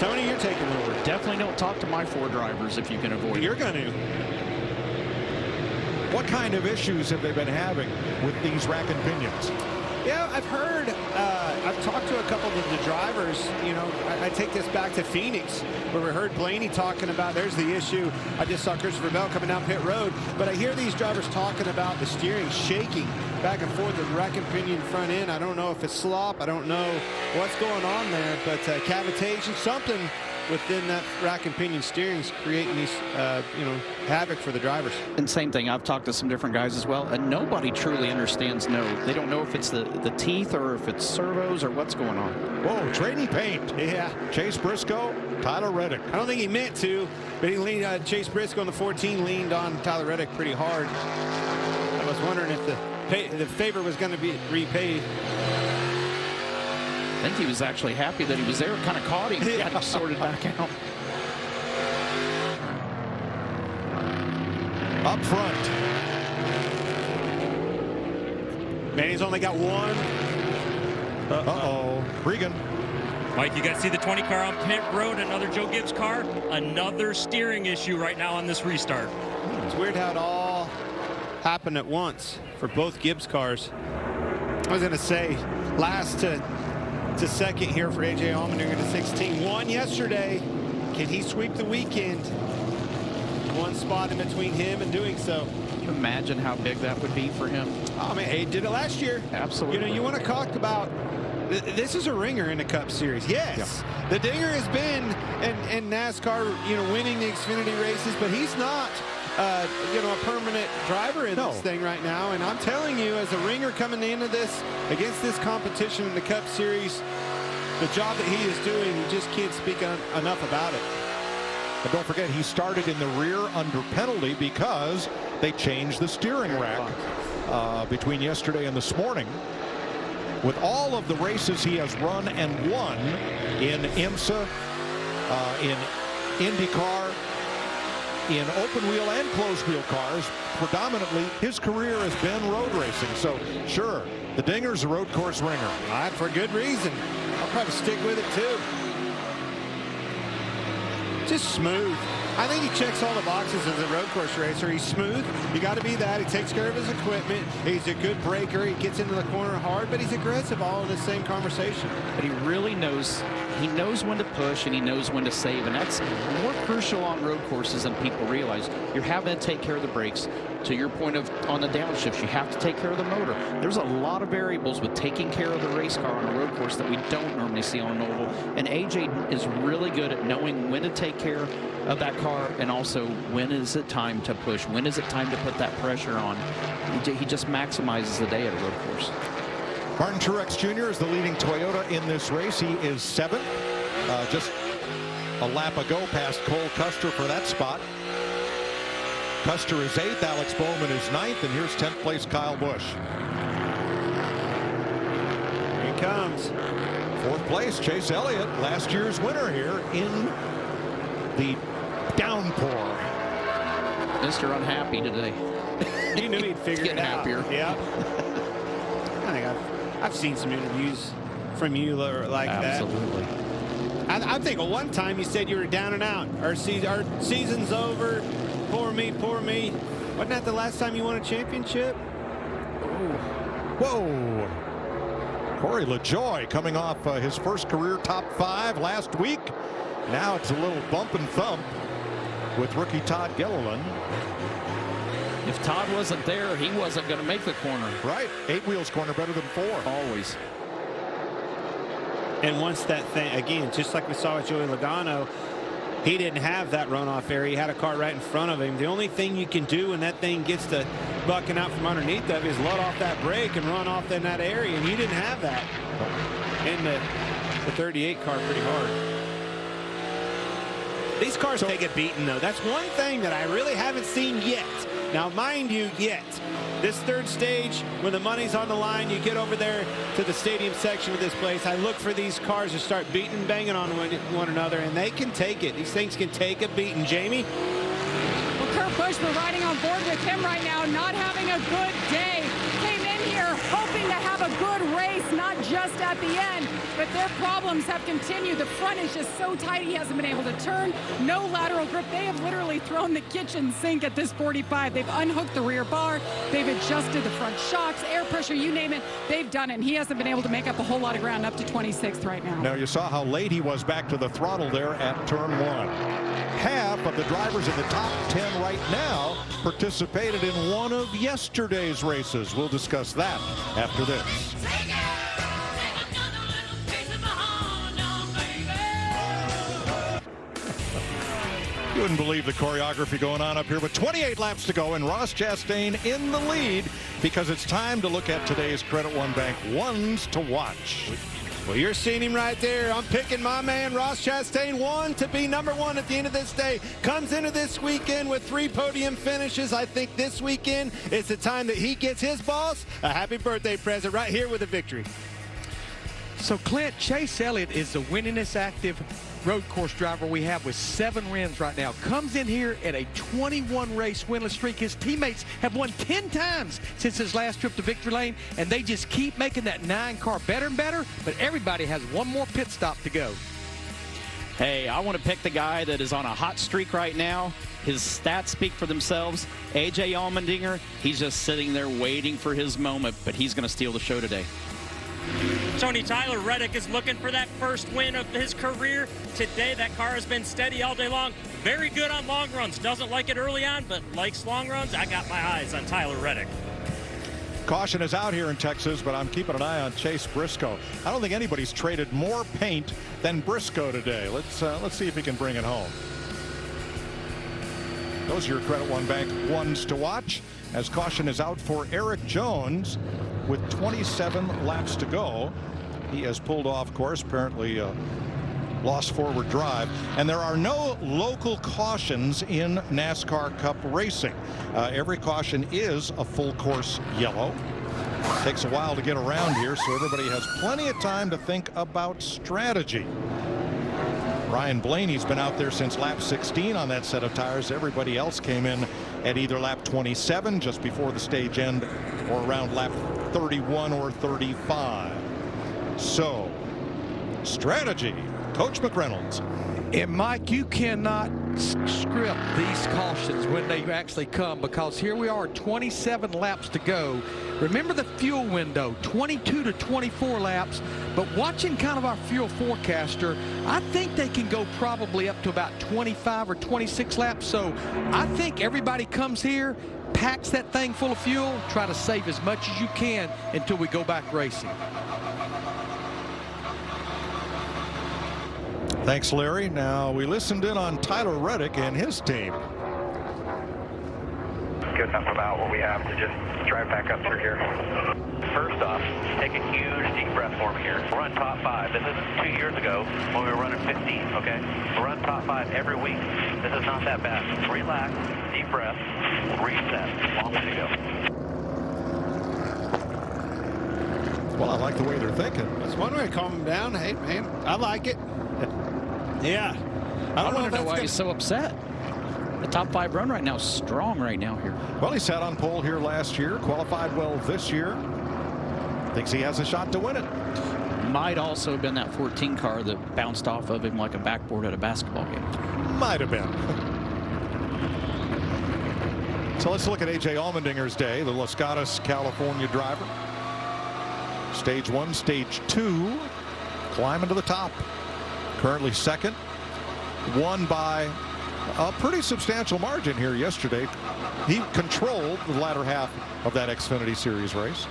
Tony, you're taking over. Definitely don't talk to my 4 drivers if you can avoid it. You're going to. What kind of issues have they been having with these rack and pinions? Yeah, I've heard, I've talked to a couple of the drivers. You know, I take this back to Phoenix, where we heard Blaney talking about there's the issue. I just saw Christopher Bell coming down pit road, but I hear these drivers talking about the steering shaking back and forth, the rack and pinion front end. I don't know if it's slop. I don't know what's going on there, but cavitation, something within that rack and pinion steering's creating these, havoc for the drivers. And same thing, I've talked to some different guys as well, and nobody truly understands. They don't know if it's the teeth or if it's servos or what's going on. Whoa, trading paint. Yeah. Chase Briscoe, Tyler Reddick. I don't think he meant to, but he leaned, Chase Briscoe on the 14 leaned on Tyler Reddick pretty hard. I was wondering if the favor was going to be repaid. I think he was actually happy that he was there. Kind of caught him. Got him sorted back out. Up front. Manny's only got one. Uh-oh. Regan. Mike, you got to see the 20 car on pit road. Another Joe Gibbs car. Another steering issue right now on this restart. It's weird how it all happened at once for both Gibbs cars. I was going to say last to second here for A.J. Allmendinger into 16. Won yesterday. Can he sweep the weekend? One spot in between him and doing so. Can you imagine how big that would be for him? Oh, man, he did it last year. Absolutely. You know, you want to talk about, this is a ringer in the Cup Series. Yes, the Dinger has been in NASCAR, winning the Xfinity races, but he's not, a permanent driver in this thing right now. And I'm telling you, as a ringer coming into this, against this competition in the Cup Series, the job that he is doing, you just can't speak enough about it. But don't forget, he started in the rear under penalty because they changed the steering rack between yesterday and this morning. With all of the races he has run and won in IMSA, in IndyCar, in open wheel and closed wheel cars, predominantly his career has been road racing. So sure, the Dinger's a road course ringer. All right, for good reason. I'll probably stick with it too. Just smooth. I think he checks all the boxes as a road course racer. He's smooth. You got to be that. He takes care of his equipment. He's a good breaker. He gets into the corner hard, but he's aggressive, all in the same conversation. But he really knows, when to push and he knows when to save, and that's more crucial on road courses than people realize. You're having to take care of the brakes. To your point of on the downshifts, you have to take care of the motor. There's a lot of variables with taking care of the race car on a road course that we don't normally see on an oval. And AJ is really good at knowing when to take care of that car, and also when is it time to push, when is it time to put that pressure on. He just maximizes the day at a road course. Martin Truex Jr. is the leading Toyota in this race. He is 7th, just a lap ago past Cole Custer for that spot. Custer is 8th, Alex Bowman is 9th, and here's 10th place Kyle Busch. Here he comes. 4th place Chase Elliott, last year's winner here in the downpour. Mr. Unhappy today. You knew he'd figure it out. Happier. Yeah. I think I've seen some interviews from you like that. Absolutely. I think at one time you said you were down and out. Our season's over. Poor me, poor me. Wasn't that the last time you won a championship? Whoa. Corey LaJoie coming off his first career top 5 last week. Now it's a little bump and thump with rookie Todd Gilliland. If Todd wasn't there, he wasn't going to make the corner. Right. 8 wheels corner better than 4. Always. And once that thing, again, just like we saw with Joey Logano, he didn't have that runoff area. He had a car right in front of him. The only thing you can do when that thing gets to bucking out from underneath of is let off that brake and run off in that area, and you didn't have that in the 38 car pretty hard. These cars take a beating, though. That's one thing that I really haven't seen yet. Now, mind you, yet. This third stage, when the money's on the line, you get over there to the stadium section of this place. I look for these cars to start beating and banging on one another, and they can take it. These things can take a beating. Jamie? Well, Kurt Busch, we're riding on board with him right now, not having a good day. Came in here hoping to have a good race, not just at the end, but their problems have continued. The front is just so tight, he hasn't been able to turn. No lateral grip. They have literally thrown the kitchen sink at this 45. They've unhooked the rear bar. They've adjusted the front shocks, air pressure, you name it. They've done it, and he hasn't been able to make up a whole lot of ground up to 26th right now. Now, you saw how late he was back to the throttle there at turn 1. Half of the drivers in the top 10 right now participated in one of yesterday's races. We'll discuss that after this. You wouldn't believe the choreography going on up here with 28 laps to go and Ross Chastain in the lead, because it's time to look at today's Credit One Bank ones to watch. Well, you're seeing him right there. I'm picking my man, Ross Chastain, to be #1 at the end of this day. Comes into this weekend with 3 podium finishes. I think this weekend is the time that he gets his boss a happy birthday present right here with a victory. So, Clint, Chase Elliott is the winningest active road course driver we have with 7 wins right now. Comes in here at a 21 race winless streak. His teammates have won 10 times since his last trip to victory lane, and they just keep making that 9 car better and better, but everybody has one more pit stop to go. Hey, I want to pick the guy that is on a hot streak right now. His stats speak for themselves. A.J. Allmendinger, he's just sitting there waiting for his moment, but he's going to steal the show today. Tony, Tyler Reddick is looking for that first win of his career. Today, that car has been steady all day long. Very good on long runs. Doesn't like it early on, but likes long runs. I got my eyes on Tyler Reddick. Caution is out here in Texas, but I'm keeping an eye on Chase Briscoe. I don't think anybody's traded more paint than Briscoe today. Let's see if he can bring it home. Those are your Credit One Bank ones to watch, as caution is out for Eric Jones with 27 laps to go. He has pulled off course, apparently lost forward drive, and there are no local cautions in NASCAR Cup racing. Every caution is a full course yellow. Takes a while to get around here, so everybody has plenty of time to think about strategy. Ryan Blaney's been out there since lap 16 on that set of tires. Everybody else came in at either lap 27 just before the stage end or around lap 31 or 35. So, strategy, Coach McReynolds. And Mike, you cannot script these cautions when they actually come, because here we are, 27 laps to go. Remember the fuel window, 22 to 24 laps, but watching kind of our fuel forecaster, I think they can go probably up to about 25 or 26 laps. So I think everybody comes here, packs that thing full of fuel, try to save as much as you can until we go back racing. Thanks, Larry. Now, we listened in on Tyler Reddick and his team. Good enough about what we have to just drive back up through here. First off, take a huge deep breath for me here. We're on top 5. This isn't 2 years ago when we were running 15, okay? We're on top 5 every week. This is not that bad. Relax, deep breath, reset. Long way to go. Well, I like the way they're thinking. That's one way to calm them down. Hey, man, I like it. Yeah. I don't know why he's so upset. The top 5 run right now is strong right now here. Well, he sat on pole here last year, qualified well this year. Thinks he has a shot to win it. Might also have been that 14 car that bounced off of him like a backboard at a basketball game. Might have been. So let's look at A.J. Allmendinger's day, the Los Gatos, California driver. Stage 1, stage 2, climbing to the top. Currently second, won by a pretty substantial margin here yesterday. He controlled the latter half of that Xfinity Series race.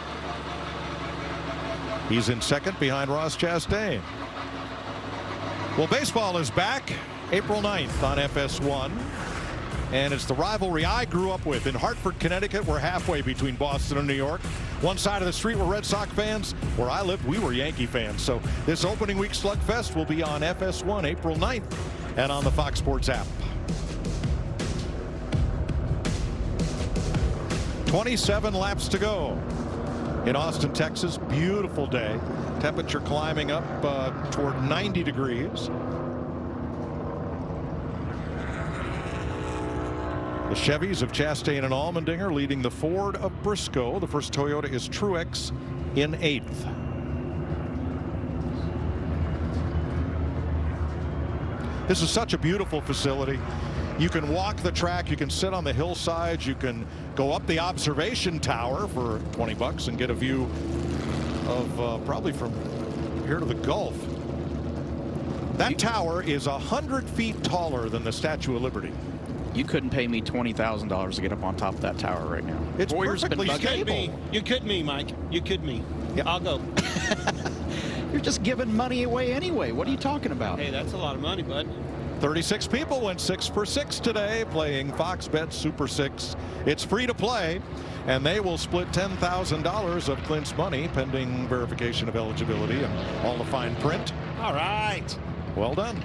He's in second behind Ross Chastain. Well, baseball is back April 9th on FS1. And it's the rivalry I grew up with in Hartford, Connecticut. We're halfway between Boston and New York. One side of the street were Red Sox fans. Where I lived, we were Yankee fans. So this opening week slugfest will be on FS1 April 9th. and on the Fox Sports app. 27 laps to go in Austin, Texas. Beautiful day. Temperature climbing up toward 90 degrees. The Chevys of Chastain and Allmendinger leading the Ford of Briscoe. The first Toyota is Truex in 8th. This is such a beautiful facility. You can walk the track, you can sit on the hillsides, you can go up the observation tower for $20 and get a view of probably from here to the Gulf. That tower is 100 feet taller than the Statue of Liberty. You couldn't pay me $20,000 to get up on top of that tower right now. It's Boyer's perfectly been stable. You could me, Mike. You could me. Yeah. I'll go. You're just giving money away anyway. What are you talking about? Hey, that's a lot of money, bud. 36 people went 6 for 6 today playing Fox Bet Super 6. It's free to play, and they will split $10,000 of Clint's money pending verification of eligibility and all the fine print. All right. Well done.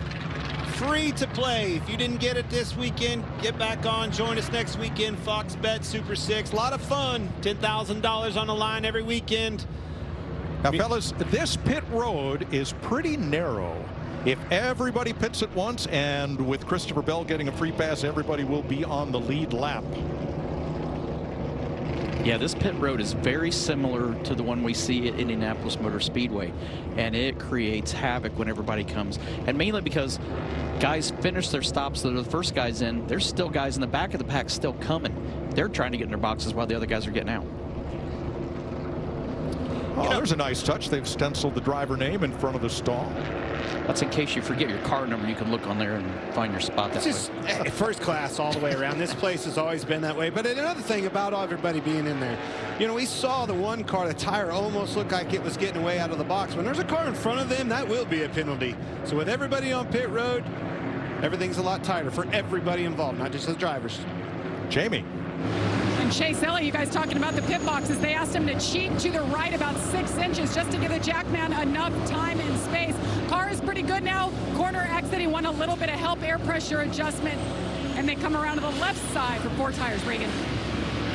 Free to play. If you didn't get it this weekend, get back on. Join us next weekend. Fox Bet Super 6. A lot of fun. $10,000 on the line every weekend. Now, fellas, this pit road is pretty narrow. If everybody pits at once, and with Christopher Bell getting a free pass, everybody will be on the lead lap. Yeah, this pit road is very similar to the one we see at Indianapolis Motor Speedway, and it creates havoc when everybody comes, and mainly because guys finish their stops. They're the first guys in. There's still guys in the back of the pack still coming. They're trying to get in their boxes while the other guys are getting out. Oh, there's a nice touch. They've stenciled the driver name in front of the stall. That's in case you forget your car number. You can look on there and find your spot that It's way. just first class all the way around. This place has always been that way. But another thing about everybody being in there, you know, we saw the one car, the tire almost looked like it was getting away out of the box. When there's a car in front of them, that will be a penalty. So with everybody on pit road, everything's a lot tighter for everybody involved, not just the drivers. Jamie. And Chase Elliott, you guys talking about the pit boxes, they asked him to cheat to the right about 6 inches just to give the Jackman enough time and space. Car is pretty good now. Corner exit, he won a little bit of help, air pressure adjustment, and they come around to the left side for 4 tires. Reagan.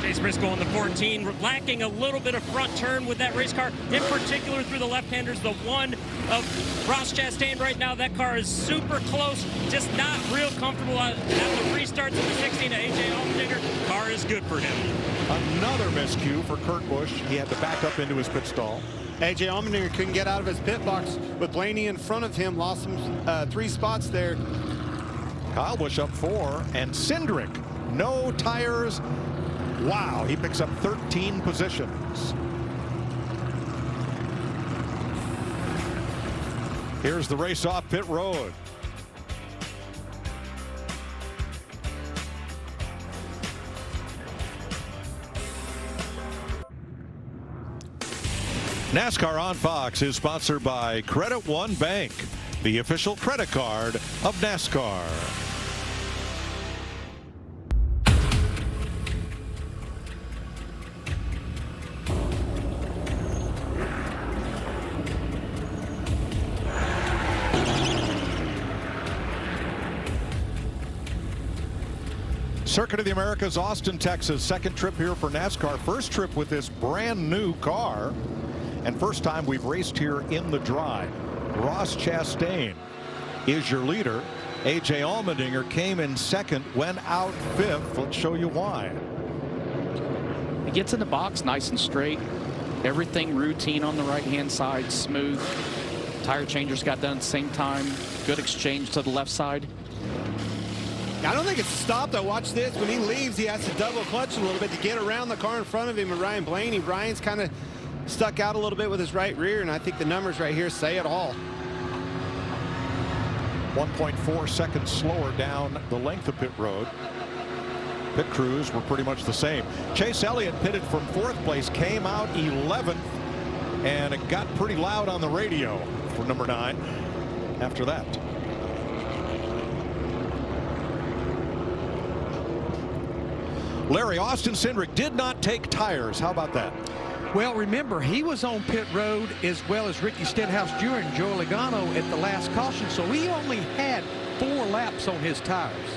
Chase Briscoe on the 14, lacking a little bit of front turn with that race car, in particular through the left-handers. The one of Ross Chastain right now, that car is super close, just not real comfortable at the restarts of the 16 to A.J. Allmendinger. Car is good for him. Another miscue for Kurt Busch. He had to back up into his pit stall. A.J. Allmendinger couldn't get out of his pit box with Blaney in front of him, lost some 3 spots there. Kyle Busch up 4, and Cindric, no tires. Wow, he picks up 13 positions. Here's the race off pit road. NASCAR on Fox is sponsored by Credit One Bank, the official credit card of NASCAR. Circuit of the Americas, Austin, Texas. Second trip here for NASCAR. First trip with this brand new car. And first time we've raced here in the dry. Ross Chastain is your leader. A.J. Allmendinger came in second, went out 5th. Let's show you why. He gets in the box nice and straight. Everything routine on the right-hand side, smooth. Tire changers got done at the same time. Good exchange to the left side. I don't think it's stopped, though. Watch this. When he leaves, he has to double clutch a little bit to get around the car in front of him and Ryan Blaney. Ryan's kind of stuck out a little bit with his right rear, and I think the numbers right here say it all. 1.4 seconds slower down the length of pit road. Pit crews were pretty much the same. Chase Elliott pitted from 4th place, came out 11th, and it got pretty loud on the radio for number 9 after that. Larry, Austin Cindric did not take tires. How about that? Well, remember, he was on pit road as well as Ricky Stenhouse Jr. and Joe Logano at the last caution, so he only had 4 laps on his tires.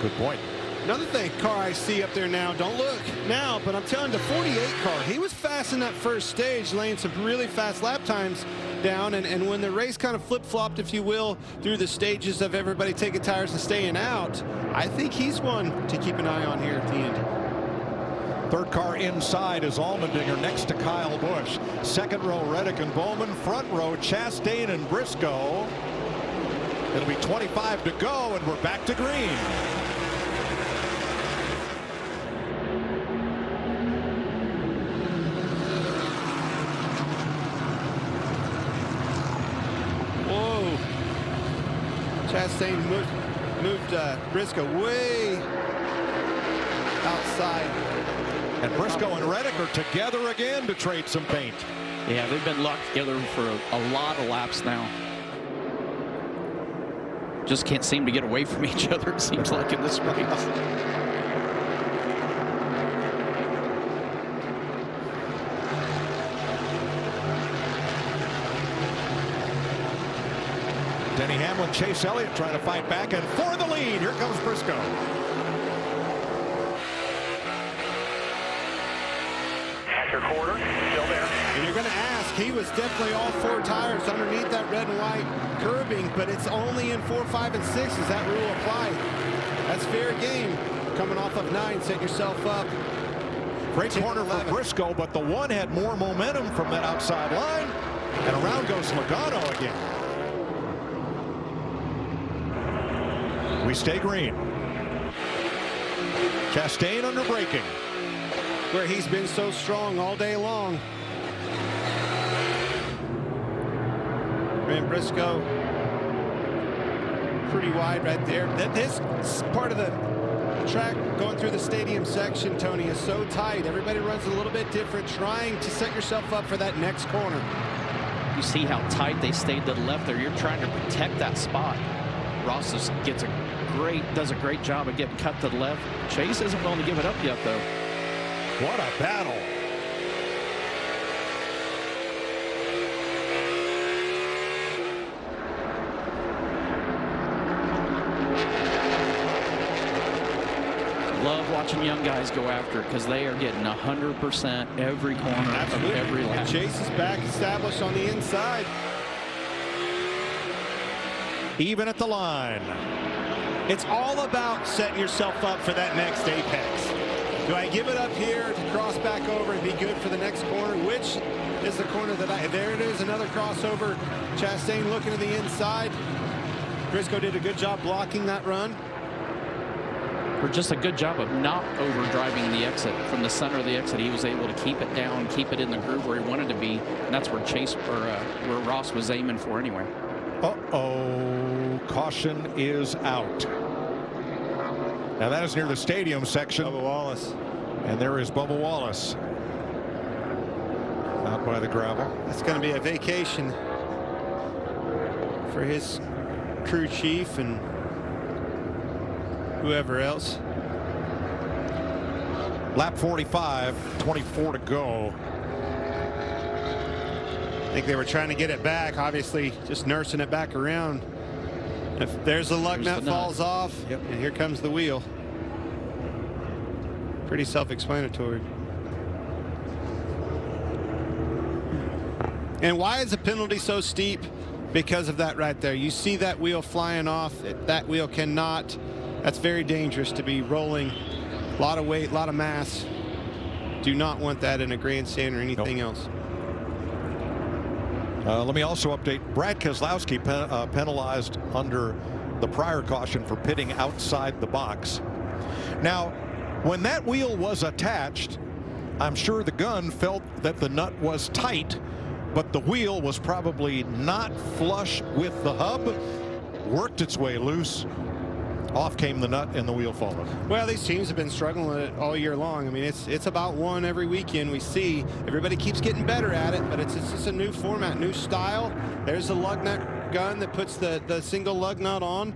Good point. Another thing, car I see up there now, don't look now, but I'm telling the 48 car, he was fast in that first stage, laying some really fast lap times down, and when the race kind of flip-flopped, if you will, through the stages of everybody taking tires and staying out, I think he's one to keep an eye on here at the end. Third car inside is Allmendinger next to Kyle Busch. Second row, Reddick and Bowman. Front row, Chastain and Briscoe. It'll be 25 to go, and we're back to green. Whoa. Chastain moved Briscoe way outside. And Briscoe and Reddick are together again to trade some paint. Yeah, they've been locked together for a lot of laps now. Just can't seem to get away from each other, it seems like, in this race. Denny Hamlin, Chase Elliott trying to fight back, and for the lead, here comes Briscoe. Quarter, still there. And you're going to ask, he was definitely all 4 tires underneath that red and white curbing, but it's only in 4, 5, and 6. Does that rule apply? That's fair game. Coming off of 9, set yourself up. Great corner for Briscoe, but the one had more momentum from that outside line, and around goes Logano again. We stay green. Chastain under braking. Where he's been so strong all day long. Ran Briscoe pretty wide right there. This part of the track going through the stadium section, Tony, is so tight. Everybody runs a little bit different, trying to set yourself up for that next corner. You see how tight they stayed to the left there. You're trying to protect that spot. Ross does a great job of getting cut to the left. Chase isn't willing to give it up yet, though. What a battle. Love watching young guys go after it because they are getting 100% every corner of every lap. And Chase is back established on the inside. Even at the line. It's all about setting yourself up for that next apex. Do I give it up here to cross back over and be good for the next corner? Which is the corner that there it is, another crossover. Chastain looking to the inside. Briscoe did a good job blocking that run. Or just a good job of not overdriving the exit. From the center of the exit, he was able to keep it down, keep it in the groove where he wanted to be, and that's where where Ross was aiming for anyway. Uh-oh, caution is out. Now that is near the stadium section. Bubba Wallace. And there is Bubba Wallace. Out by the gravel. That's going to be a vacation for his crew chief and whoever else. Lap 45, 24 to go. I think they were trying to get it back, obviously just nursing it back around. If there's the lug nut falls off, and here comes the wheel. Pretty self-explanatory. And why is the penalty so steep? Because of that right there. You see that wheel flying off. That wheel cannot. That's very dangerous to be rolling. A lot of weight, a lot of mass. Do not want that in a grandstand or anything else. Let me also update. Brad Keselowski penalized under the prior caution for pitting outside the box. Now, when that wheel was attached, I'm sure the gun felt that the nut was tight, but the wheel was probably not flush with the hub, worked its way loose. Off came the nut and the wheel followed. Well, these teams have been struggling with it all year long. I mean, it's about one every weekend we see. Everybody keeps getting better at it, but it's just a new format, new style. There's the lug nut gun that puts the single lug nut on.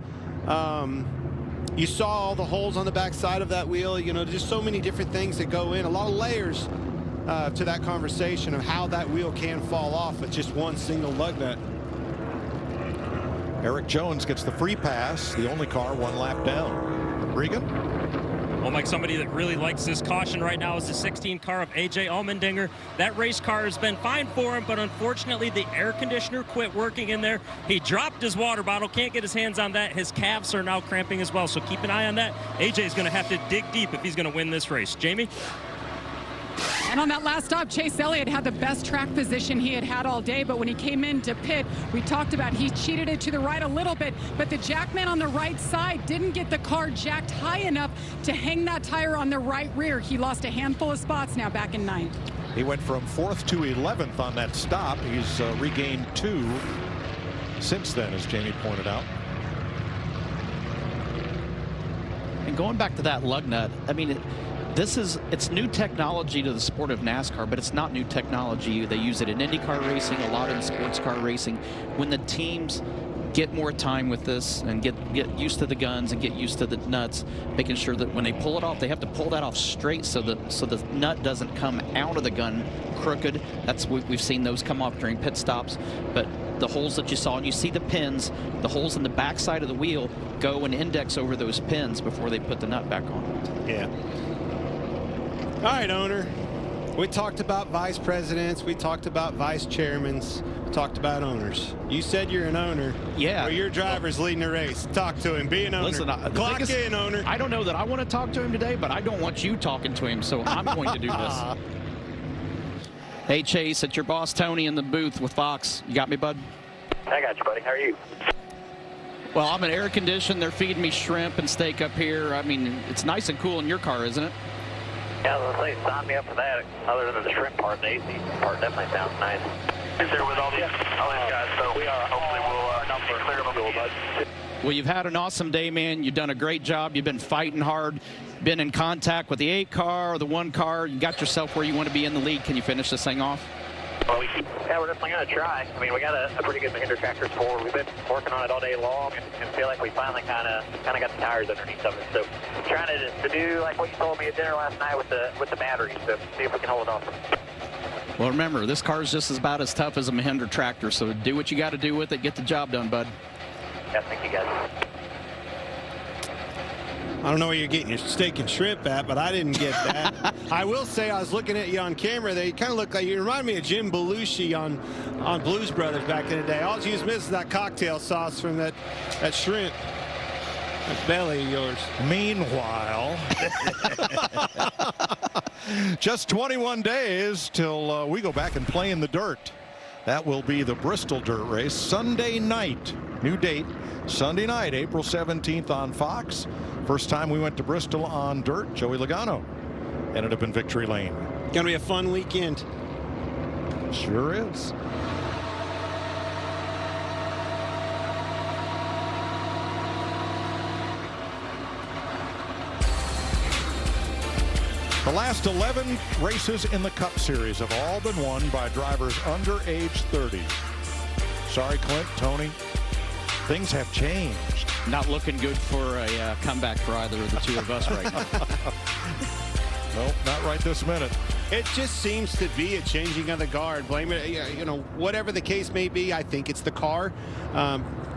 You saw all the holes on the back side of that wheel. You know, just so many different things that go in. A lot of layers to that conversation of how that wheel can fall off with just one single lug nut. Eric Jones gets the free pass, the only car 1 lap down. Regan? Well, Mike, somebody that really likes this caution right now is the 16 car of A.J. Allmendinger. That race car has been fine for him, but unfortunately the air conditioner quit working in there. He dropped his water bottle, can't get his hands on that. His calves are now cramping as well, so keep an eye on that. A.J. is going to have to dig deep if he's going to win this race. Jamie? And on that last stop, Chase Elliott had the best track position he had all day, but when he came into pit, we talked about he cheated it to the right a little bit, but the jackman on the right side didn't get the car jacked high enough to hang that tire on the right rear. He lost a handful of spots, now back in 9th. He went from 4th to 11th on that stop. He's regained 2 since then, as Jamie pointed out. And going back to that lug nut, I mean, it's new technology to the sport of NASCAR, but it's not new technology. They use it in IndyCar racing, a lot in sports car racing. When the teams get more time with this and get used to the guns and get used to the nuts, making sure that when they pull it off, they have to pull that off straight so the nut doesn't come out of the gun crooked. We've seen those come off during pit stops, but the holes that you saw, and you see the pins, the holes in the back side of the wheel, go and index over those pins before they put the nut back on. Yeah. All right, owner. We talked about vice presidents. We talked about vice chairmen. We talked about owners. You said you're an owner. Yeah. Well, your driver's leading the race. Talk to him. Be an owner. Listen, Clock in, owner. I don't know that I want to talk to him today, but I don't want you talking to him, so I'm going to do this. Hey, Chase, it's your boss, Tony, in the booth with Fox. You got me, bud? I got you, buddy. How are you? Well, I'm in air conditioned. They're feeding me shrimp and steak up here. I mean, it's nice and cool in your car, isn't it? Yeah, I was going to say, sign me up for that. Other than the shrimp part, the AC part definitely sounds nice. Is there with all these guys, so we are, hopefully we'll clear them a bud. Well, you've had an awesome day, man. You've done a great job. You've been fighting hard, been in contact with the 8 car or the 1 car. You got yourself where you want to be in the lead. Can you finish this thing off? Well, we're definitely going to try. I mean, we got a pretty good Mahindra tractor for. We've been working on it all day long and feel like we finally kind of got the tires underneath of it. So trying to do like what you told me at dinner last night with the batteries to see if we can hold it off. Well, remember, this car is just about as tough as a Mahindra tractor, so do what you got to do with it. Get the job done, bud. Yeah, thank you, guys. I don't know where you're getting your steak and shrimp at, but I didn't get that. I will say I was looking at you on camera. They kind of look like, you remind me of Jim Belushi on Blues Brothers back in the day. All you was missing that cocktail sauce from that shrimp. That belly of yours. Meanwhile, just 21 days till we go back and play in the dirt. That will be the Bristol Dirt Race Sunday night. New date, Sunday night, April 17th on Fox. First time we went to Bristol on dirt, Joey Logano ended up in victory lane. Gonna be a fun weekend. Sure is. The last 11 races in the Cup Series have all been won by drivers under age 30. Sorry, Clint, Tony. Things have changed. Not looking good for a comeback for either of the two of us right now. Nope, not right this minute. It just seems to be a changing of the guard. Blame it, you know, whatever the case may be. I think it's the car.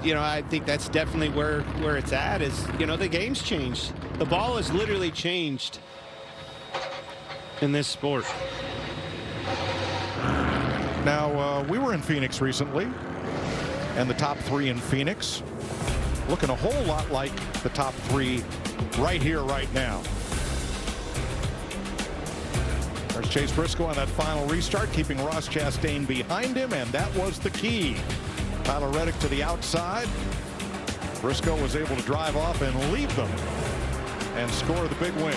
You know, I think that's definitely where it's at. Is, you know, the game's changed. The ball has literally changed in this sport. Now, we were in Phoenix recently, and the top 3 in Phoenix looking a whole lot like the top 3 right here, right now. There's Chase Briscoe on that final restart, keeping Ross Chastain behind him, and that was the key. Tyler Reddick to the outside. Briscoe was able to drive off and leave them and score the big win.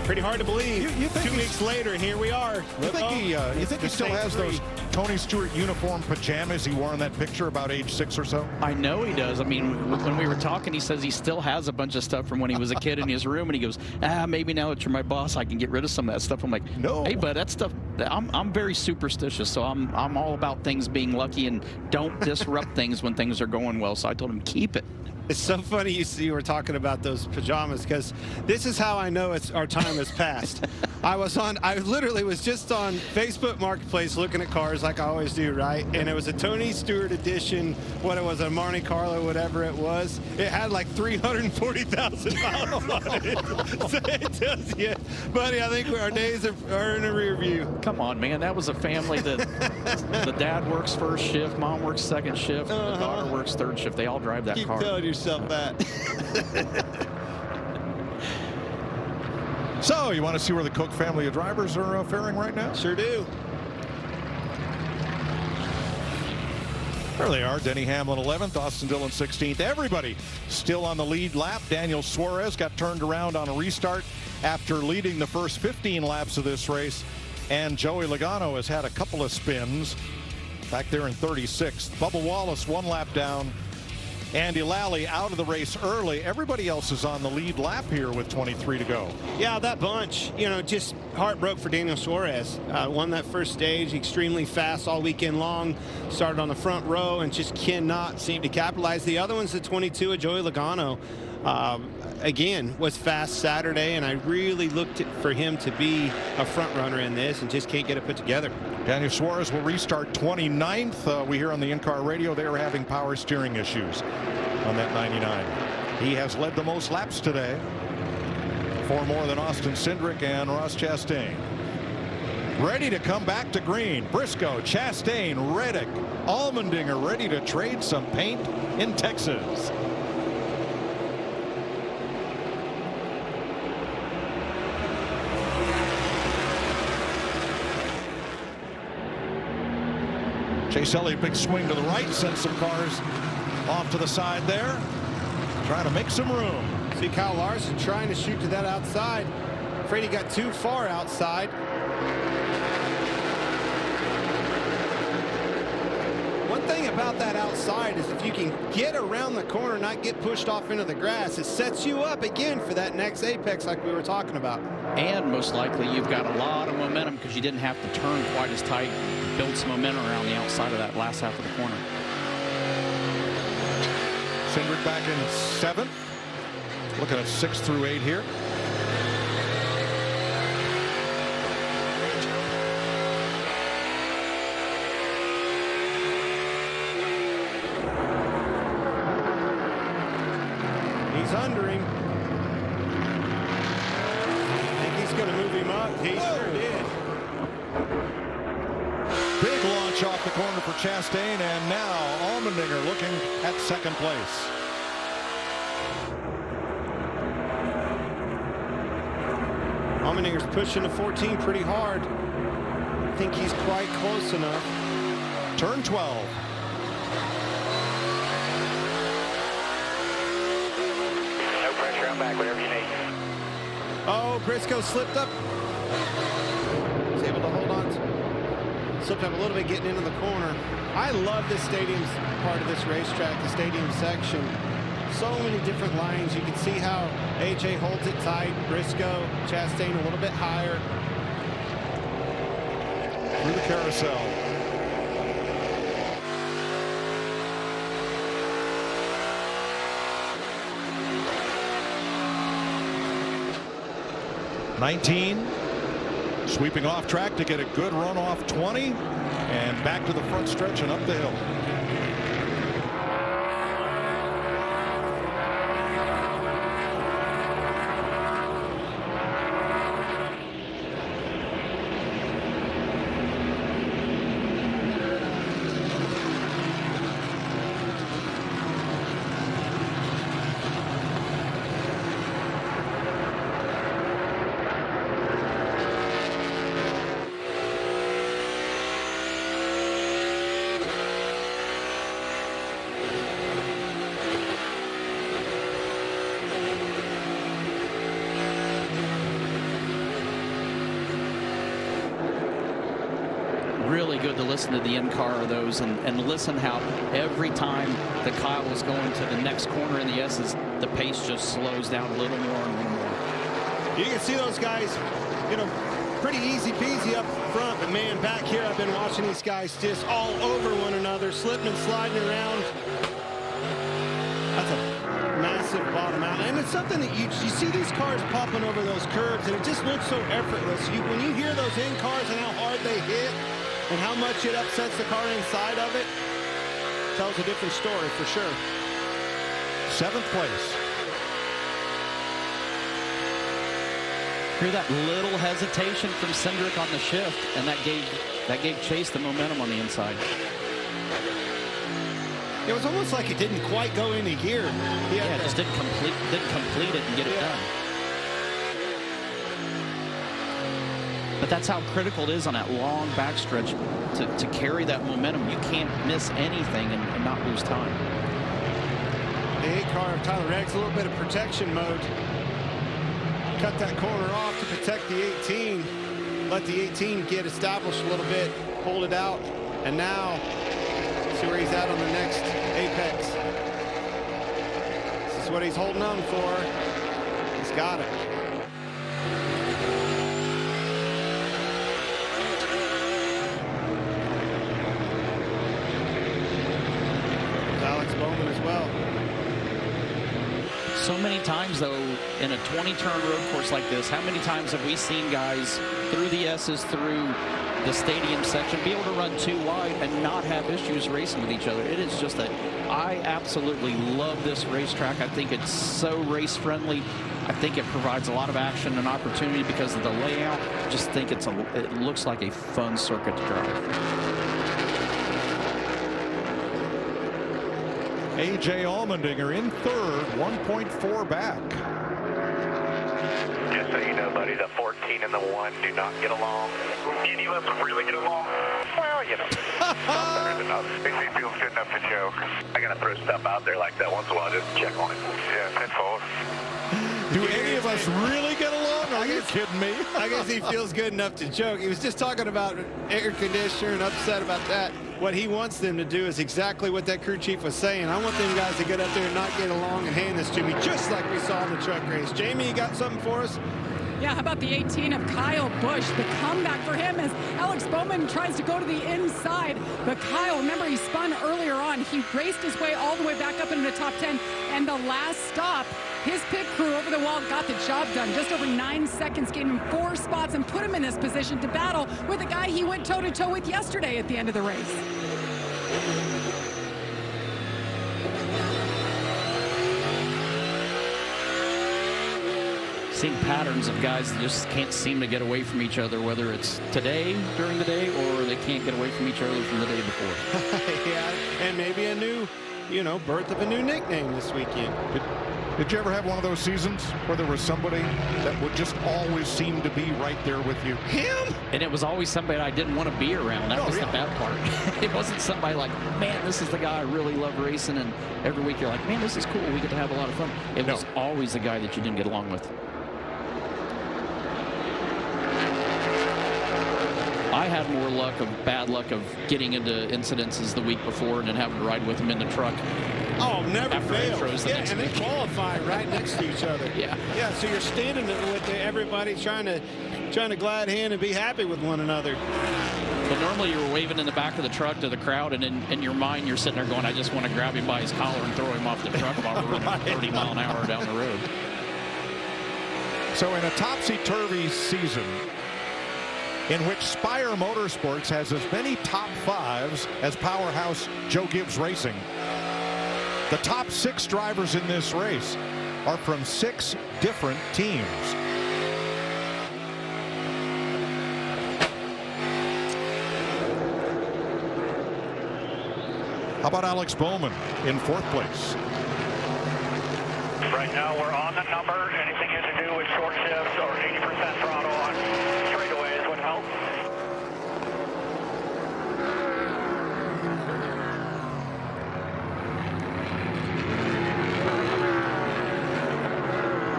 Pretty hard to believe. You think 2 weeks later, here we are. You think he still has those Tony Stewart uniform pajamas he wore in that picture about age 6 or so? I know he does. I mean, when we were talking, he says he still has a bunch of stuff from when he was a kid in his room, and he goes, maybe now that you're my boss, I can get rid of some of that stuff. I'm like, no. Hey, bud, that stuff, I'm very superstitious, so I'm all about things being lucky and don't disrupt things when things are going well. So I told him, keep it. It's so funny you were talking about those pajamas, because this is how I know our time has passed. I literally was just on Facebook Marketplace looking at cars like I always do, right? And it was a Tony Stewart edition, what it was, a Monte Carlo, whatever it was. It had like 340,000 miles on it. So it tells you, buddy, I think our days are in the rear view. Come on, man. That was a family that the dad works first shift, mom works second shift, and the daughter works third shift. They all drive that car. Keep telling yourself that. So, you want to see where the Cook family of drivers are faring right now? Sure do. There they are. Denny Hamlin 11th, Austin Dillon 16th. Everybody still on the lead lap. Daniel Suarez got turned around on a restart after leading the first 15 laps of this race. And Joey Logano has had a couple of spins back there in 36th. Bubba Wallace 1 lap down. Andy Lally out of the race early. Everybody else is on the lead lap here with 23 to go. Yeah, that bunch, just heart broke for Daniel Suarez. Won that first stage, extremely fast all weekend long. Started on the front row and just cannot seem to capitalize. The other one's the 22 of Joey Logano. Again, was fast Saturday, and I really looked for him to be a front runner in this and just can't get it put together. Daniel Suarez will restart 29th. We hear on the in-car radio they are having power steering issues on that 99. He has led the most laps today, 4 more than Austin Cindric and Ross Chastain. Ready to come back to green. Briscoe, Chastain, Reddick, Allmendinger ready to trade some paint in Texas. Chase Elliott, big swing to the right, sends some cars off to the side there, trying to make some room. See Kyle Larson trying to shoot to that outside. Afraid he got too far outside. One thing about that outside is if you can get around the corner, not get pushed off into the grass, it sets you up again for that next apex like we were talking about. And most likely you've got a lot of momentum because you didn't have to turn quite as tight. Build some momentum around the outside of that last half of the corner. Cindric back in 7th. Looking at 6 through 8 here. He's under him. I think he's going to move him up. He sure did. Big launch off the corner for Chastain, and now Allmendinger looking at 2nd place. Allmendinger's pushing the 14 pretty hard. I think he's quite close enough. Turn 12. No pressure, I'm back, whatever you need. Oh, Briscoe slipped up. He's able to hold on. Slipped up a little bit getting into the corner. I love this stadium's part of this racetrack, the stadium section. So many different lines. You can see how AJ holds it tight. Briscoe, Chastain a little bit higher. Through the carousel. '19. Sweeping off track to get a good run off 20 and back to the front stretch and up the hill. Really good to listen to the in-car of those and listen how every time that Kyle was going to the next corner in the S's, the pace just slows down a little more and a little more. You can see those guys, pretty easy peasy up front, but man, back here I've been watching these guys just all over one another, slipping and sliding around. That's a massive bottom out. And it's something that you see these cars popping over those curves, and it just looks so effortless. When you hear those in cars and how hard they hit and how much it upsets the car inside of it, tells a different story for sure. 7th place. Hear that little hesitation from Cindric on the shift, and that gave Chase the momentum on the inside. It was almost like it didn't quite go into gear. Yeah, just didn't complete it and get it done. But that's how critical it is on that long backstretch to carry that momentum. You can't miss anything and not lose time. The 8 car of Tyler Reddick's a little bit of protection mode. Cut that corner off to protect the 18. Let the 18 get established a little bit, hold it out, and now see where he's at on the next apex. This is what he's holding on for. He's got it. Alex Bowman as well. So many times, though, in a 20-turn road course like this, how many times have we seen guys through the S's, through the stadium section, be able to run 2 wide and not have issues racing with each other? It is just I absolutely love this racetrack. I think it's so race-friendly. I think it provides a lot of action and opportunity because of the layout. I just think it looks like a fun circuit to drive. A.J. Allmendinger in 3rd, 1.4 back. Just so you know, buddy, the 14 and the 1 do not get along. Any of us really get along? Well, you know, not better than others. Makes me feel good enough to joke. I gotta throw stuff out there like that once in a while, just check on it. Yeah, that's all. Do any of us really get along? Are you kidding me? I guess he feels good enough to joke. He was just talking about air conditioner and upset about that. What he wants them to do is exactly what that crew chief was saying. I want them guys to get up there and not get along and hand this to me, just like we saw in the truck race. Jamie, you got something for us? Yeah, how about the 18 of Kyle Busch? The comeback for him as Alex Bowman tries to go to the inside. But Kyle, remember, he spun earlier on. He raced his way all the way back up into the top 10. And the last stop, his pit crew over the wall got the job done. Just over 9 seconds, gave him 4 spots and put him in this position to battle with the guy he went toe-to-toe with yesterday at the end of the race. Seeing patterns of guys that just can't seem to get away from each other, whether it's today during the day or they can't get away from each other from the day before. Yeah, and maybe a new, birth of a new nickname this weekend. Did you ever have one of those seasons where there was somebody that would just always seem to be right there with you? Him? And it was always somebody I didn't want to be around. That was the bad part. It wasn't somebody like, man, this is the guy I really love racing, and every week you're like, man, this is cool. We get to have a lot of fun. It was always the guy that you didn't get along with. I had more bad luck of getting into incidences the week before and then having to ride with him in the truck. Oh, never fails. The and they qualify right next to each other. Yeah. Yeah, so you're standing there with everybody trying to glide hand and be happy with one another. But normally you were waving in the back of the truck to the crowd, and in your mind you're sitting there going, I just want to grab him by his collar and throw him off the truck while we're running 30 mile an hour down the road. So in a topsy-turvy season, in which Spire Motorsports has as many top 5s as powerhouse Joe Gibbs Racing, the top 6 drivers in this race are from 6 different teams. How about Alex Bowman in 4th place? Right now we're on the number. Anything you can do with short shifts or 80% throttle on straightaways would help.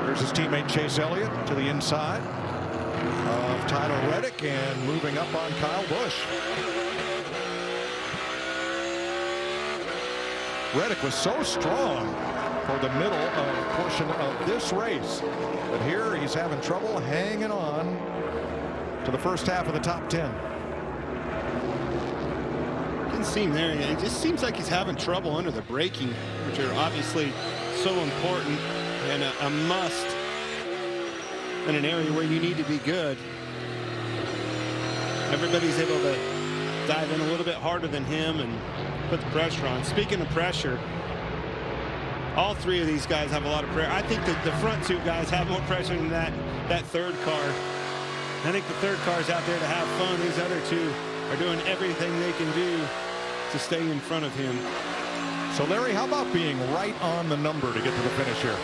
Here's his teammate Chase Elliott to the inside of Tyler Reddick and moving up on Kyle Busch. Reddick was so strong for the middle portion of this race, but here he's having trouble hanging on to the first half of the top 10. didn't seem there. It just seems like he's having trouble under the braking, which are obviously so important and a must in an area where you need to be good. Everybody's able to dive in a little bit harder than him and put the pressure on. Speaking of pressure, all three of these guys have a lot of pressure. I think that the front two guys have more pressure than that third car. I think the third car's out there to have fun. These other two are doing everything they can do to stay in front of him. So, Larry, how about being right on the number to get to the finish here?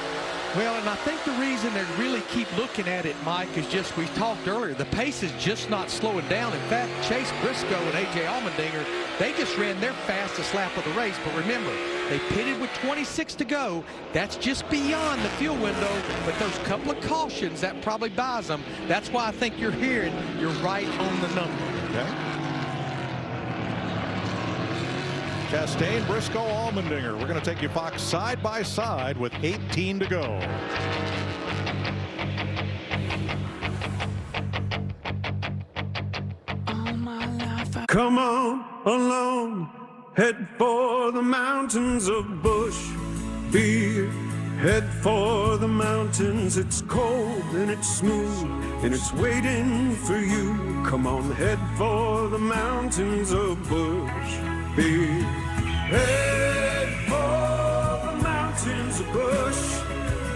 Well, and I think the reason they really keep looking at it, Mike, is just, we talked earlier, the pace is just not slowing down. In fact, Chase Briscoe and A.J. Allmendinger, they just ran their fastest lap of the race. But remember, they pitted with 26 to go. That's just beyond the fuel window. But those couple of cautions, that probably buys them. That's why I think you're hearing you're right on the number. Okay. Chastain, Briscoe, Allmendinger. We're going to take you, Fox, side by side with 18 to go. Come on along, head for the mountains of Bush Beer. Head for the mountains, it's cold and it's smooth and it's waiting for you. Come on, head for the mountains of Bush Beer. Head for the mountains of Bush.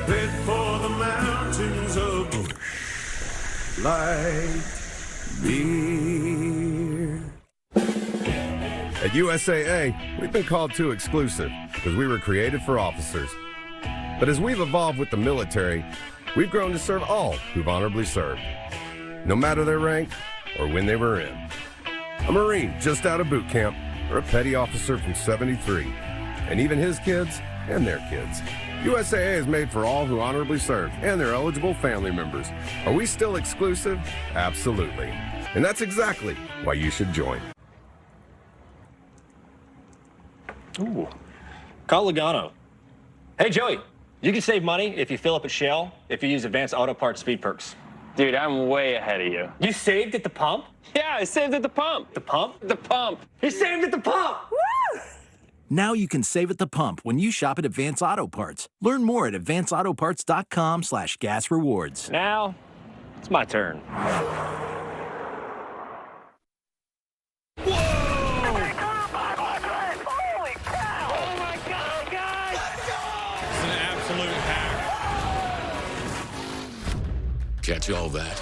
Head for the mountains of Bush. Light beer. At USAA, we've been called too exclusive because we were created for officers. But as we've evolved with the military, we've grown to serve all who've honorably served, no matter their rank or when they were in. A Marine just out of boot camp, or a petty officer from 73, and even his kids and their kids. USAA is made for all who honorably served and their eligible family members. Are we still exclusive? Absolutely. And that's exactly why you should join. Ooh, call Logano. Hey, Joey, you can save money if you fill up at Shell if you use Advanced Auto Parts Speed Perks. Dude, I'm way ahead of you. You saved at the pump? Yeah, I saved at the pump. The pump? The pump. You saved at the pump! Woo! Now you can save at the pump when you shop at Advance Auto Parts. Learn more at advanceautoparts.com/gas rewards. Now, it's my turn. Catch all that?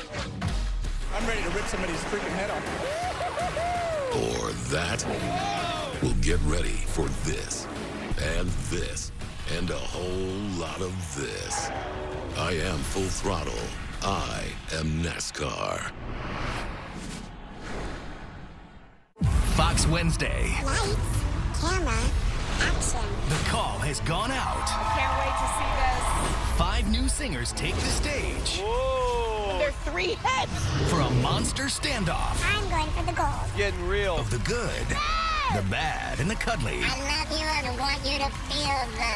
I'm ready to rip somebody's freaking head off. Or that? Well, get ready for this, and a whole lot of this. I am Full Throttle. I am NASCAR. Fox Wednesday. Lights, camera, action. The call has gone out. Can't wait to see this. 5 new singers take the stage. Whoa! They're 3 heads. For a monster standoff. I'm going for the gold. Getting real. Of the good, the bad, and the cuddly. I love you and I want you to feel the...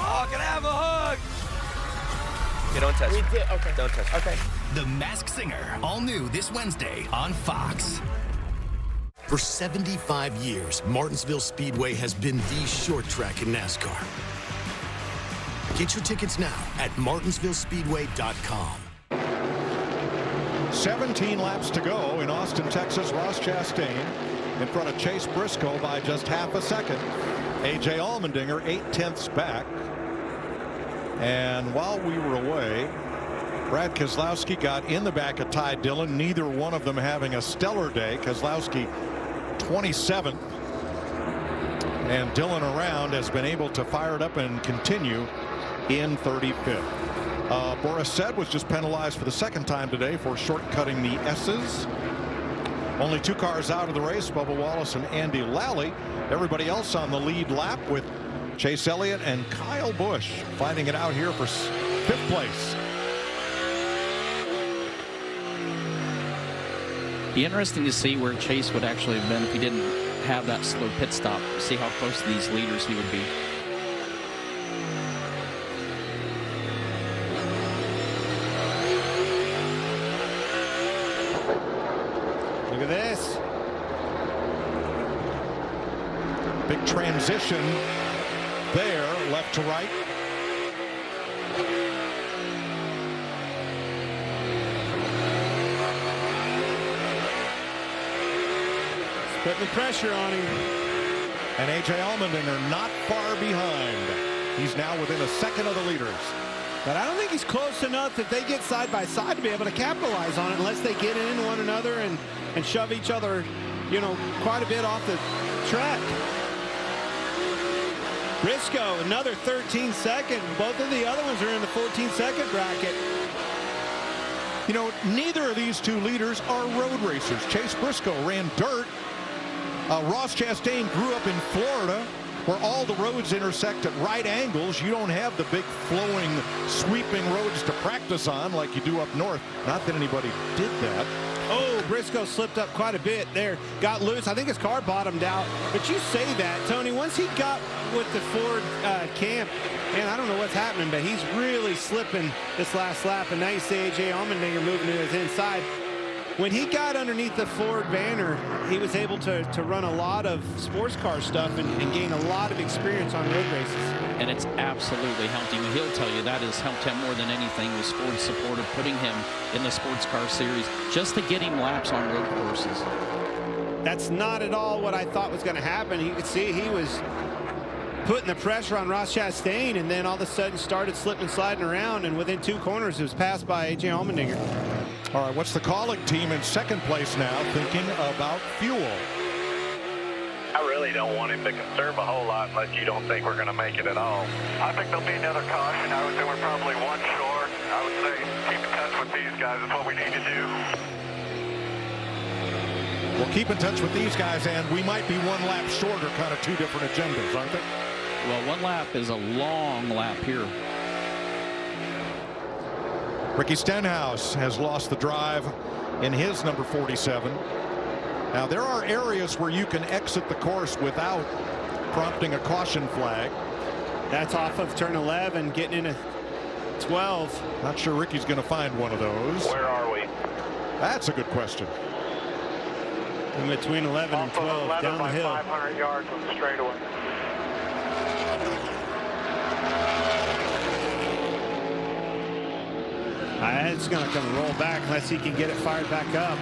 Oh, can I have a hug? You don't touch me. Okay. Don't touch me. Okay. The Masked Singer, all new this Wednesday on Fox. For 75 years, Martinsville Speedway has been the short track in NASCAR. Get your tickets now at martinsvillespeedway.com. 17 laps to go in Austin, Texas. Ross Chastain in front of Chase Briscoe by just half a second. A.J. Allmendinger 8/10ths back. And while we were away, Brad Keselowski got in the back of Ty Dillon. Neither one of them having a stellar day. Keselowski 27th. And Dillon around has been able to fire it up and continue in 35th. Boris Said was just penalized for the second time today for shortcutting the S's. Only 2 cars out of the race, Bubba Wallace and Andy Lally. Everybody else on the lead lap with Chase Elliott and Kyle Busch fighting it out here for 5th place. Be interesting to see where Chase would actually have been if he didn't have that slow pit stop. See how close to these leaders he would be. Look at this. Big transition there, left to right. Putting the pressure on him. And A.J. Allmendinger not far behind. He's now within a second of the leaders. But I don't think he's close enough that they get side by side to be able to capitalize on it unless they get in one another and shove each other, you know, quite a bit off the track. Briscoe, another 13-second. Both of the other ones are in the 14-second bracket. You know, neither of these two leaders are road racers. Chase Briscoe ran dirt. Ross Chastain grew up in Florida, where all the roads intersect at right angles. You don't have the big flowing, sweeping roads to practice on like you do up north. Not that anybody did that. Oh, Briscoe slipped up quite a bit there. Got loose. I think his car bottomed out. But you say that, Tony, once he got with the Ford camp, man, I don't know what's happening, but he's really slipping this last lap. And now you see A.J. Allmendinger moving to his inside. When he got underneath the Ford banner, he was able to run a lot of sports car stuff and gain a lot of experience on road races. And it's absolutely helped him. He'll tell you that has helped him more than anything, was Ford supported, putting him in the sports car series just to get him laps on road courses. That's not at all what I thought was going to happen. You could see he was putting the pressure on Ross Chastain, and then all of a sudden started slipping, sliding around, and within 2 corners it was passed by A.J. Allmendinger. All right, what's the Kaulig team in second place now thinking about fuel? I really don't want him to conserve a whole lot unless you don't think we're going to make it at all. I think there'll be another caution. I would say we're probably 1 short. I would say keep in touch with these guys is what we need to do. We'll keep in touch with these guys, and we might be 1 lap shorter, kind of 2 different agendas, aren't they? Well, 1 lap is a long lap here. Ricky Stenhouse has lost the drive in his number 47. Now, there are areas where you can exit the course without prompting a caution flag. That's off of turn 11, getting into 12. Not sure Ricky's going to find one of those. Where are we? That's a good question. In between 11 and 12, 11 down the hill. 500 yards on the straightaway. It's going to come roll back unless he can get it fired back up.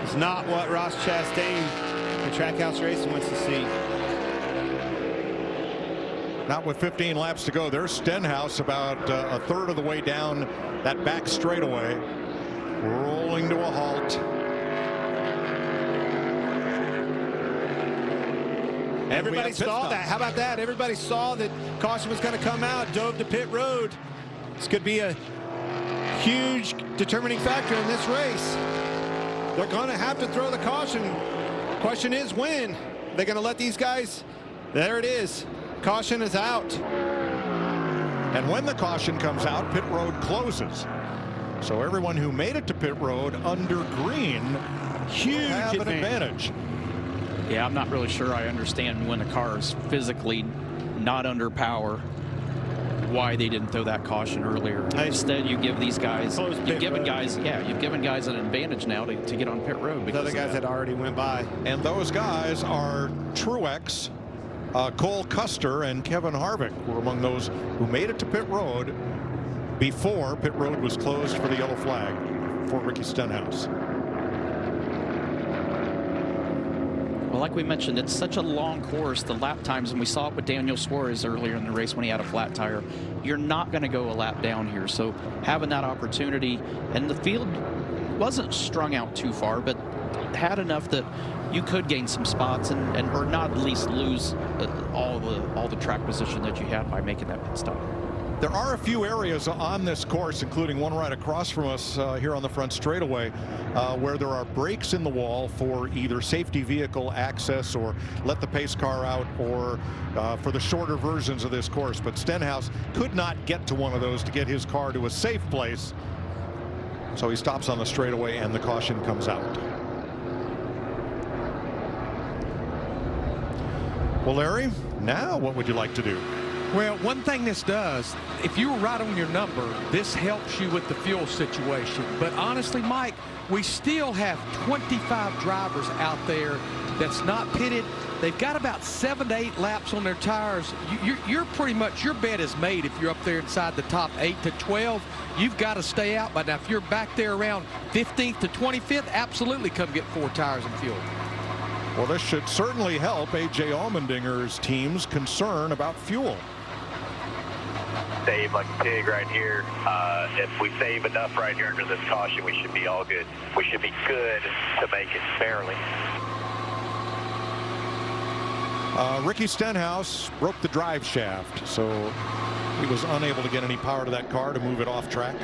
It's not what Ross Chastain and Trackhouse Racing wants to see. Not with 15 laps to go. There's Stenhouse about a third of the way down that back straightaway, rolling to a halt. Everybody saw that. How about that? Everybody saw that caution was going to come out, dove to pit road. This could be a huge determining factor in this race. They're going to have to throw the caution. Question is when. They're going to let these guys. There it is. Caution is out. And when the caution comes out, pit road closes. So everyone who made it to pit road under green huge have an advantage. Yeah, I'm not really sure I understand when a car is physically not under power, why they didn't throw that caution earlier. Instead, you give these guys, you've given guys an advantage now to get on pit road. The other guys that already went by. And those guys are Truex, Cole Custer, and Kevin Harvick were among those who made it to pit road before pit road was closed for the yellow flag for Ricky Stenhouse. Well, like we mentioned, it's such a long course, the lap times, and we saw it with Daniel Suarez earlier in the race when he had a flat tire. You're not going to go a lap down here, so having that opportunity, and the field wasn't strung out too far, but had enough that you could gain some spots and or not at least lose all the track position that you had by making that pit stop. There are a few areas on this course, including one right across from us here on the front straightaway, where there are breaks in the wall for either safety vehicle access or let the pace car out, or for the shorter versions of this course. But Stenhouse could not get to one of those to get his car to a safe place. So he stops on the straightaway and the caution comes out. Well, Larry, now what would you like to do? Well, one thing this does, if you were right on your number, this helps you with the fuel situation. But honestly, Mike, we still have 25 drivers out there that's not pitted. They've got about 7 to 8 laps on their tires. You're pretty much, your bet is made if you're up there inside the top 8 to 12. You've got to stay out. But now if you're back there around 15th to 25th, absolutely come get 4 tires and fuel. Well, this should certainly help A.J. Allmendinger's team's concern about fuel. Save like a pig right here. If we save enough right here under this caution, we should be all good. We should be good to make it barely. Ricky Stenhouse broke the drive shaft, so he was unable to get any power to that car to move it off track.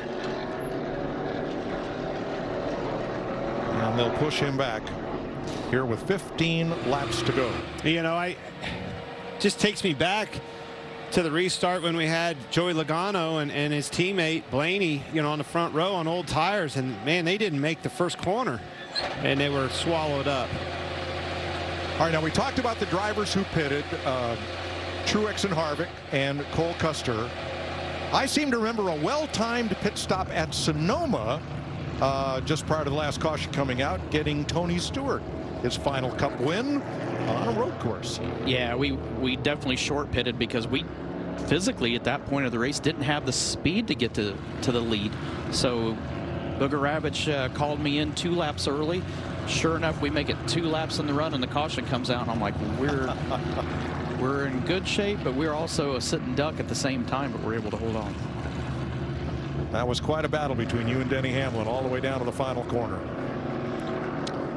And they'll push him back here with 15 laps to go. You know, just takes me back to the restart when we had Joey Logano and his teammate Blaney, you know, on the front row on old tires, and man, they didn't make the first corner and they were swallowed up. All right, now we talked about the drivers who pitted, Truex and Harvick and Cole Custer. I seem to remember a well-timed pit stop at Sonoma just prior to the last caution coming out, getting Tony Stewart his final Cup win on a road course. Yeah, we definitely short pitted because we physically at that point of the race didn't have the speed to get to the lead. So Booger Ravitch called me in 2 laps early. Sure enough, we make it 2 laps in the run and the caution comes out, and I'm like, we're in good shape, but we're also a sitting duck at the same time, but we're able to hold on. That was quite a battle between you and Denny Hamlin all the way down to the final corner.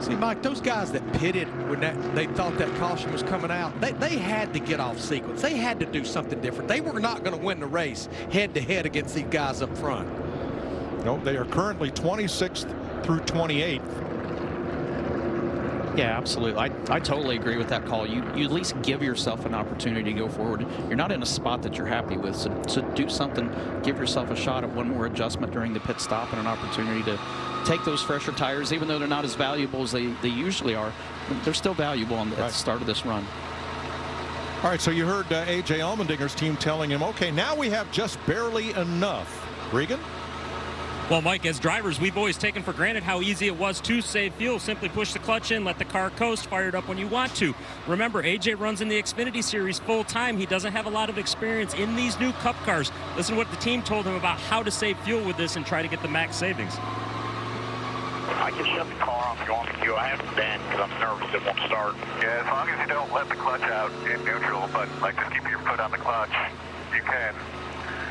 See, Mike, those guys that pitted when they thought that caution was coming out, they had to get off sequence. They had to do something different. They were not going to win the race head-to-head against these guys up front. No, they are currently 26th through 28th. Yeah, absolutely. I totally agree with that call. You at least give yourself an opportunity to go forward. You're not in a spot that you're happy with, so do something. Give yourself a shot at one more adjustment during the pit stop and an opportunity to take those fresher tires, even though they're not as valuable as they usually are. They're still valuable at the start of this run. All right, so you heard A.J. Allmendinger's team telling him, okay, now we have just barely enough. Regan? Well, Mike, as drivers, we've always taken for granted how easy it was to save fuel. Simply push the clutch in, let the car coast, fire it up when you want to. Remember, AJ runs in the Xfinity Series full time. He doesn't have a lot of experience in these new Cup cars. Listen to what the team told him about how to save fuel with this and try to get the max savings. I can shut the car off, go on the queue. I haven't been because I'm nervous it won't start. Yeah, as long as you don't let the clutch out in neutral, but like just keep your foot on the clutch, you can.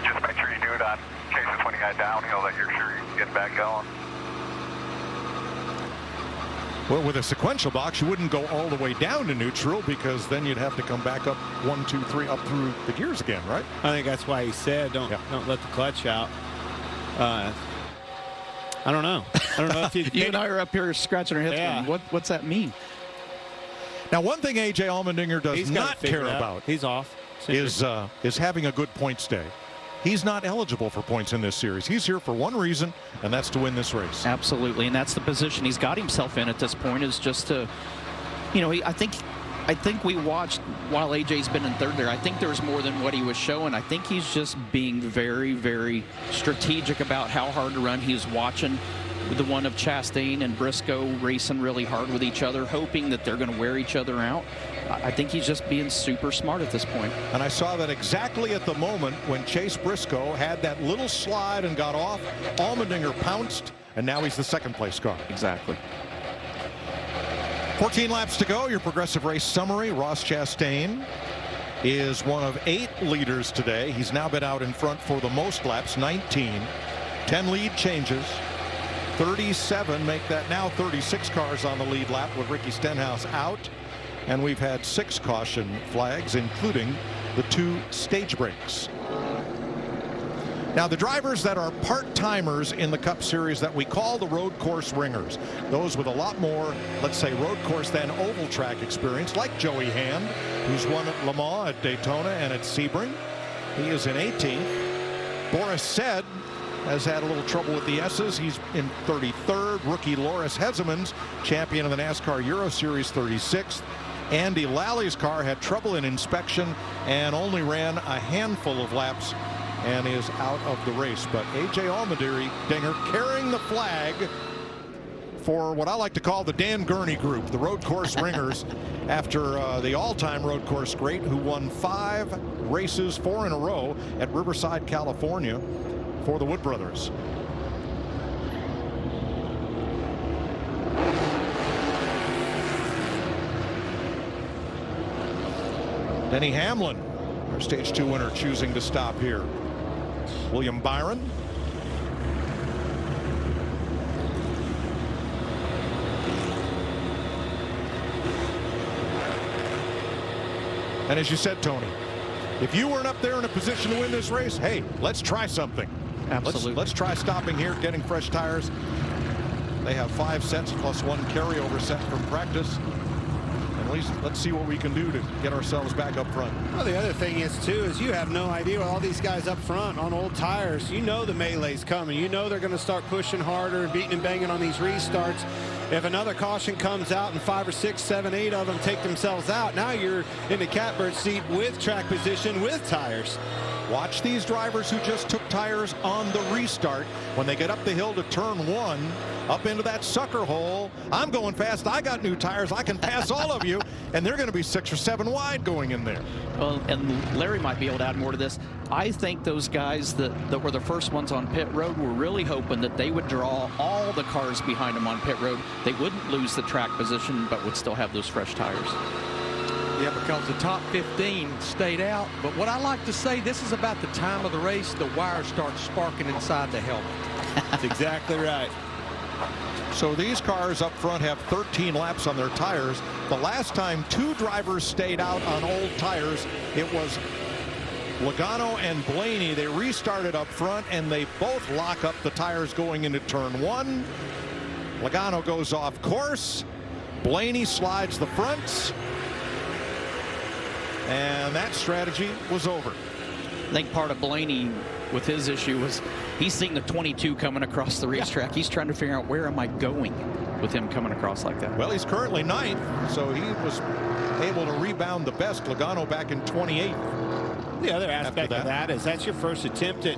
Just make sure you do it on cases when you got downhill that you're sure you can get back going. Well, with a sequential box, you wouldn't go all the way down to neutral because then you'd have to come back up 1, 2, 3 up through the gears again, right? I think that's why he said don't let the clutch out. I don't know. I don't know if you and I are up here scratching our heads. Yeah. Going, what's that mean? Now, one thing A.J. Allmendinger does not care about he's off is having a good points day. He's not eligible for points in this series. He's here for one reason, and that's to win this race. Absolutely, and that's the position he's got himself in at this point, is just to, you know, I think we watched while AJ's been in third there. I think there's more than what he was showing. I think he's just being very, very strategic about how hard to run. He's watching the one of Chastain and Briscoe racing really hard with each other, hoping that they're going to wear each other out. I think he's just being super smart at this point. And I saw that exactly at the moment when Chase Briscoe had that little slide and got off. Allmendinger pounced, and now he's the second place car. Exactly. 14 laps to go. Your Progressive Race summary. Ross Chastain is one of 8 leaders today. He's now been out in front for the most laps, 19. 10 lead changes. 37 make that now 36 cars on the lead lap with Ricky Stenhouse out. And we've had 6 caution flags, including the 2 stage breaks. Now, the drivers that are part-timers in the Cup Series that we call the road course ringers, those with a lot more, let's say, road course than oval track experience, like Joey Hand, who's won at Le Mans, at Daytona, and at Sebring. He is in 18th. Boris Said has had a little trouble with the S's. He's in 33rd. Rookie Loris Hezemans, champion of the NASCAR Euro Series, 36th. Andy Lally's car had trouble in inspection and only ran a handful of laps and is out of the race. But A.J. Allmendinger carrying the flag for what I like to call the Dan Gurney group, the road course ringers, after the all-time road course great who won 5 races, 4 in a row at Riverside, California for the Wood Brothers. Denny Hamlin, our Stage 2 winner, choosing to stop here. William Byron. And as you said, Tony, if you weren't up there in a position to win this race, hey, let's try something. Absolutely. Let's try stopping here, getting fresh tires. They have 5 sets plus 1 carryover set from practice. At least let's see what we can do to get ourselves back up front. Well, the other thing is, too, is you have no idea with all these guys up front on old tires. You know the melee's coming. You know they're going to start pushing harder and beating and banging on these restarts. If another caution comes out and 5 or 6, 7, 8 of them take themselves out, now you're in the catbird seat with track position, with tires. Watch these drivers who just took tires on the restart. When they get up the hill to turn 1, up into that sucker hole, I'm going fast, I got new tires, I can pass all of you, and they're going to be 6 or 7 wide going in there. Well, and Larry might be able to add more to this. I think those guys that were the first ones on pit road were really hoping that they would draw all the cars behind them on pit road. They wouldn't lose the track position, but would still have those fresh tires. Yeah, because the top 15 stayed out. But what I like to say, this is about the time of the race the wires start sparking inside the helmet. That's exactly right. So these cars up front have 13 laps on their tires. The last time 2 drivers stayed out on old tires, it was Logano and Blaney. They restarted up front, and they both lock up the tires going into turn 1. Logano goes off course. Blaney slides the fronts. And that strategy was over. I think part of Blaney with his issue was he's seeing the 22 coming across the racetrack. He's trying to figure out where am I going with him coming across like that. Well, he's currently 9th, so he was able to rebound the best. Logano back in 28th. The other aspect of that is that's your first attempt at,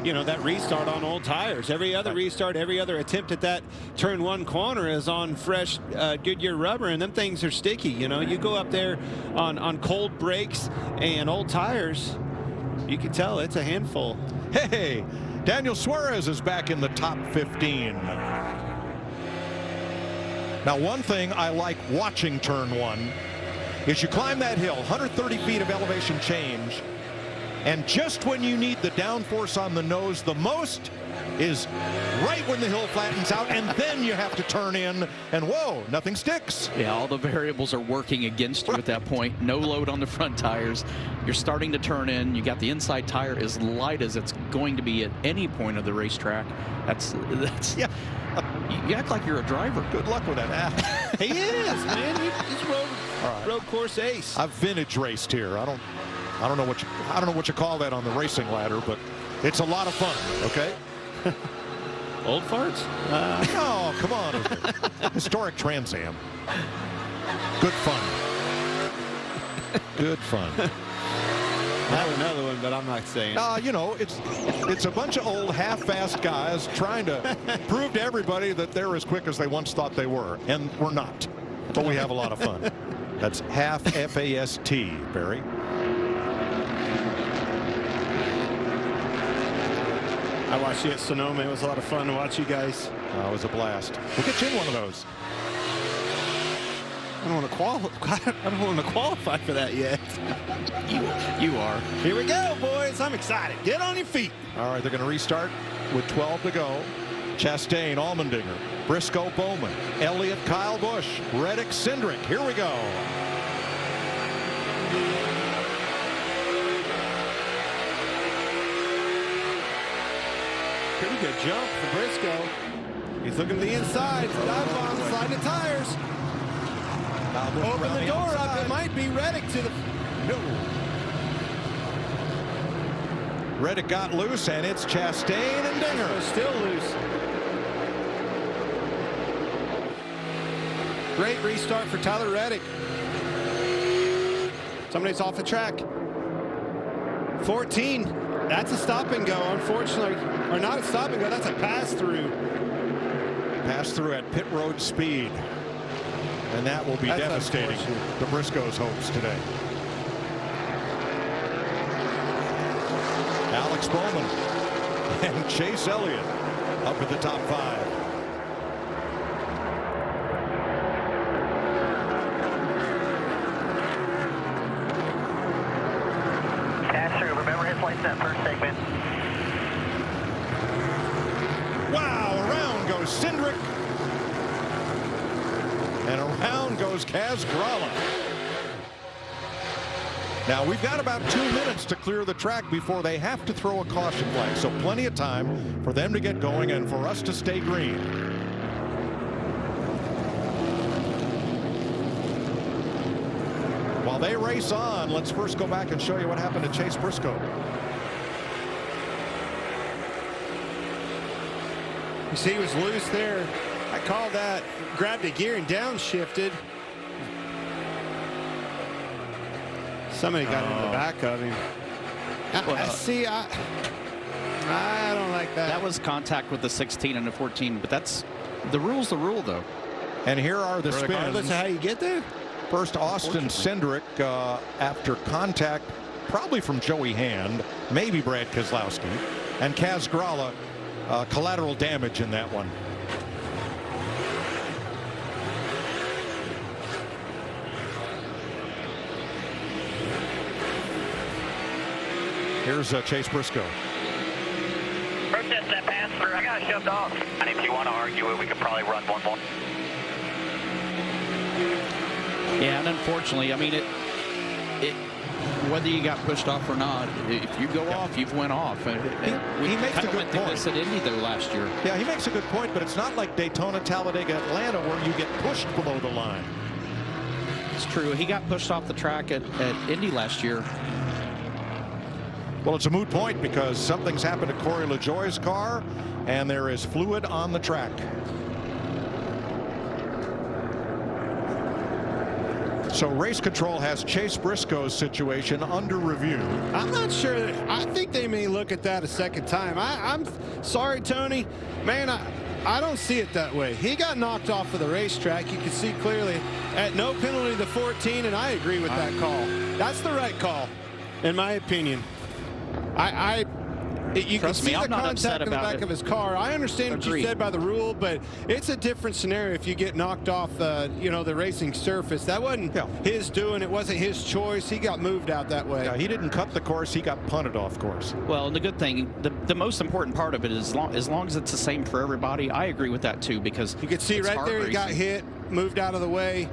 you know, that restart on old tires. Every other restart, every other attempt at that turn 1 corner is on fresh Goodyear rubber, and them things are sticky. You know, you go up there on cold brakes and old tires, you can tell it's a handful. Hey, Daniel Suarez is back in the top 15. Now, one thing I like watching turn 1 is you climb that hill, 130 feet of elevation change, and just when you need the downforce on the nose the most is right when the hill flattens out, and then you have to turn in, and whoa, nothing sticks. Yeah, all the variables are working against you at that point. No load on the front tires. You're starting to turn in. You got the inside tire as light as it's going to be at any point of the racetrack. That's yeah. You act like you're a driver. Good luck with that. He is, man. He's road course ace. I've vintage raced here. I don't know what you call that on the racing ladder, but it's a lot of fun. Okay. Old farts? No, come on. Historic Trans Am. Good fun. Good fun. I have another one, but I'm not saying. You know, it's a bunch of old half-assed guys trying to prove to everybody that they're as quick as they once thought they were, and we're not. But we have a lot of fun. That's half F-A-S-T, Barry. I watched you at Sonoma. It was a lot of fun to watch you guys. It was a blast. We'll get you in one of those. I don't want to qualify for that yet. You are. Here we go, boys. I'm excited. Get on your feet. All right, they're going to restart with 12 to go. Chastain, Allmendinger, Briscoe, Bowman, Elliott, Kyle Busch, Reddick, Cindric. Here we go. Pretty good jump for Briscoe. He's looking to the inside. Dive bomb, sliding the tires. Open the door up. It might be Reddick to the. No. Reddick got loose, and it's Chastain and Dinger. Still loose. Great restart for Tyler Reddick. Somebody's off the track. 14, that's a stop and go, unfortunately. Or not a stop and go, that's a pass through. Pass through at pit road speed. And that will be devastating to Briscoe's hopes today. Alex Bowman and Chase Elliott up at the top 5. Pass through. Remember his lights that first segment. Wow, around goes Cindric. And around goes Kaz Grala. Now we've got about 2 minutes to clear the track before they have to throw a caution flag. So plenty of time for them to get going and for us to stay green. While they race on, let's first go back and show you what happened to Chase Briscoe. You see he was loose there. I called that, grabbed a gear and downshifted. Somebody got in the back of him. See, I don't like that. That was contact with the 16 and the 14, but that's the rule's the rule, though. And here are the spins. Regardless of how you get there. First, Austin Cindric after contact, probably from Joey Hand, maybe Brad Keselowski, and Kaz Grala, collateral damage in that one. Here's Chase Briscoe. Protest that pass through. I got shoved off. And if you want to argue it, we could probably run one more. Yeah, and unfortunately, I mean, whether you got pushed off or not, if you go off, you've went off. He makes a good point. This at Indy though last year. Yeah, he makes a good point, but it's not like Daytona, Talladega, Atlanta, where you get pushed below the line. It's true. He got pushed off the track at Indy last year. Well, it's a moot point because something's happened to Corey LaJoie's car, and there is fluid on the track. So race control has Chase Briscoe's situation under review. I'm not sure. I think they may look at that a second time. I'm sorry, Tony. Man, I don't see it that way. He got knocked off of the racetrack. You can see clearly at no penalty to 14, and I agree with that call. That's the right call, in my opinion. You can see the contact in the back of his car. I understand what you said by the rule, but it's a different scenario if you get knocked off, the racing surface. That wasn't his doing. It wasn't his choice. He got moved out that way. Yeah, he didn't cut the course. He got punted off course. Well, and the good thing, the most important part of it is as long as it's the same for everybody, I agree with that too, because you could see right there he got hit, moved out of the way.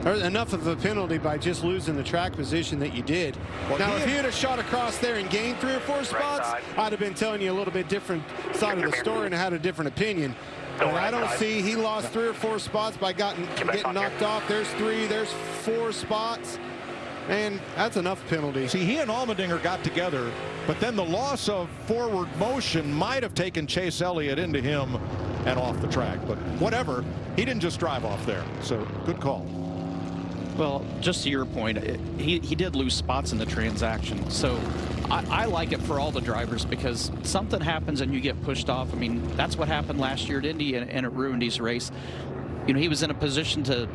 There's enough of a penalty by just losing the track position that you did. Well, now, if he had shot across there and gained 3 or 4 spots, I'd have been telling you a little bit different side of the story and had a different opinion. But I don't see he lost 3 or 4 spots by getting knocked off. There's 3, there's 4 spots. And that's enough penalty. See, he and Allmendinger got together, but then the loss of forward motion might have taken Chase Elliott into him and off the track. But whatever, he didn't just drive off there. So good call. Well, just to your point, he did lose spots in the transaction. So I like it for all the drivers because something happens and you get pushed off. I mean, that's what happened last year at Indy, and it ruined his race. You know, he was in a position to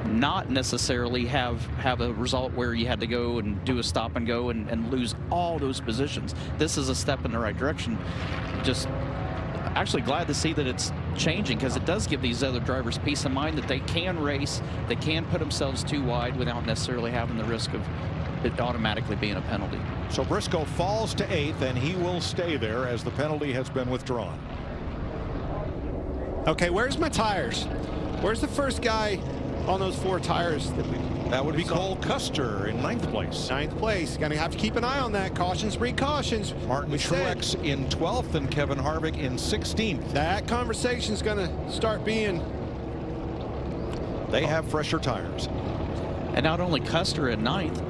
not necessarily have a result where you had to go and do a stop and go and lose all those positions. This is a step in the right direction. Just actually glad to see that it's changing because it does give these other drivers peace of mind that they can race, they can put themselves too wide without necessarily having the risk of it automatically being a penalty. So Briscoe falls to 8th, and he will stay there as the penalty has been withdrawn. Okay, where's my tires? Where's the first guy on those 4 tires that would be Cole Custer in 9th place. 9th place. Gonna have to keep an eye on that. Cautions breed cautions. Martin Truex in 12th and Kevin Harvick in 16th. That conversation's gonna start being. They have fresher tires. And not only Custer at 9th,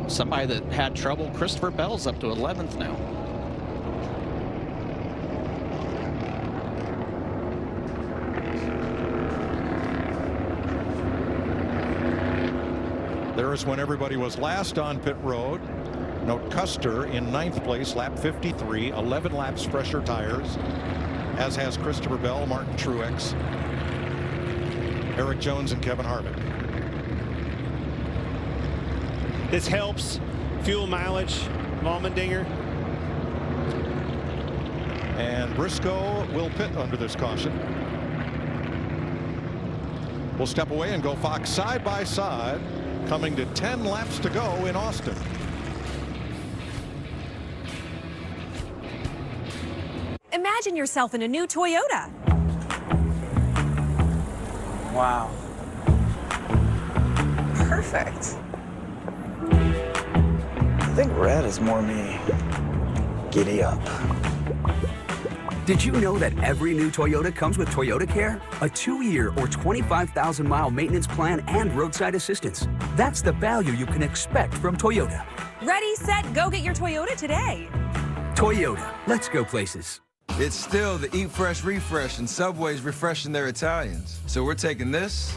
somebody that had trouble, Christopher Bell's up to 11th now. There's when everybody was last on pit road. Note Custer in 9th place, lap 53, 11 laps fresher tires, as has Christopher Bell, Martin Truex, Eric Jones, and Kevin Harvick. This helps fuel mileage, Allmendinger. And Briscoe will pit under this caution. We'll step away and go Fox side by side, coming to 10 laps to go in Austin. Imagine yourself in a new Toyota. Wow. Perfect. I think red is more me. Giddy up. Did you know that every new Toyota comes with Toyota Care? A 2-year or 25,000-mile maintenance plan and roadside assistance. That's the value you can expect from Toyota. Ready, set, go get your Toyota today. Toyota, let's go places. It's still the Eat Fresh Refresh, and Subway's refreshing their Italians. So we're taking this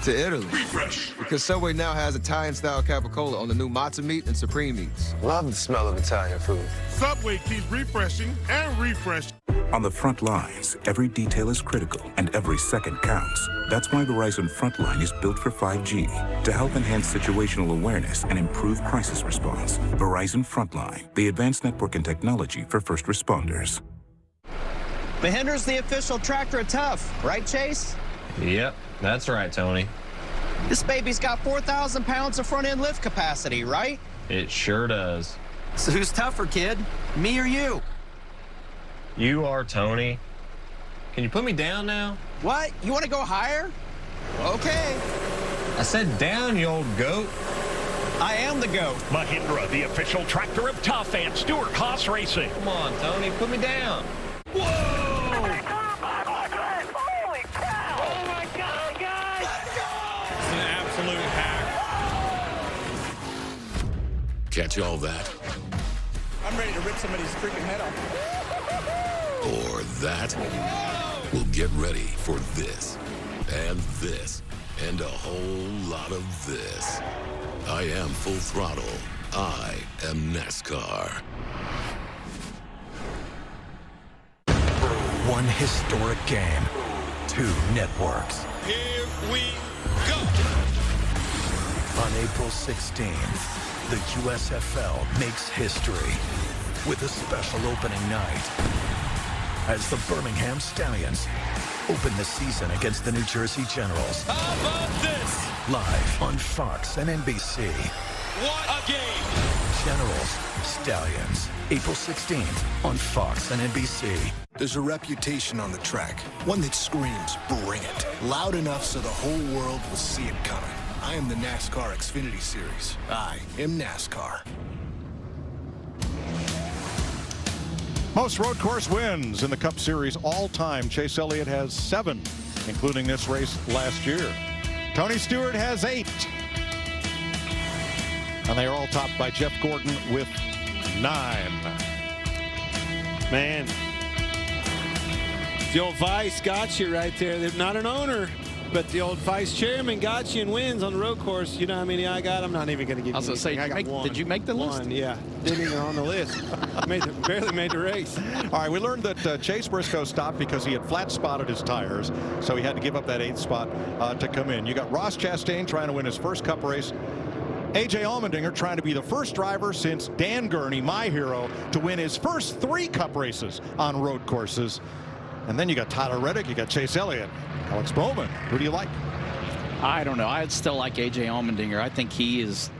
to Italy. Refresh. Because Subway now has Italian-style capicola on the new matzo meat and supreme meats. Love the smell of Italian food. Subway keeps refreshing and refreshing. On the front lines, every detail is critical and every second counts. That's why Verizon Frontline is built for 5G to help enhance situational awareness and improve crisis response. Verizon Frontline, the advanced network and technology for first responders. Mahindra's the official tractor of Tough, right, Chase? Yep, that's right, Tony. This baby's got 4,000 pounds of front-end lift capacity, right? It sure does. So who's tougher, kid? Me or you? You are, Tony. Can you put me down now? What? You want to go higher? Okay. I said down, you old goat. I am the GOAT. Mahindra, the official tractor of Tough and Stewart-Haas Racing. Come on, Tony, put me down. Whoa! Catch all that? I'm ready to rip somebody's freaking head off. Or that? Well, get ready for this, and a whole lot of this. I am Full Throttle. I am NASCAR. One historic game, 2 networks. Here we go. On April 16th, the USFL makes history with a special opening night as the Birmingham Stallions open the season against the New Jersey Generals. How about this? Live on Fox and NBC. What a game! Generals, Stallions, April 16th on Fox and NBC. There's a reputation on the track, one that screams, bring it, loud enough so the whole world will see it coming. I am the NASCAR Xfinity Series. I am NASCAR. Most road course wins in the Cup Series all time. Chase Elliott has 7, including this race last year. Tony Stewart has 8. And they are all topped by Jeff Gordon with 9. Man, the old vice got you right there. They're not an owner, but the old vice chairman got you and wins on the road course. You know how many I got? I'm not even going to give you. I was going to say, I got one. Did you make the list? One, yeah. Didn't even on the list. Barely made the race. All right, we learned that Chase Briscoe stopped because he had flat spotted his tires, so he had to give up that 8th spot to come in. You got Ross Chastain trying to win his first Cup race. A.J. Allmendinger trying to be the first driver since Dan Gurney, my hero, to win his first 3 Cup races on road courses. And then you got Tyler Reddick, you got Chase Elliott, Alex Bowman. Who do you like? I don't know. I'd still like A.J. Allmendinger. I think he's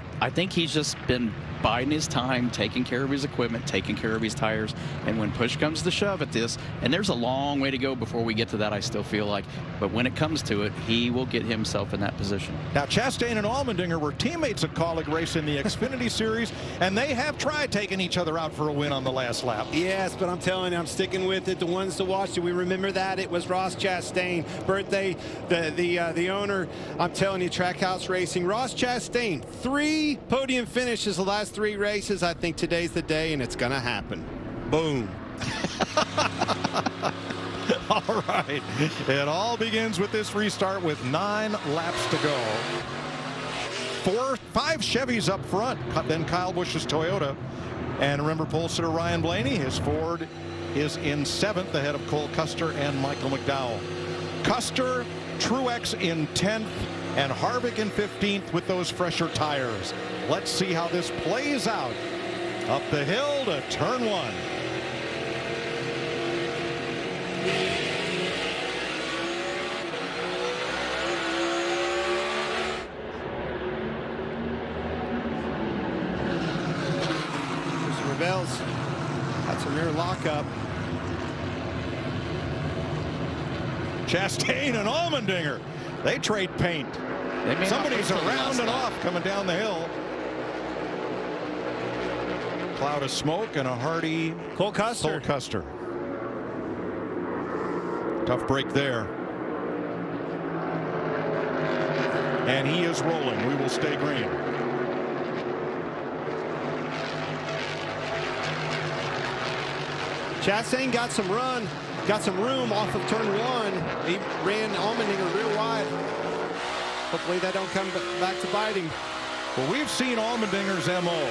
just been biding his time, taking care of his equipment, taking care of his tires, and when push comes to shove at this, and there's a long way to go before we get to that, I still feel like, but when it comes to it, he will get himself in that position. Now, Chastain and Allmendinger were teammates at Colleague Race in the Xfinity Series, and they have tried taking each other out for a win on the last lap. Yes, but I'm telling you, I'm sticking with it. The ones to watch, do we remember that? It was Ross Chastain, birthday, the owner. I'm telling you, Trackhouse Racing. Ross Chastain, 3 podium finishes the last 3 races. I think today's the day, and it's going to happen. Boom. All right. It all begins with this restart with 9 laps to go. 5 Chevys up front, then Kyle Busch's Toyota. And remember, pole sitter Ryan Blaney, his Ford is in 7th ahead of Cole Custer and Michael McDowell. Custer, Truex in 10th, and Harvick in 15th with those fresher tires. Let's see how this plays out. Up the hill to turn 1. Ravel's that's a rear lockup. Chastain and Allmendinger, they trade paint. Somebody's around and off coming down the hill. Cloud of smoke and a hardy Cole Custer. Tough break there. And he is rolling. We will stay green. Chastain got some room off of turn 1. He ran Allmendinger real wide. Hopefully that don't come back to bite him. Well, we've seen Allmendinger's MO.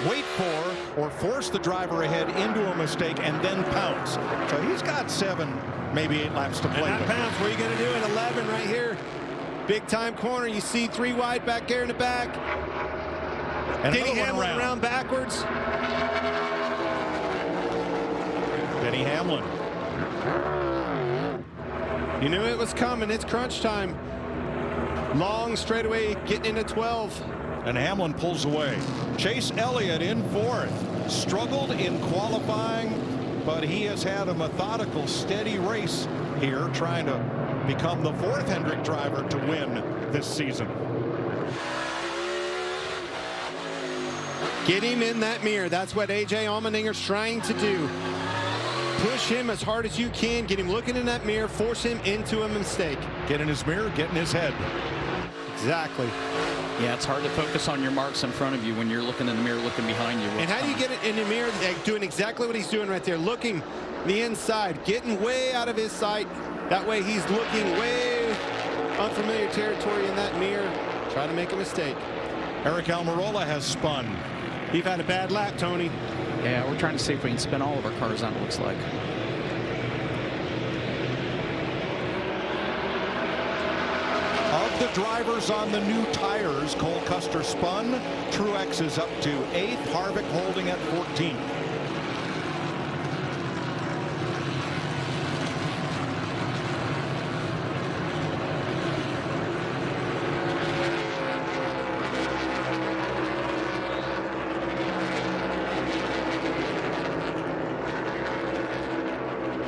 Wait for or force the driver ahead into a mistake and then pounce. So he's got 7, maybe 8 laps to play with. Pounce, what are you going to do at 11 right here? Big time corner. You see 3 wide back there in the back. And Denny Hamlin around backwards. Denny Hamlin. You knew it was coming. It's crunch time. Long straightaway getting into 12. And Hamlin pulls away. Chase Elliott in 4th. Struggled in qualifying, but he has had a methodical, steady race here, trying to become the 4th Hendrick driver to win this season. Get him in that mirror. That's what A.J. Allmendinger's trying to do. Push him as hard as you can. Get him looking in that mirror. Force him into a mistake. Get in his mirror, get in his head. Exactly. Yeah, it's hard to focus on your marks in front of you when you're looking in the mirror, looking behind you. And how do you get it in the mirror? Doing exactly what he's doing right there. Looking the inside. Getting way out of his sight. That way he's looking way unfamiliar territory in that mirror. Trying to make a mistake. Eric Almirola has spun. You've had a bad lap, Tony. Yeah, we're trying to see if we can spin all of our cars on, it looks like. Of the drivers on the new tires, Cole Custer spun. Truex is up to 8th. Harvick holding at 14th.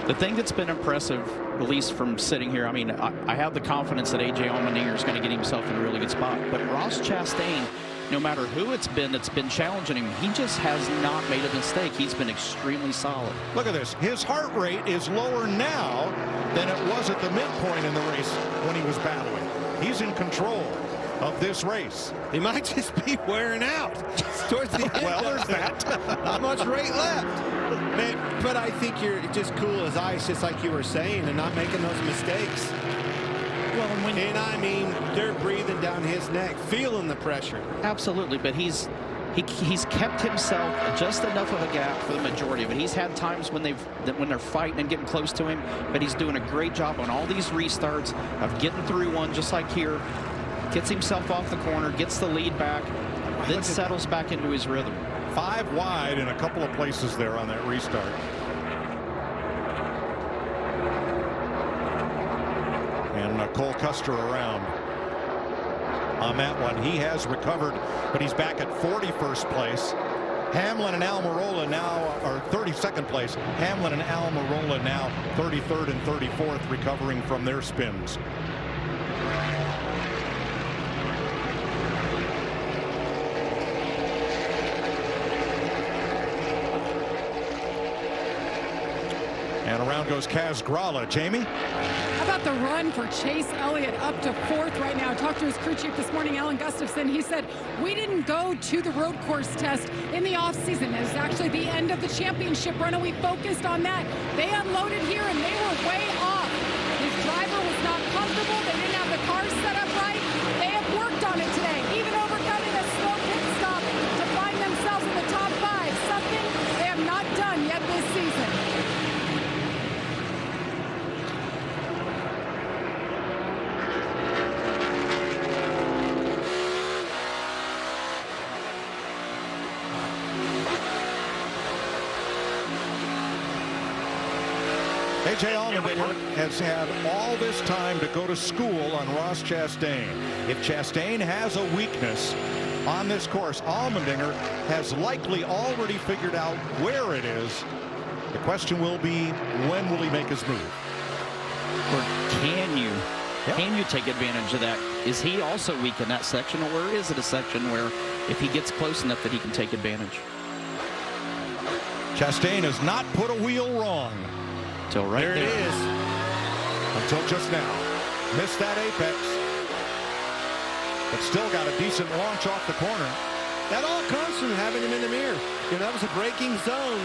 The thing that's been impressive, at least from sitting here, I mean, I have the confidence that A.J. Allmendinger is going to get himself in a really good spot. But Ross Chastain, no matter who it's been that's been challenging him, he just has not made a mistake. He's been extremely solid. Look at this. His heart rate is lower now than it was at the midpoint in the race when he was battling. He's in control of this race. He might just be wearing out towards the end. Well, there's that. Not much rate left. Man, but I think you're just cool as ice, just like you were saying, and not making those mistakes. Well, and I mean, they're breathing down his neck, feeling the pressure. Absolutely, but he's kept himself just enough of a gap for the majority of it. He's had times when they're fighting and getting close to him, but he's doing a great job on all these restarts of getting through one, just like here. Gets himself off the corner, gets the lead back, then settles back into his rhythm. 5 wide in a couple of places there on that restart. And Cole Custer around on that one. He has recovered, but he's back at 41st place. Hamlin and Almirola now are 32nd place. Hamlin and Almirola now 33rd and 34th, recovering from their spins. And around goes Kaz Grala. Jamie? How about the run for Chase Elliott up to 4th right now? I talked to his crew chief this morning, Alan Gustafson. He said, we didn't go to the road course test in the offseason. It was actually the end of the championship run, and we focused on that. They unloaded here, and they were way off. His driver was not comfortable. They didn't have the cars set up right. They have worked on it today, even over A.J. Allmendinger has had all this time to go to school on Ross Chastain. If Chastain has a weakness on this course, Allmendinger has likely already figured out where it is. The question will be, when will he make his move? Or can you? Yep. Can you take advantage of that? Is he also weak in that section, or is it a section where if he gets close enough that he can take advantage? Chastain has not put a wheel wrong. Till right there. It is. Until just now. Missed that apex. But still got a decent launch off the corner. That all comes from having him in the mirror. You know, that was a braking zone.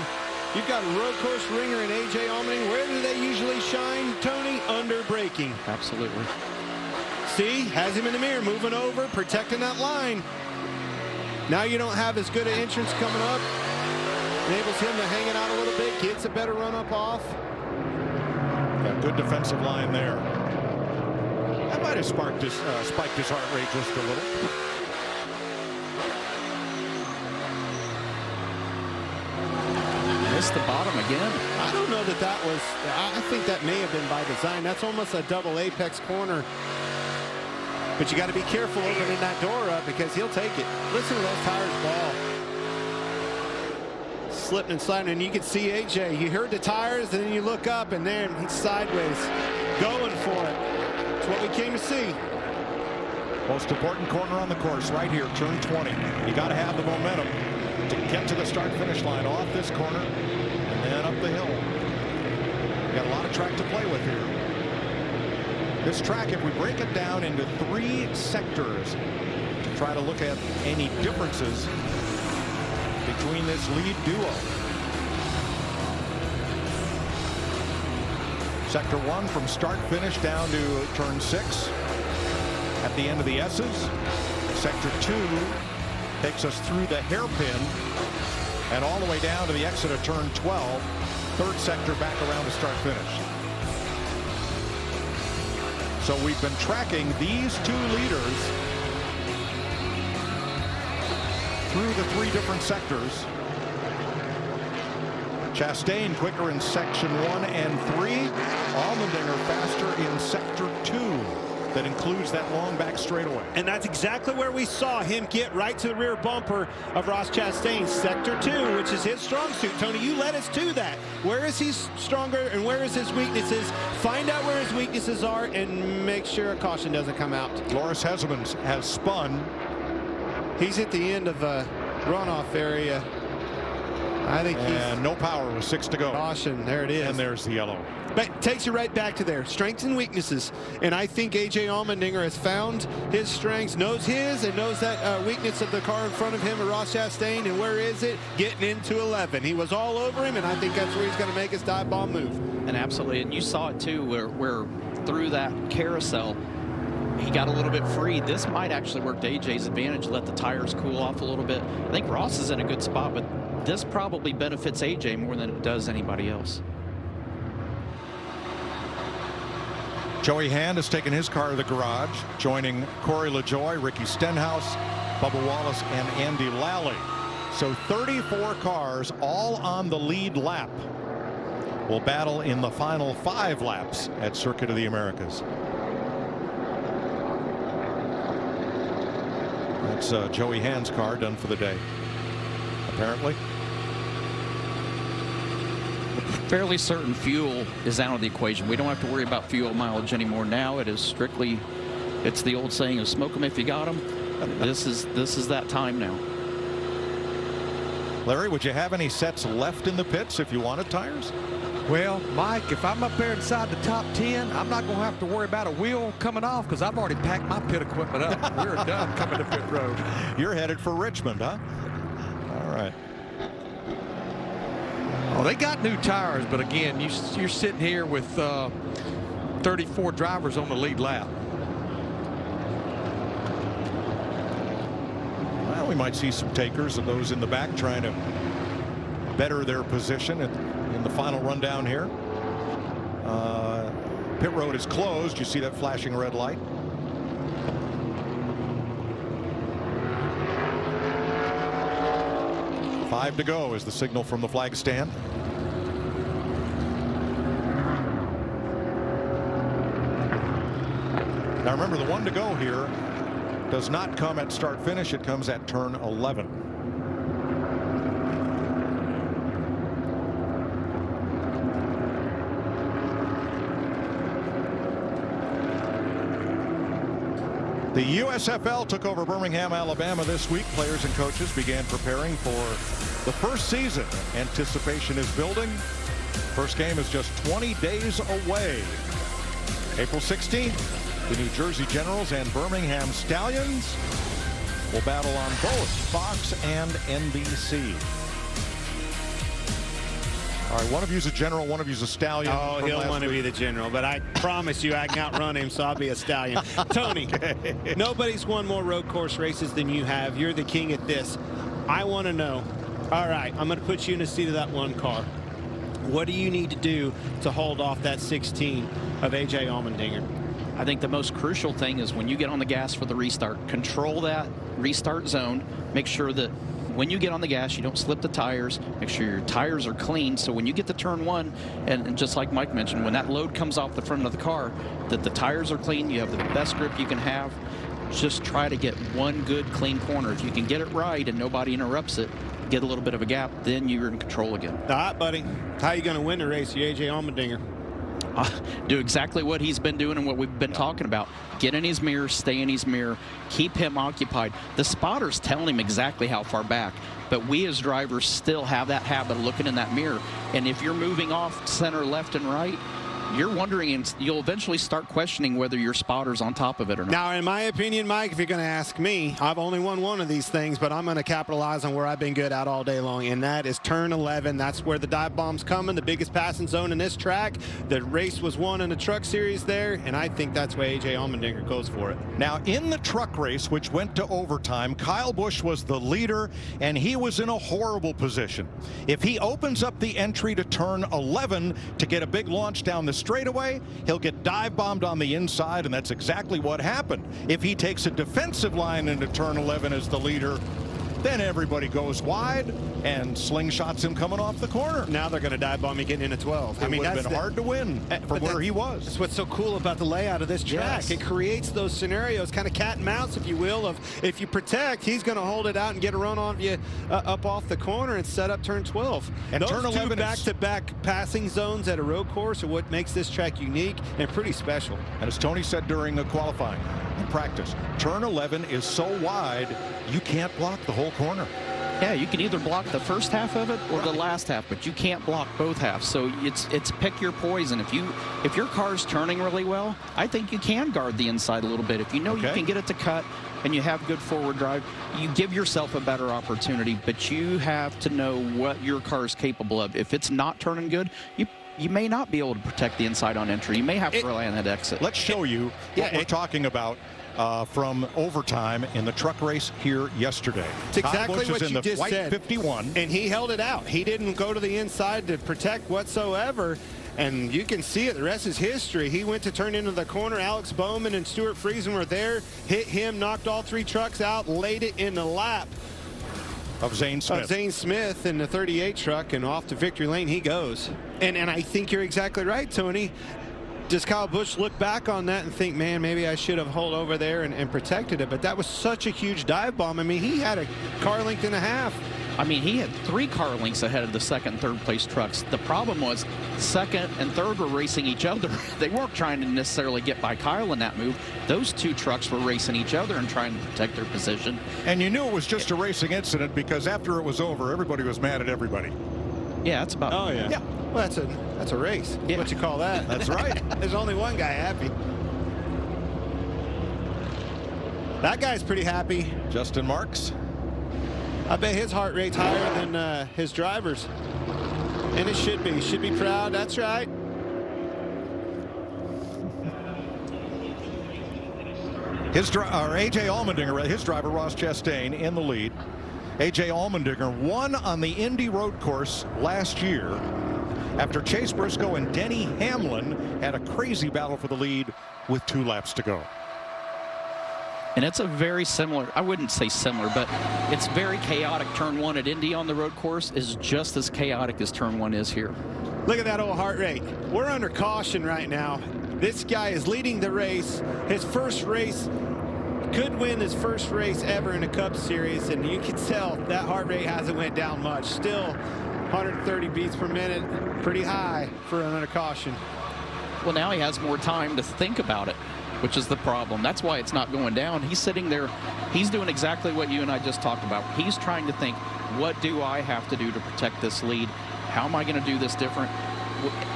You've got a road course ringer and A.J. Allmendinger. Where do they usually shine, Tony? Under braking. Absolutely. See, has him in the mirror, moving over, protecting that line. Now you don't have as good an entrance coming up. Enables him to hang it out a little bit, gets a better run up off. Got good defensive line there. That might have spiked his heart rate just a little. Missed the bottom again. I don't know that that was, I think that may have been by design. That's almost a double apex corner. But you got to be careful opening that door up because he'll take it. Listen to those tires ball. Slipping and sliding, and you can see AJ. You heard the tires, and then you look up, and then he's sideways, going for it. It's what we came to see. Most important corner on the course right here, turn 20. You got to have the momentum to get to the start-finish line off this corner and then up the hill. You got a lot of track to play with here. This track, if we break it down into 3 sectors to try to look at any differences between this lead duo. Sector 1 from start-finish down to turn 6 at the end of the S's. Sector 2 takes us through the hairpin and all the way down to the exit of turn 12. Third sector back around to start-finish. So we've been tracking these 2 leaders through the 3 different sectors. Chastain quicker in section 1 and 3. Allmendinger faster in sector 2. That includes that long back straightaway. And that's exactly where we saw him get right to the rear bumper of Ross Chastain. Sector 2, which is his strong suit. Tony, you led us to that. Where is he stronger and where is his weaknesses? Find out where his weaknesses are and make sure a caution doesn't come out. Loris Hezemans has spun. He's at the end of a runoff area. I think and no power with 6 to go. Caution, there it is. And there's the yellow. But takes you right back to there. Strengths and weaknesses. And I think A.J. Allmendinger has found his strengths, knows his, and knows that weakness of the car in front of him, Ross Chastain. And where is it? Getting into 11. He was all over him, and I think that's where he's going to make his dive bomb move. And absolutely. And you saw it, too, where through that carousel, he got a little bit free. This might actually work to AJ's advantage, let the tires cool off a little bit. I think Ross is in a good spot, but this probably benefits AJ more than it does anybody else. Joey Hand has taken his car to the garage, joining Corey LaJoie, Ricky Stenhouse, Bubba Wallace, and Andy Lally. So 34 cars, all on the lead lap, will battle in the final 5 laps at Circuit of the Americas. That's Joey Hand's car done for the day, apparently. Fairly certain fuel is out of the equation. We don't have to worry about fuel mileage anymore. Now it is strictly, it's the old saying of smoke them if you got them. This is that time now. Larry, would you have any sets left in the pits if you wanted tires? Well, Mike, if I'm up there inside the top 10, I'm not going to have to worry about a wheel coming off because I've already packed my pit equipment up. We're done coming to pit road. You're headed for Richmond, huh? All right. Oh, they got new tires, but again, you're sitting here with 34 drivers on the lead lap. Well, we might see some takers of those in the back trying to better their position in the final rundown here. Pit road is closed. You see that flashing red light. Five to go is the signal from the flag stand. Now remember, the one to go here does not come at start finish. It comes at turn 11. The USFL took over Birmingham, Alabama this week. Players and coaches began preparing for the first season. Anticipation is building. First game is just 20 days away. April 16th, the New Jersey Generals and Birmingham Stallions will battle on both Fox and NBC. All right, one of you's a general, one of you's a stallion. Oh, he'll want to be the general, but I promise you I can outrun him, so I'll be a stallion. Tony, nobody's won more road course races than you have. You're the king at this. I want to know, all right, I'm going to put you in the seat of that one car. What do you need to do to hold off that 16 of A.J. Allmendinger? I think the most crucial thing is when you get on the gas for the restart, control that restart zone. Make sure that when you get on the gas, you don't slip the tires. Make sure your tires are clean. So when you get to turn one, and just like Mike mentioned, when that load comes off the front of the car, that the tires are clean, you have the best grip you can have. Just try to get one good, clean corner. If you can get it right and nobody interrupts it, get a little bit of a gap, then you're in control again. All right, buddy. How are you going to win the race, you A.J. Allmendinger? Do exactly what he's been doing and what we've been talking about. Get in his mirror, stay in his mirror, keep him occupied. The spotter's telling him exactly how far back, but we as drivers still have that habit of looking in that mirror. And if you're moving off center, left, and right, you're wondering, and you'll eventually start questioning whether your spotter's on top of it or not. Now, in my opinion, Mike, if you're going to ask me, I've only won one of these things, but I'm going to capitalize on where I've been good at all day long, and that is turn 11. That's where the dive bomb's coming, the biggest passing zone in this track. The race was won in the truck series there, and I think that's where A.J. Allmendinger goes for it. Now, in the truck race, which went to overtime, Kyle Busch was the leader, and he was in a horrible position. If he opens up the entry to turn 11 to get a big launch down the straightaway, he'll get dive bombed on the inside, and that's exactly what happened. If he takes a defensive line into turn 11 as the leader, then everybody goes wide and slingshots him coming off the corner. Now they're going to dive bomb me getting into 12. It would have been hard to win from where he was. That's what's so cool about the layout of this track. Yes. It creates those scenarios, kind of cat and mouse, if you will, of if you protect, he's going to hold it out and get a run on you up off the corner and set up turn 12. And those turn 11 two back-to-back passing zones at a road course are what makes this track unique and pretty special. And as Tony said during the qualifying in practice, turn 11 is so wide, you can't block the whole corner. Yeah, you can either block the first half of it or the last half, but you can't block both halves. So it's pick your poison. If your car's turning really well, I think you can guard the inside a little bit. If you know you can get it to cut and you have good forward drive, you give yourself a better opportunity, but you have to know what your car is capable of. If it's not turning good, you may not be able to protect the inside on entry. You may have to rely on that exit. Let's show you what we're talking about. From overtime in the truck race here yesterday. It's exactly what you just said. 51. And he held it out. He didn't go to the inside to protect whatsoever. And you can see it. The rest is history. He went to turn into the corner. Alex Bowman and Stuart Friesen were there. Hit him, knocked all three trucks out, laid it in the lap of Zane Smith in the 38 truck, and off to victory lane he goes. And I think you're exactly right, Tony. Does Kyle Busch look back on that and think, man, maybe I should have held over there and protected it? But that was such a huge dive bomb. I mean, he had a car length and a half. I mean, he had 3 car lengths ahead of the second and third place trucks. The problem was second and third were racing each other. They weren't trying to necessarily get by Kyle in that move. Those 2 trucks were racing each other and trying to protect their position. And you knew it was just a racing incident because after it was over, everybody was mad at everybody. Yeah, that's about. Oh yeah. Well, that's a race. Yeah. What you call that? That's right. There's only one guy happy. That guy's pretty happy. Justin Marks. I bet his heart rate's higher than his driver's. And it should be. He should be proud. That's right. A.J. Allmendinger, his driver, Ross Chastain, in the lead. A.J. Allmendinger won on the Indy road course last year after Chase Briscoe and Denny Hamlin had a crazy battle for the lead with 2 laps to go. And it's a very similar, I wouldn't say similar, but it's very chaotic. Turn 1 at Indy on the road course is just as chaotic as turn 1 is here. Look at that old heart rate. We're under caution right now. This guy is leading the race. His first race, could win his first race ever in a Cup Series, and you can tell that heart rate hasn't went down much. Still 130 beats per minute, pretty high for under caution. Well, now he has more time to think about it, which is the problem. That's why it's not going down. He's sitting there. He's doing exactly what you and I just talked about. He's trying to think, what do I have to do to protect this lead? How am I going to do this different?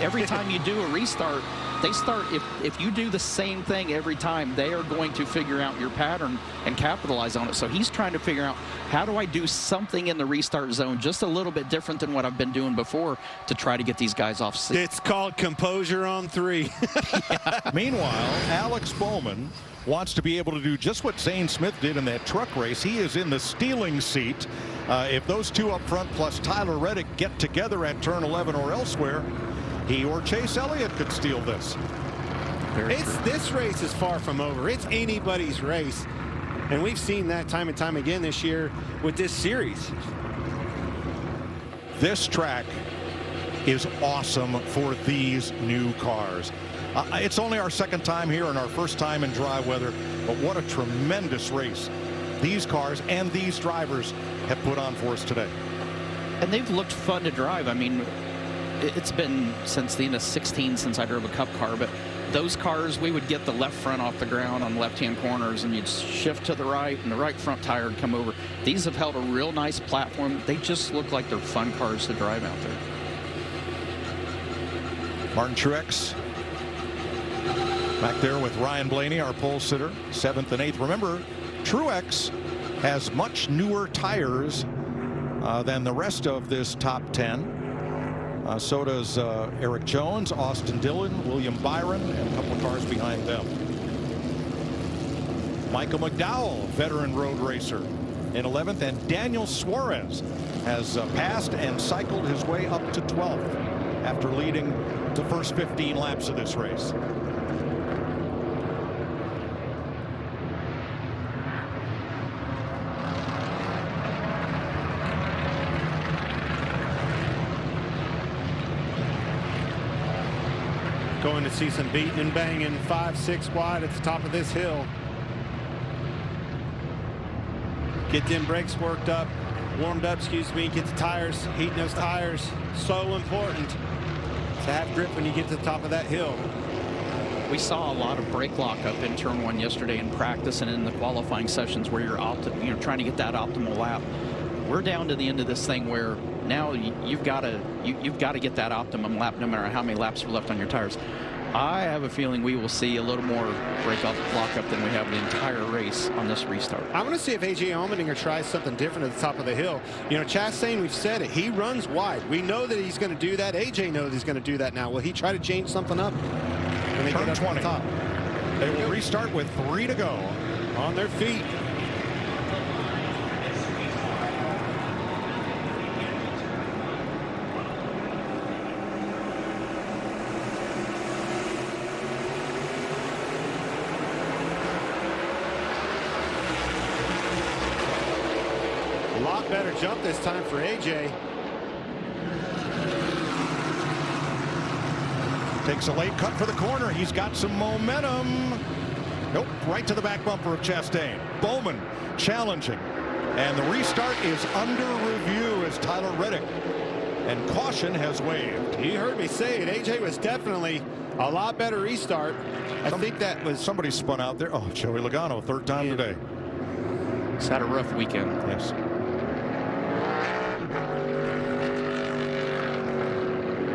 Every time you do a restart, they start, if you do the same thing every time, they are going to figure out your pattern and capitalize on it. So he's trying to figure out, how do I do something in the restart zone just a little bit different than what I've been doing before to try to get these guys off seat. It's called composure on 3. Meanwhile, Alex Bowman wants to be able to do just what Zane Smith did in that truck race. He is in the stealing seat. If those two up front plus Tyler Reddick get together at turn 11 or elsewhere, he or Chase Elliott could steal this. This race is far from over. It's anybody's race. And we've seen that time and time again this year with this series. This track is awesome for these new cars. It's only our second time here and our first time in dry weather, but what a tremendous race these cars and these drivers have put on for us today. And they've looked fun to drive. I mean, it's been since the end of 16 since I drove a Cup car, but those cars, we would get the left front off the ground on left-hand corners, and you'd shift to the right, and the right front tire would come over. These have held a real nice platform. They just look like they're fun cars to drive out there. Martin Truex back there with Ryan Blaney, our pole sitter, 7th and 8th. Remember, Truex has much newer tires than the rest of this top 10. So does Eric Jones, Austin Dillon, William Byron, and a couple of cars behind them. Michael McDowell, veteran road racer, in 11th, and Daniel Suarez has passed and cycled his way up to 12th after leading the first 15 laps of this race. Going to see some beating and banging 5-6 wide at the top of this hill. Get them brakes worked up, warmed up, excuse me, get the tires, heating those tires. So important to have grip when you get to the top of that hill. We saw a lot of brake lock up in turn 1 yesterday in practice and in the qualifying sessions where you're trying to get that optimal lap. We're down to the end of this thing where now you've got to get that optimum lap no matter how many laps are left on your tires. I have a feeling we will see a little more brake lock up than we have the entire race on this restart. I want to see if A.J. Allmendinger tries something different at the top of the hill. You know, Chastain, we've said it, he runs wide. We know that he's going to do that. A.J. knows he's going to do that now. Will he try to change something up when they Turn get up 20. to the top? They will restart with 3 to go. On their feet. A lot better jump this time for AJ. Takes a late cut for the corner. He's got some momentum. Nope, right to the back bumper of Chastain. Bowman challenging. And the restart is under review as Tyler Reddick. And caution has waved. You heard me say it. AJ was definitely a lot better restart. I think that was... Somebody spun out there. Oh, Joey Logano, 3rd time today. He's had a rough weekend. Yes.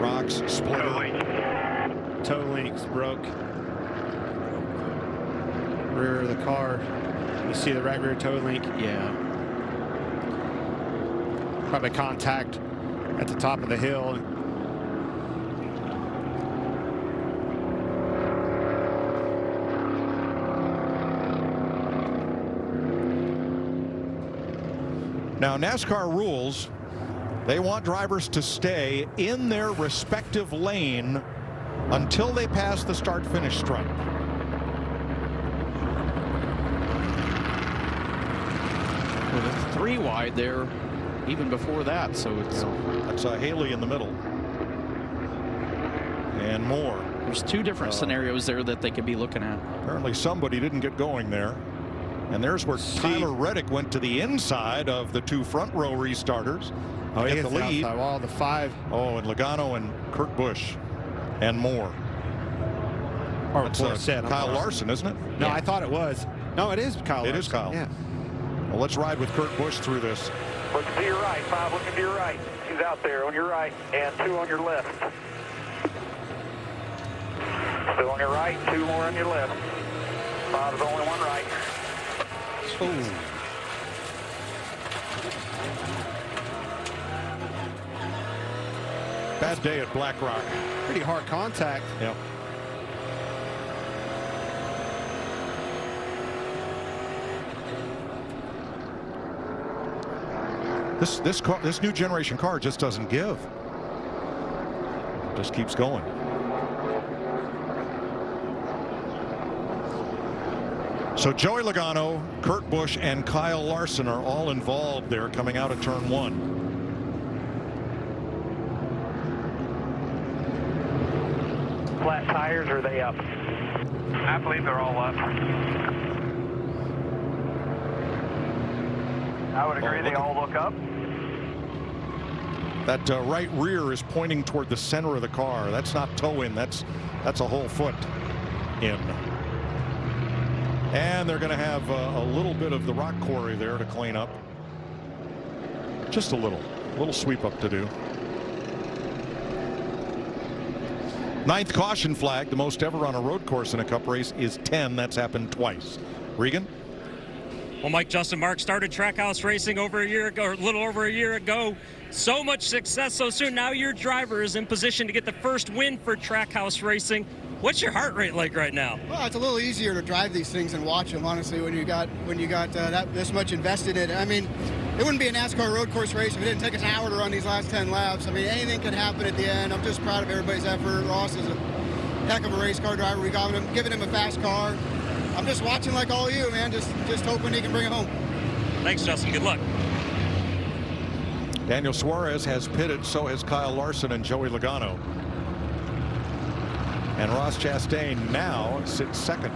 Rocks splitter. Toe links broke. Rear of the car. You see the right rear toe link? Yeah. Probably contact at the top of the hill. Now, NASCAR rules, they want drivers to stay in their respective lane until they pass the start-finish stripe. With a 3 wide there, even before that, so it's... That's Haley in the middle. And more. There's two different scenarios there that they could be looking at. Apparently somebody didn't get going there. And there's where Tyler Reddick went to the inside of the two front row restarters. Oh, he get hits the lead. outside wall, the 5. Oh, and Logano and Kurt Busch and more. Or That's Kyle Larson, isn't it? No, I thought it was. No, it is Kyle Larson. It is Kyle. Yeah. Well, let's ride with Kurt Busch through this. Looking to your right, 5 looking to your right. 2's out there on your right, and 2 on your left. Still on your right, 2 more on your left. 5's only 1 right. Oh. Bad day at Black Rock. Pretty hard contact. Yep. This new generation car just doesn't give. Just keeps going. So Joey Logano, Kurt Busch, and Kyle Larson are all involved there coming out of turn 1. Flat tires, or are they up? I believe they're all up. I would agree they all look up. That right rear is pointing toward the center of the car. That's not toe in. That's a whole foot in. And they're going to have a little bit of the rock quarry there to clean up. Just a little sweep up to do. 9th caution flag, the most ever on a road course in a Cup race, is 10. That's happened twice. Regan? Well, Mike, Justin Marks started Trackhouse Racing over a year ago, or a little over a year ago. So much success so soon. Now your driver is in position to get the first win for Trackhouse Racing. What's your heart rate like right now? Well, it's a little easier to drive these things and watch them, honestly, when you got this much invested in it. I mean, it wouldn't be a NASCAR road course race if it didn't take us an hour to run these last 10 laps. I mean, anything can happen at the end. I'm just proud of everybody's effort. Ross is a heck of a race car driver. We got him, giving him a fast car. I'm just watching like all of you, man. Just hoping he can bring it home. Thanks, Justin. Good luck. Daniel Suarez has pitted. So has Kyle Larson and Joey Logano. And Ross Chastain now sits second.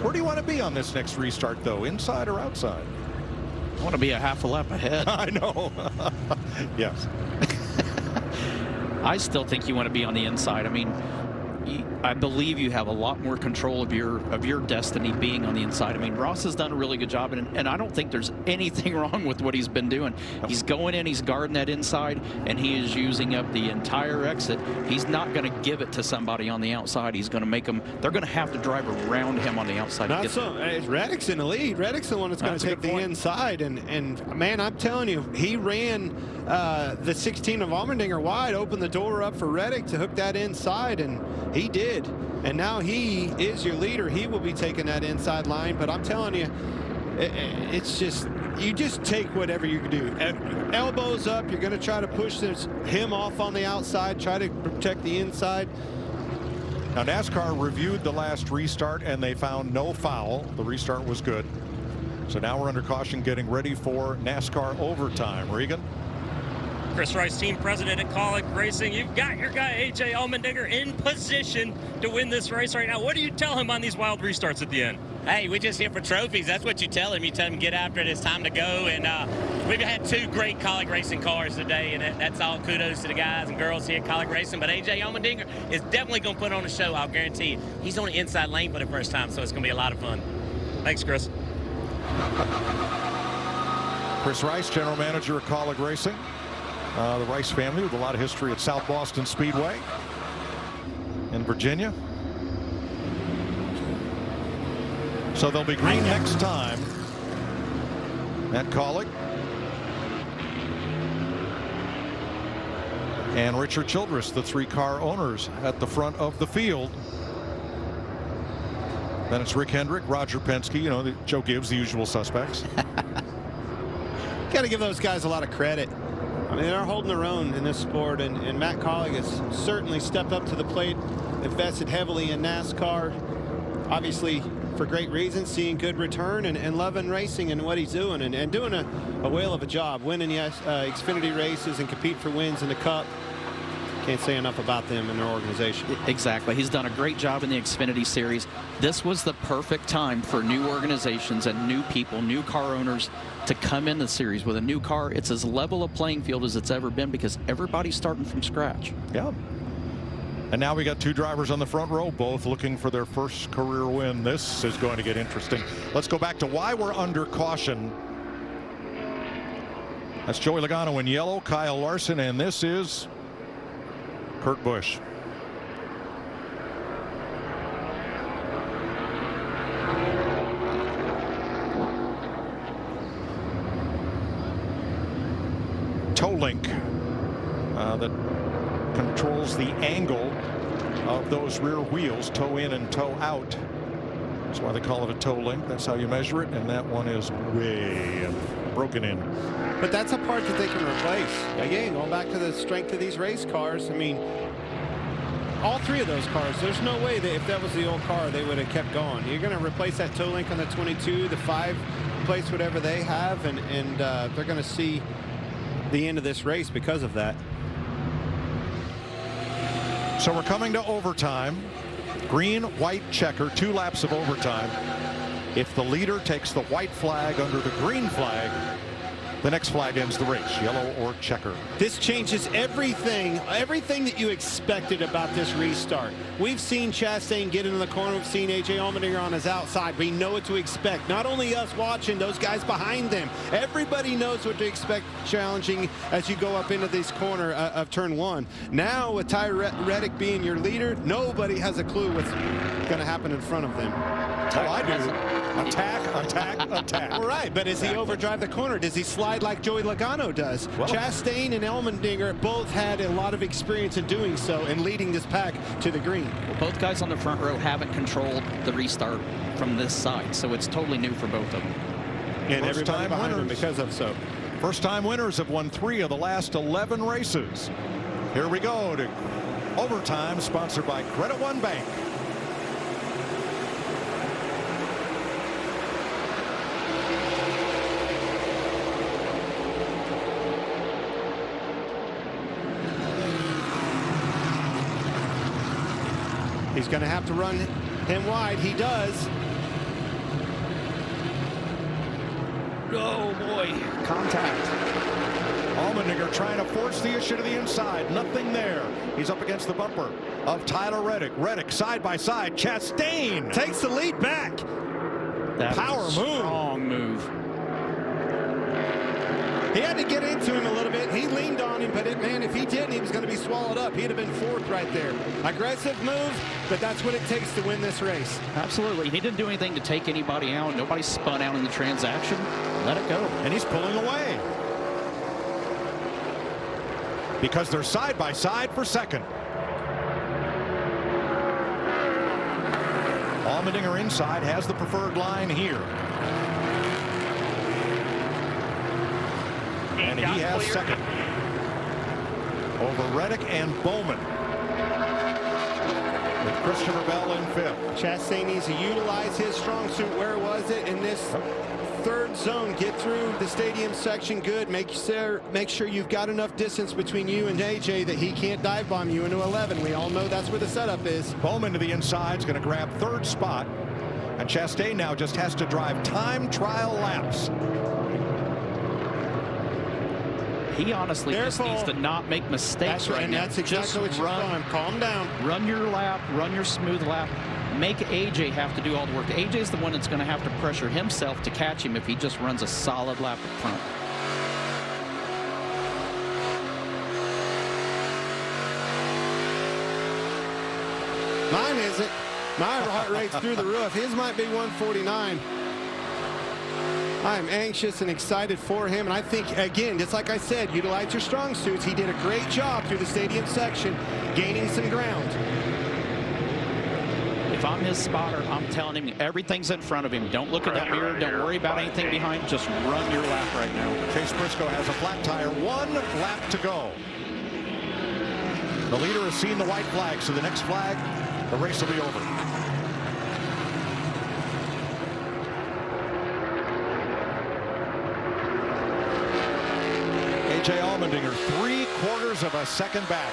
Where do you want to be on this next restart, though? Inside or outside? I want to be a half a lap ahead. I know. Yes. I still think you want to be on the inside. I mean, I believe you have a lot more control of your destiny being on the inside. I mean, Ross has done a really good job, and I don't think there's anything wrong with what he's been doing. He's going in, he's guarding that inside, and he is using up the entire exit. He's not going to give it to somebody on the outside. He's going to make them. They're going to have to drive around him on the outside. Not so. Reddick's in the lead. Reddick's the one that's going to take the inside, and man, I'm telling you, he ran the 16 of Allmendinger wide, opened the door up for Reddick to hook that inside, and he did. And now he is your leader. He will be taking that inside line. But I'm telling you, it's just, you just take whatever you can do. Elbows up, you're going to try to push him off on the outside, try to protect the inside. Now, NASCAR reviewed the last restart, and they found no foul. The restart was good. So now we're under caution getting ready for NASCAR overtime. Regan? Chris Rice, team president at Kaulig Racing. You've got your guy, A.J. Allmendinger, in position to win this race right now. What do you tell him on these wild restarts at the end? Hey, we're just here for trophies. That's what you tell him. You tell him get after it. It's time to go. And we've had 2 great Kaulig Racing cars today, and that's all kudos to the guys and girls here at Kaulig Racing. But A.J. Allmendinger is definitely going to put on a show, I'll guarantee you. He's on the inside lane for the first time, so it's going to be a lot of fun. Thanks, Chris. Chris Rice, general manager at Kaulig Racing. The Rice family with a lot of history at South Boston Speedway in Virginia. So they'll be green next time at Kaulig. And Richard Childress, the 3-car owners at the front of the field. Then it's Rick Hendrick, Roger Penske, you know, Joe Gibbs, the usual suspects. Got to give those guys a lot of credit. I mean, they're holding their own in this sport, and Matt Kaulig has certainly stepped up to the plate, invested heavily in NASCAR, obviously for great reasons, seeing good return and loving racing and what he's doing, and doing a whale of a job, winning Xfinity races and compete for wins in the Cup. Can't say enough about them and their organization. Exactly. He's done a great job in the Xfinity Series. This was the perfect time for new organizations and new people, new car owners to come in the series with a new car. It's as level a playing field as it's ever been because everybody's starting from scratch. Yeah. And now we got 2 drivers on the front row, both looking for their first career win. This is going to get interesting. Let's go back to why we're under caution. That's Joey Logano in yellow, Kyle Larson, and this is Kurt Busch. Toe link that controls the angle of those rear wheels, toe in and toe out. That's why they call it a toe link. That's how you measure it, and that one is way broken in. But that's a part that they can replace. Again, going back to the strength of these race cars, I mean, all 3 of those cars, there's no way that if that was the old car, they would have kept going. You're going to replace that toe link on the 22, the 5, replace whatever they have, and they're going to see the end of this race because of that. So we're coming to overtime. Green, white checker, 2 laps of overtime. If the leader takes the white flag under the green flag, the next flag ends the race, yellow or checker. This changes everything that you expected about this restart. We've seen Chastain get into the corner. We've seen AJ Allmendinger on his outside. We know what to expect. Not only us watching, those guys behind them. Everybody knows what to expect challenging as you go up into this corner of turn 1. Now with Ty Reddick being your leader, nobody has a clue what's going to happen in front of them. Well, I do. Attack, attack, attack. All right, but does he overdrive the corner? Does he slide like Joey Logano does? Well, Chastain and Allmendinger both had a lot of experience in doing so and leading this pack to the green. Well, both guys on the front row haven't controlled the restart from this side, so it's totally new for both of them. And everybody behind them because of so. First-time winners have won 3 of the last 11 races. Here we go to overtime, sponsored by Credit One Bank. He's going to have to run him wide. He does. Oh, boy. Contact. Allmendinger trying to force the issue to the inside. Nothing there. He's up against the bumper of Tyler Reddick. Reddick side by side. Chastain takes the lead back. That power move. Strong move. He had to get into him a little bit. He leaned on him, but man, if he didn't, he was going to be swallowed up. He'd have been 4th right there. Aggressive move, but that's what it takes to win this race. Absolutely. He didn't do anything to take anybody out. Nobody spun out in the transaction. Let it go. And he's pulling away. Because they're side by side for second. Allmendinger inside has the preferred line here. And he has second over Reddick and Bowman, with Christopher Bell in 5th. Chastain needs to utilize his strong suit. Where was it in this 3rd zone? Get through the stadium section good. Make sure you've got enough distance between you and AJ that he can't dive bomb you into 11. We all know that's where the setup is. Bowman to the inside is going to grab 3rd spot, and Chastain now just has to drive time trial laps. He honestly just needs to not make mistakes right now. That's exactly what you're doing. Calm down. Run your lap. Run your smooth lap. Make AJ have to do all the work. AJ's the one that's going to have to pressure himself to catch him if he just runs a solid lap up front. Mine isn't. My heart rate's through the roof. His might be 149. I'm anxious and excited for him, and I think, again, just like I said, utilize your strong suits. He did a great job through the stadium section, gaining some ground. If I'm his spotter, I'm telling him everything's in front of him. Don't look at that mirror. Don't worry about anything behind. Just run your lap right now. Chase Briscoe has a flat tire. 1 lap to go. The leader has seen the white flag, so the next flag, the race will be over. AJ Allmendinger 3/4 of a second back.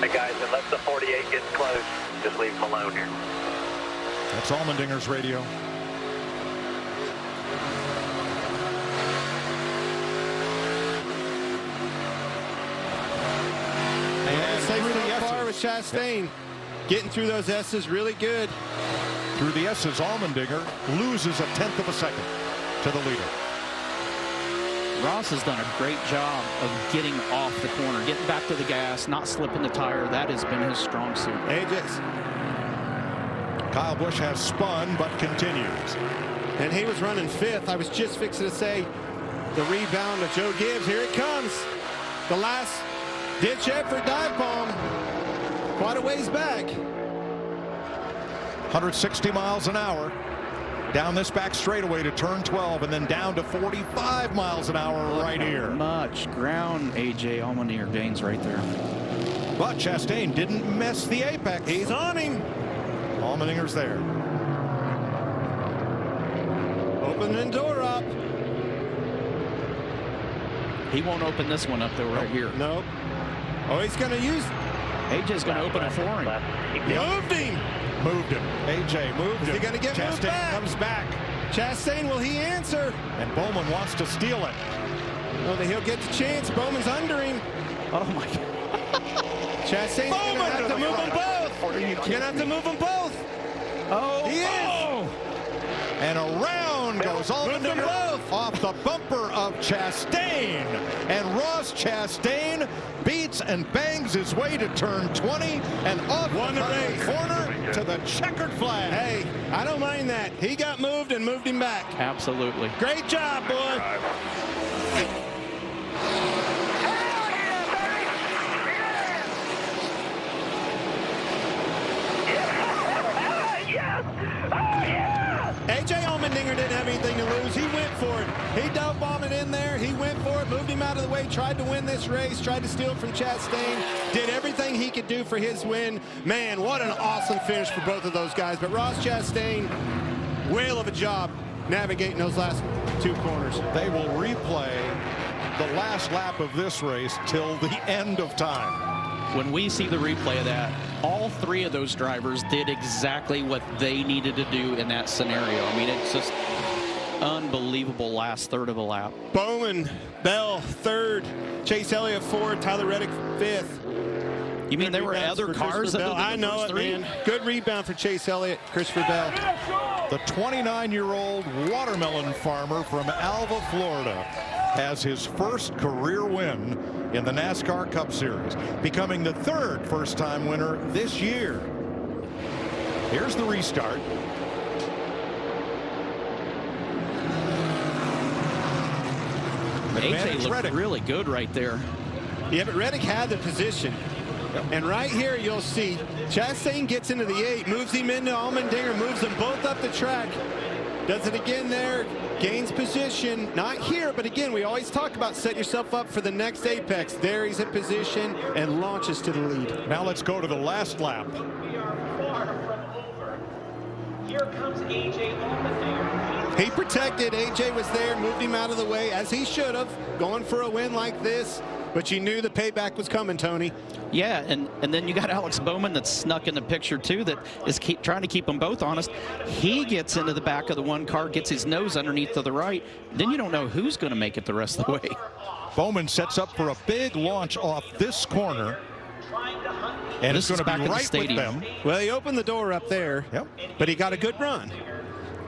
Hey guys, unless the 48 gets close, just leave them alone here. That's Allmendinger's radio. And safe so far with Chastain. Getting through those S's really good. Through the S's, Allmendinger loses a 1/10 of a second to the leader. Ross has done a great job of getting off the corner, getting back to the gas, not slipping the tire. That has been his strong suit. AJ's. Kyle Busch has spun, but continues. And he was running 5th. I was just fixing to say the rebound of Joe Gibbs. Here it comes. The last ditch effort dive bomb. Quite a ways back. 160 miles an hour. Down this back straightaway to turn 12, and then down to 45 miles an hour right here. Much ground AJ Allmendinger gains right there. But Chastain didn't miss the apex. He's on him. Allmendinger's there. Opening the door up. He won't open this one up though right here. Nope. Oh, he's going to use. AJ's going to open it for him. Moved him. Moved him. AJ moved him. Is he going to get moved Chastain back? comes back. Chastain, will he answer? And Bowman wants to steal it. Oh, he'll get the chance. Bowman's under him. Oh my God. Chastain's going to have to move them both. You're going to have to move them both. Oh, he is. And around goes Allmendinger off the bumper of Chastain. And Ross Chastain beats and bangs his way to turn 20 and off the corner to the checkered flag. Hey, I don't mind that. He got moved and moved him back. Absolutely. Great job, boy. AJ Allmendinger didn't have anything to lose. He went for it. He dove bombed it in there. He went for it, moved him out of the way, tried to win this race, tried to steal it from Chastain, did everything he could do for his win. Man, what an awesome finish for both of those guys. But Ross Chastain, whale of a job navigating those last 2 corners. They will replay the last lap of this race till the end of time. When we see the replay of that, all 3 of those drivers did exactly what they needed to do in that scenario. I mean, it's just unbelievable last third of a lap. Bowman, Bell, 3rd, Chase Elliott 4th, Tyler Reddick 5th. You mean there were other cars that I know it, man. Good rebound for Chase Elliott, Christopher Bell. The 29-year-old watermelon farmer from Alva, Florida, has his first career win in the NASCAR Cup Series, becoming the 3rd first-time winner this year. Here's the restart. AJ looked Reddick. really good right there. Yeah, but Reddick had the position. And right here you'll see Chastain gets into the 8, moves him into Allmendinger, moves them both up the track. Does it again there, gains position, not here, but again, we always talk about setting yourself up for the next apex. There he's in position and launches to the lead. Now let's go to the last lap. We are far from over. Here comes AJ Allmendinger. He protected, AJ was there, moved him out of the way, as he should have, going for a win like this. But you knew the payback was coming, Tony. Yeah, and then you got Alex Bowman that's snuck in the picture too, that is trying to keep them both honest. He gets into the back of the one car, gets his nose underneath to the right. Then you don't know who's going to make it the rest of the way. Bowman sets up for a big launch off this corner. And it's going to be right with them. Well, he opened the door up there, but he got a good run.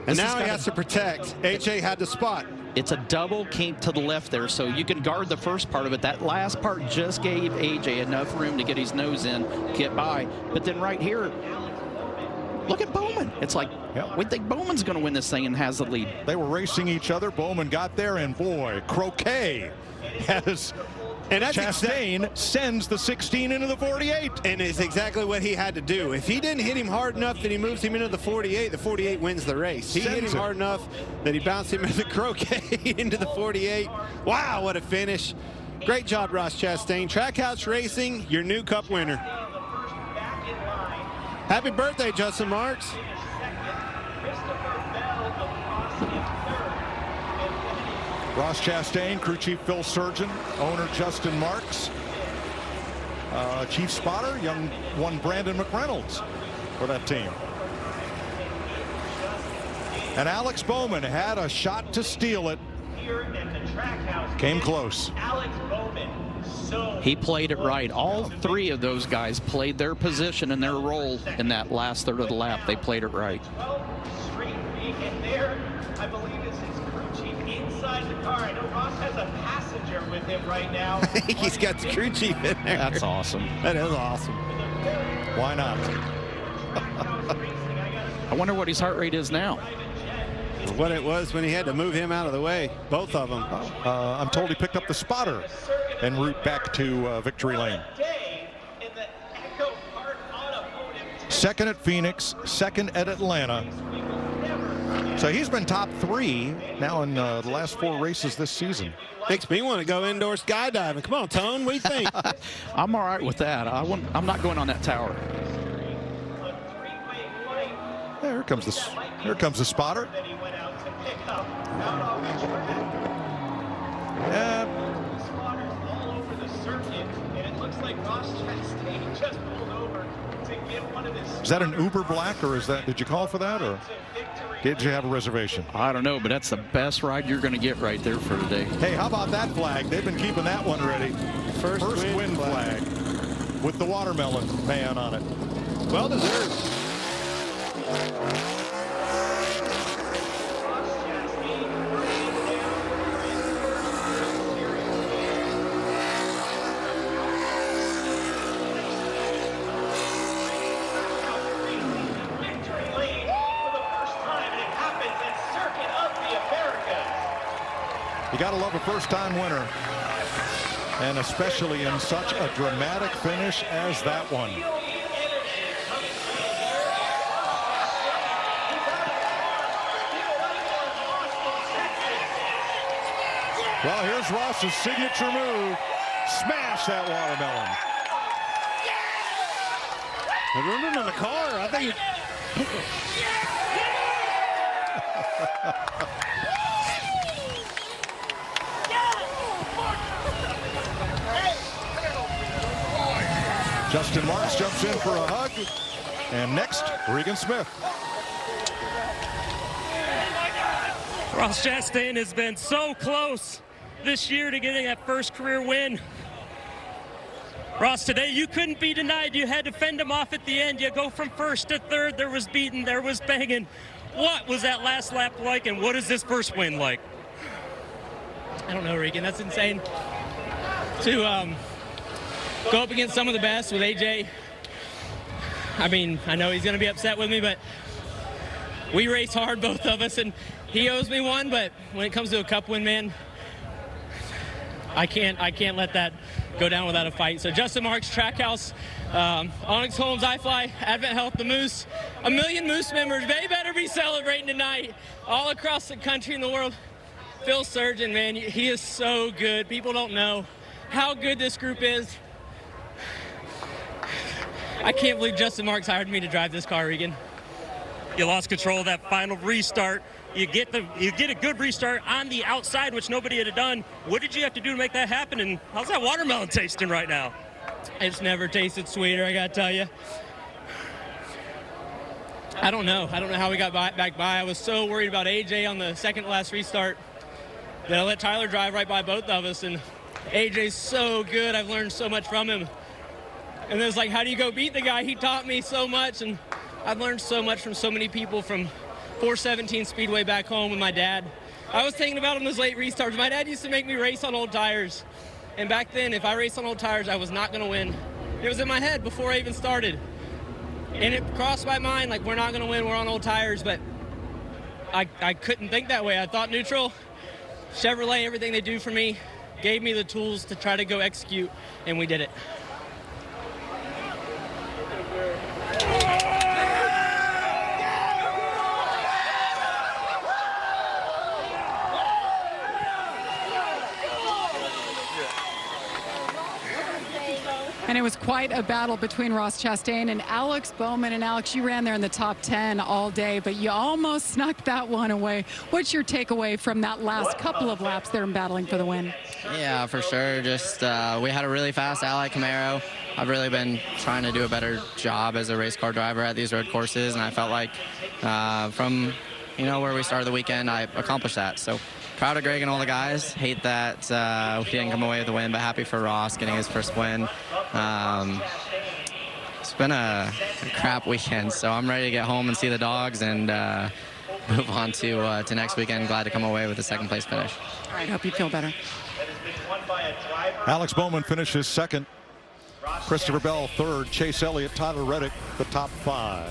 And now he has to protect. AJ had the spot. It's a double kink to the left there, so you can guard the first part of it. That last part just gave AJ enough room to get his nose in, get by. But then right here, look at Bowman. It's like, we think Bowman's going to win this thing and has the lead. They were racing each other. Bowman got there, and boy, croquet has... And Chastain sends the 16 into the 48. And it's exactly what he had to do. If he didn't hit him hard enough that he moves him into the 48 wins the race. He hit him hard enough that he bounced him into the croquet into the 48. Wow, what a finish. Great job, Ross Chastain. Trackhouse Racing, your new Cup winner. Happy birthday, Justin Marks. Ross Chastain, crew chief Phil Surgeon, owner Justin Marks. chief spotter, young one Brandon McReynolds for that team. And Alex Bowman had a shot to steal it. Came close. He played it right. All three of those guys played their position and their role in that last third of the lap. They played it right. And there, I believe it's his crew chief inside the car. I know Ross has a passenger with him right now. He's got the crew chief in there. That's awesome. That is awesome. Why not? I wonder what his heart rate is now. What it was when he had to move him out of the way, both of them. I'm told he picked up the spotter en route back to victory lane. Second at Phoenix, second at Atlanta. So he's been top 3 now in the last 4 races this season. Makes me want to go indoor skydiving. Come on, Tone, what do you think? I'm all right with that. I'm not going on that tower. Yeah, here comes the spotter. Is that an Uber Black, or did you call for that, or did you have a reservation? I don't know, but that's the best ride you're going to get right there for today. Hey, how about that flag? They've been keeping that one ready. First win flag with the watermelon man on it. Well deserved. You got to love a first-time winner, and especially in such a dramatic finish as that one. Well, here's Ross's signature move. Smash that watermelon. The room in the car, I think. Justin Marks jumps in for a hug. And next, Regan Smith. Ross Chastain has been so close this year to getting that first career win. Ross, today you couldn't be denied. You had to fend him off at the end. You go from first to third. There was beating, there was banging. What was that last lap like, and what is this first win like? I don't know, Regan. That's insane to go up against some of the best with AJ. I mean, I know he's going to be upset with me, but we race hard, both of us, and he owes me one. But when it comes to a cup win, man, I can't let that go down without a fight. So Justin Marks, Trackhouse, Onyx Holmes, iFly, Advent Health, the Moose, 1 million Moose members. They better be celebrating tonight all across the country and the world. Phil Surgeon, man, he is so good. People don't know how good this group is. I can't believe Justin Marks hired me to drive this car, Regan. You lost control of that final restart. You get a good restart on the outside, which nobody had done. What did you have to do to make that happen? And how's that watermelon tasting right now? It's never tasted sweeter, I gotta tell you. I don't know how we got back by. I was so worried about AJ on the second to last restart that I let Tyler drive right by both of us. And AJ's so good. I've learned so much from him. And it was like, how do you go beat the guy? He taught me so much, and I've learned so much from so many people, from 417 Speedway back home with my dad. I was thinking about him those late restarts. My dad used to make me race on old tires. And back then, if I raced on old tires, I was not going to win. It was in my head before I even started. And it crossed my mind, like, we're not going to win, we're on old tires. But I couldn't think that way. I thought neutral, Chevrolet, everything they do for me, gave me the tools to try to go execute, and we did it. And it was quite a battle between Ross Chastain and Alex Bowman. And Alex, you ran there in the top 10 all day, but you almost snuck that one away. What's your takeaway from that last couple of laps there in battling for the win? Yeah, for sure. Just we had a really fast Ally Camaro. I've really been trying to do a better job as a race car driver at these road courses, and I felt like from where we started the weekend, I accomplished that. So proud of Greg and all the guys. Hate that we didn't come away with the win, but happy for Ross getting his first win. It's been a crap weekend, so I'm ready to get home and see the dogs and move on to next weekend. Glad to come away with a second place finish. All right, hope you feel better. Alex Bowman finishes second. Christopher Bell third. Chase Elliott, Tyler Reddick, the top 5.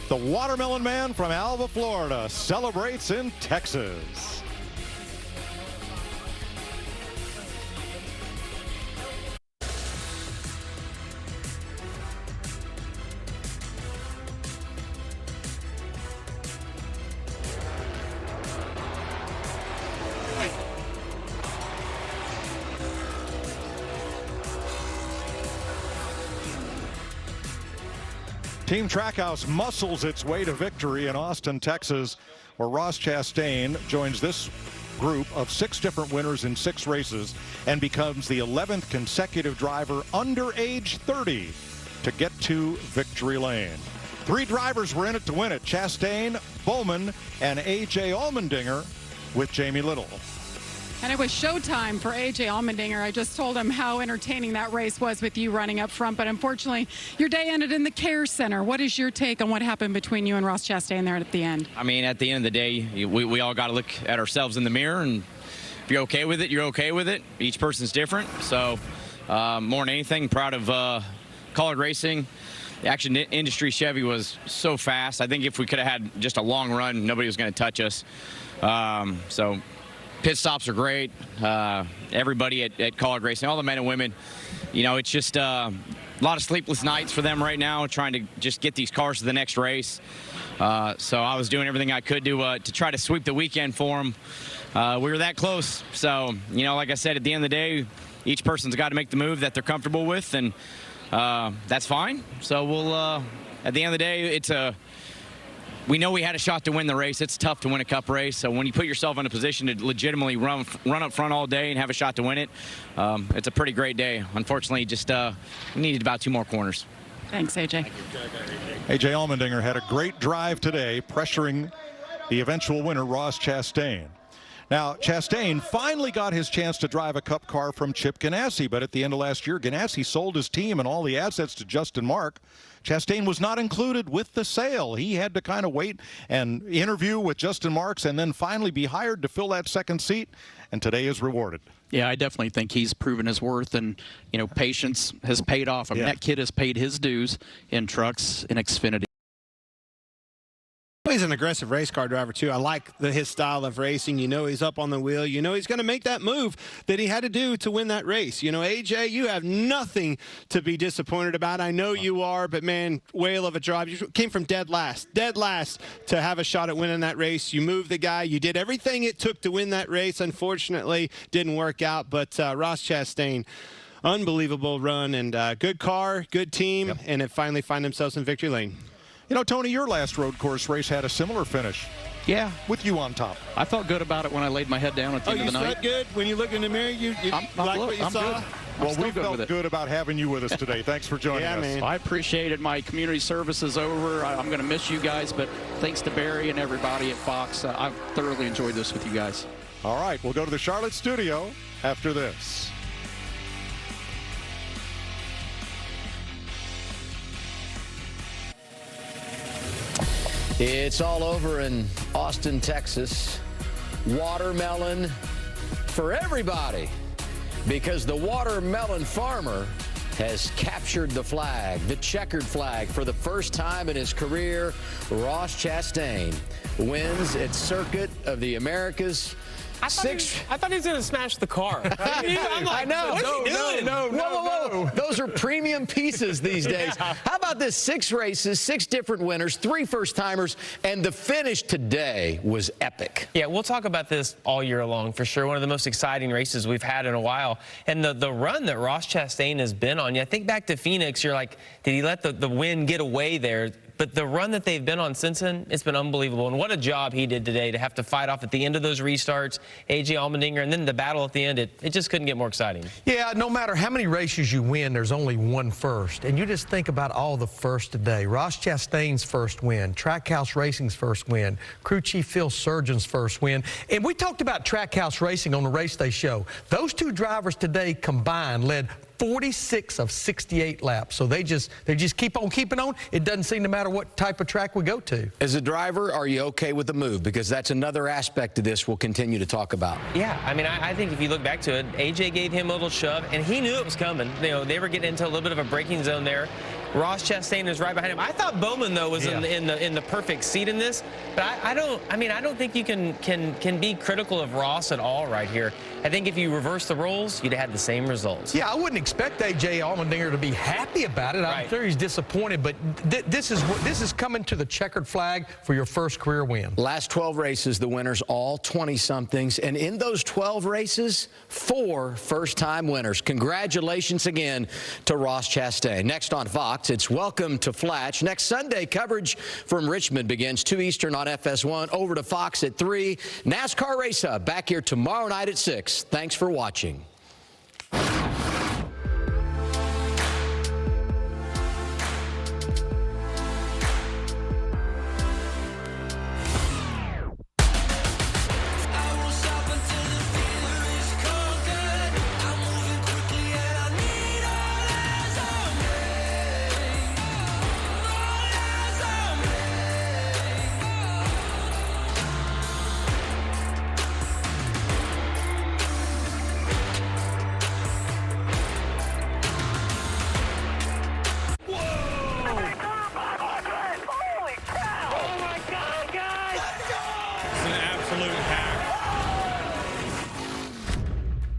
The Watermelon Man from Alva, Florida, celebrates in Texas. Team Trackhouse muscles its way to victory in Austin, Texas, where Ross Chastain joins this group of 6 different winners in 6 races and becomes the 11th consecutive driver under age 30 to get to victory lane. 3 drivers were in it to win it: Chastain, Bowman, and A.J. Allmendinger with Jamie Little. And it was showtime for A.J. Allmendinger. I just told him how entertaining that race was with you running up front, but unfortunately, your day ended in the care center. What is your take on what happened between you and Ross Chastain there at the end? I mean, at the end of the day, we all got to look at ourselves in the mirror, and if you're okay with it, you're okay with it. Each person's different, so more than anything, proud of Collard Racing. The action industry Chevy was so fast. I think if we could have had just a long run, nobody was going to touch us. So pit stops are great. Everybody at Collard Racing, all the men and women, it's just a lot of sleepless nights for them right now, trying to just get these cars to the next race. So I was doing everything I could to try to sweep the weekend for them. We were that close. So, like I said, at the end of the day, each person's got to make the move that they're comfortable with, and that's fine. So we'll, at the end of the day, we know we had a shot to win the race. It's tough to win a cup race. So when you put yourself in a position to legitimately run up front all day and have a shot to win it, it's a pretty great day. Unfortunately, just we needed about 2 more corners. Thanks, AJ. A.J. Allmendinger had a great drive today, pressuring the eventual winner, Ross Chastain. Now, Chastain finally got his chance to drive a cup car from Chip Ganassi, but at the end of last year, Ganassi sold his team and all the assets to Justin Mark. Chastain was not included with the sale. He had to kind of wait and interview with Justin Marks and then finally be hired to fill that second seat, and today is rewarded. Yeah, I definitely think he's proven his worth, and, patience has paid off. I mean, that kid has paid his dues in trucks and Xfinity. He's an aggressive race car driver, too. I like his style of racing. He's up on the wheel. He's going to make that move that he had to do to win that race. AJ, you have nothing to be disappointed about. I know you are, but, man, whale of a drive. You came from dead last to have a shot at winning that race. You moved the guy. You did everything it took to win that race. Unfortunately, didn't work out, but Ross Chastain, unbelievable run, and good car, good team, and it finally find themselves in victory lane. Tony, your last road course race had a similar finish. Yeah. With you on top. I felt good about it when I laid my head down at the end of the night. You felt good? When you look in the mirror, you like what you saw? Good. Well, we felt good about having you with us today. Thanks for joining us. Man. I appreciate it. My community service is over. I'm going to miss you guys, but thanks to Barry and everybody at Fox, I've thoroughly enjoyed this with you guys. All right, we'll go to the Charlotte studio after this. It's all over in Austin, Texas. Watermelon for everybody, because the watermelon farmer has captured the flag, the checkered flag, for the first time in his career. Ross Chastain wins its Circuit of the Americas I thought he was going to smash the car. I'm like, I know. what's he doing? Whoa. Those are premium pieces these days. Yeah. How about this? 6 races, 6 different winners, 3 first-timers, and the finish today was epic. Yeah, we'll talk about this all year long for sure. One of the most exciting races we've had in a while. And the run that Ross Chastain has been on, think back to Phoenix, you're like, did he let the wind get away there? But the run that they've been on since then, it's been unbelievable. And what a job he did today to have to fight off at the end of those restarts, A.J. Allmendinger, and then the battle at the end. It just couldn't get more exciting. Yeah, no matter how many races you win, there's only one first. And you just think about all the firsts today. Ross Chastain's first win, Trackhouse Racing's first win, crew chief Phil Surgeon's first win. And we talked about Trackhouse Racing on the Race Day show. Those 2 drivers today combined led 46 of 68 laps. So they just keep on keeping on. It doesn't seem to matter what type of track we go to. As a driver, are you okay with the move? Because that's another aspect of this we'll continue to talk about. Yeah, I mean, I think if you look back to it, A.J. gave him a little shove, and he knew it was coming. They were getting into a little bit of a braking zone there. Ross Chastain is right behind him. I thought Bowman, though, was in the perfect seat in this. But I don't think you can be critical of Ross at all right here. I think if you reverse the roles, you'd have had the same results. Yeah, I wouldn't expect A.J. Allmendinger to be happy about it. I'm sure he's disappointed, but this is coming to the checkered flag for your first career win. Last 12 races, the winners all 20-somethings, and in those 12 races, 4 first-time winners. Congratulations again to Ross Chastain. Next on Fox, it's Welcome to Flatch. Next Sunday, coverage from Richmond begins 2 Eastern on FS1. Over to Fox at 3. NASCAR Race Hub back here tomorrow night at 6. Thanks for watching.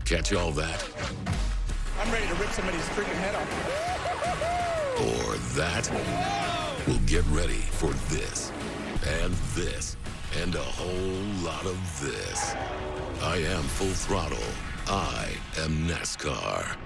Catch all that? I'm ready to rip somebody's freaking head off. Or that? Well, get ready for this, and a whole lot of this. I am Full Throttle. I am NASCAR.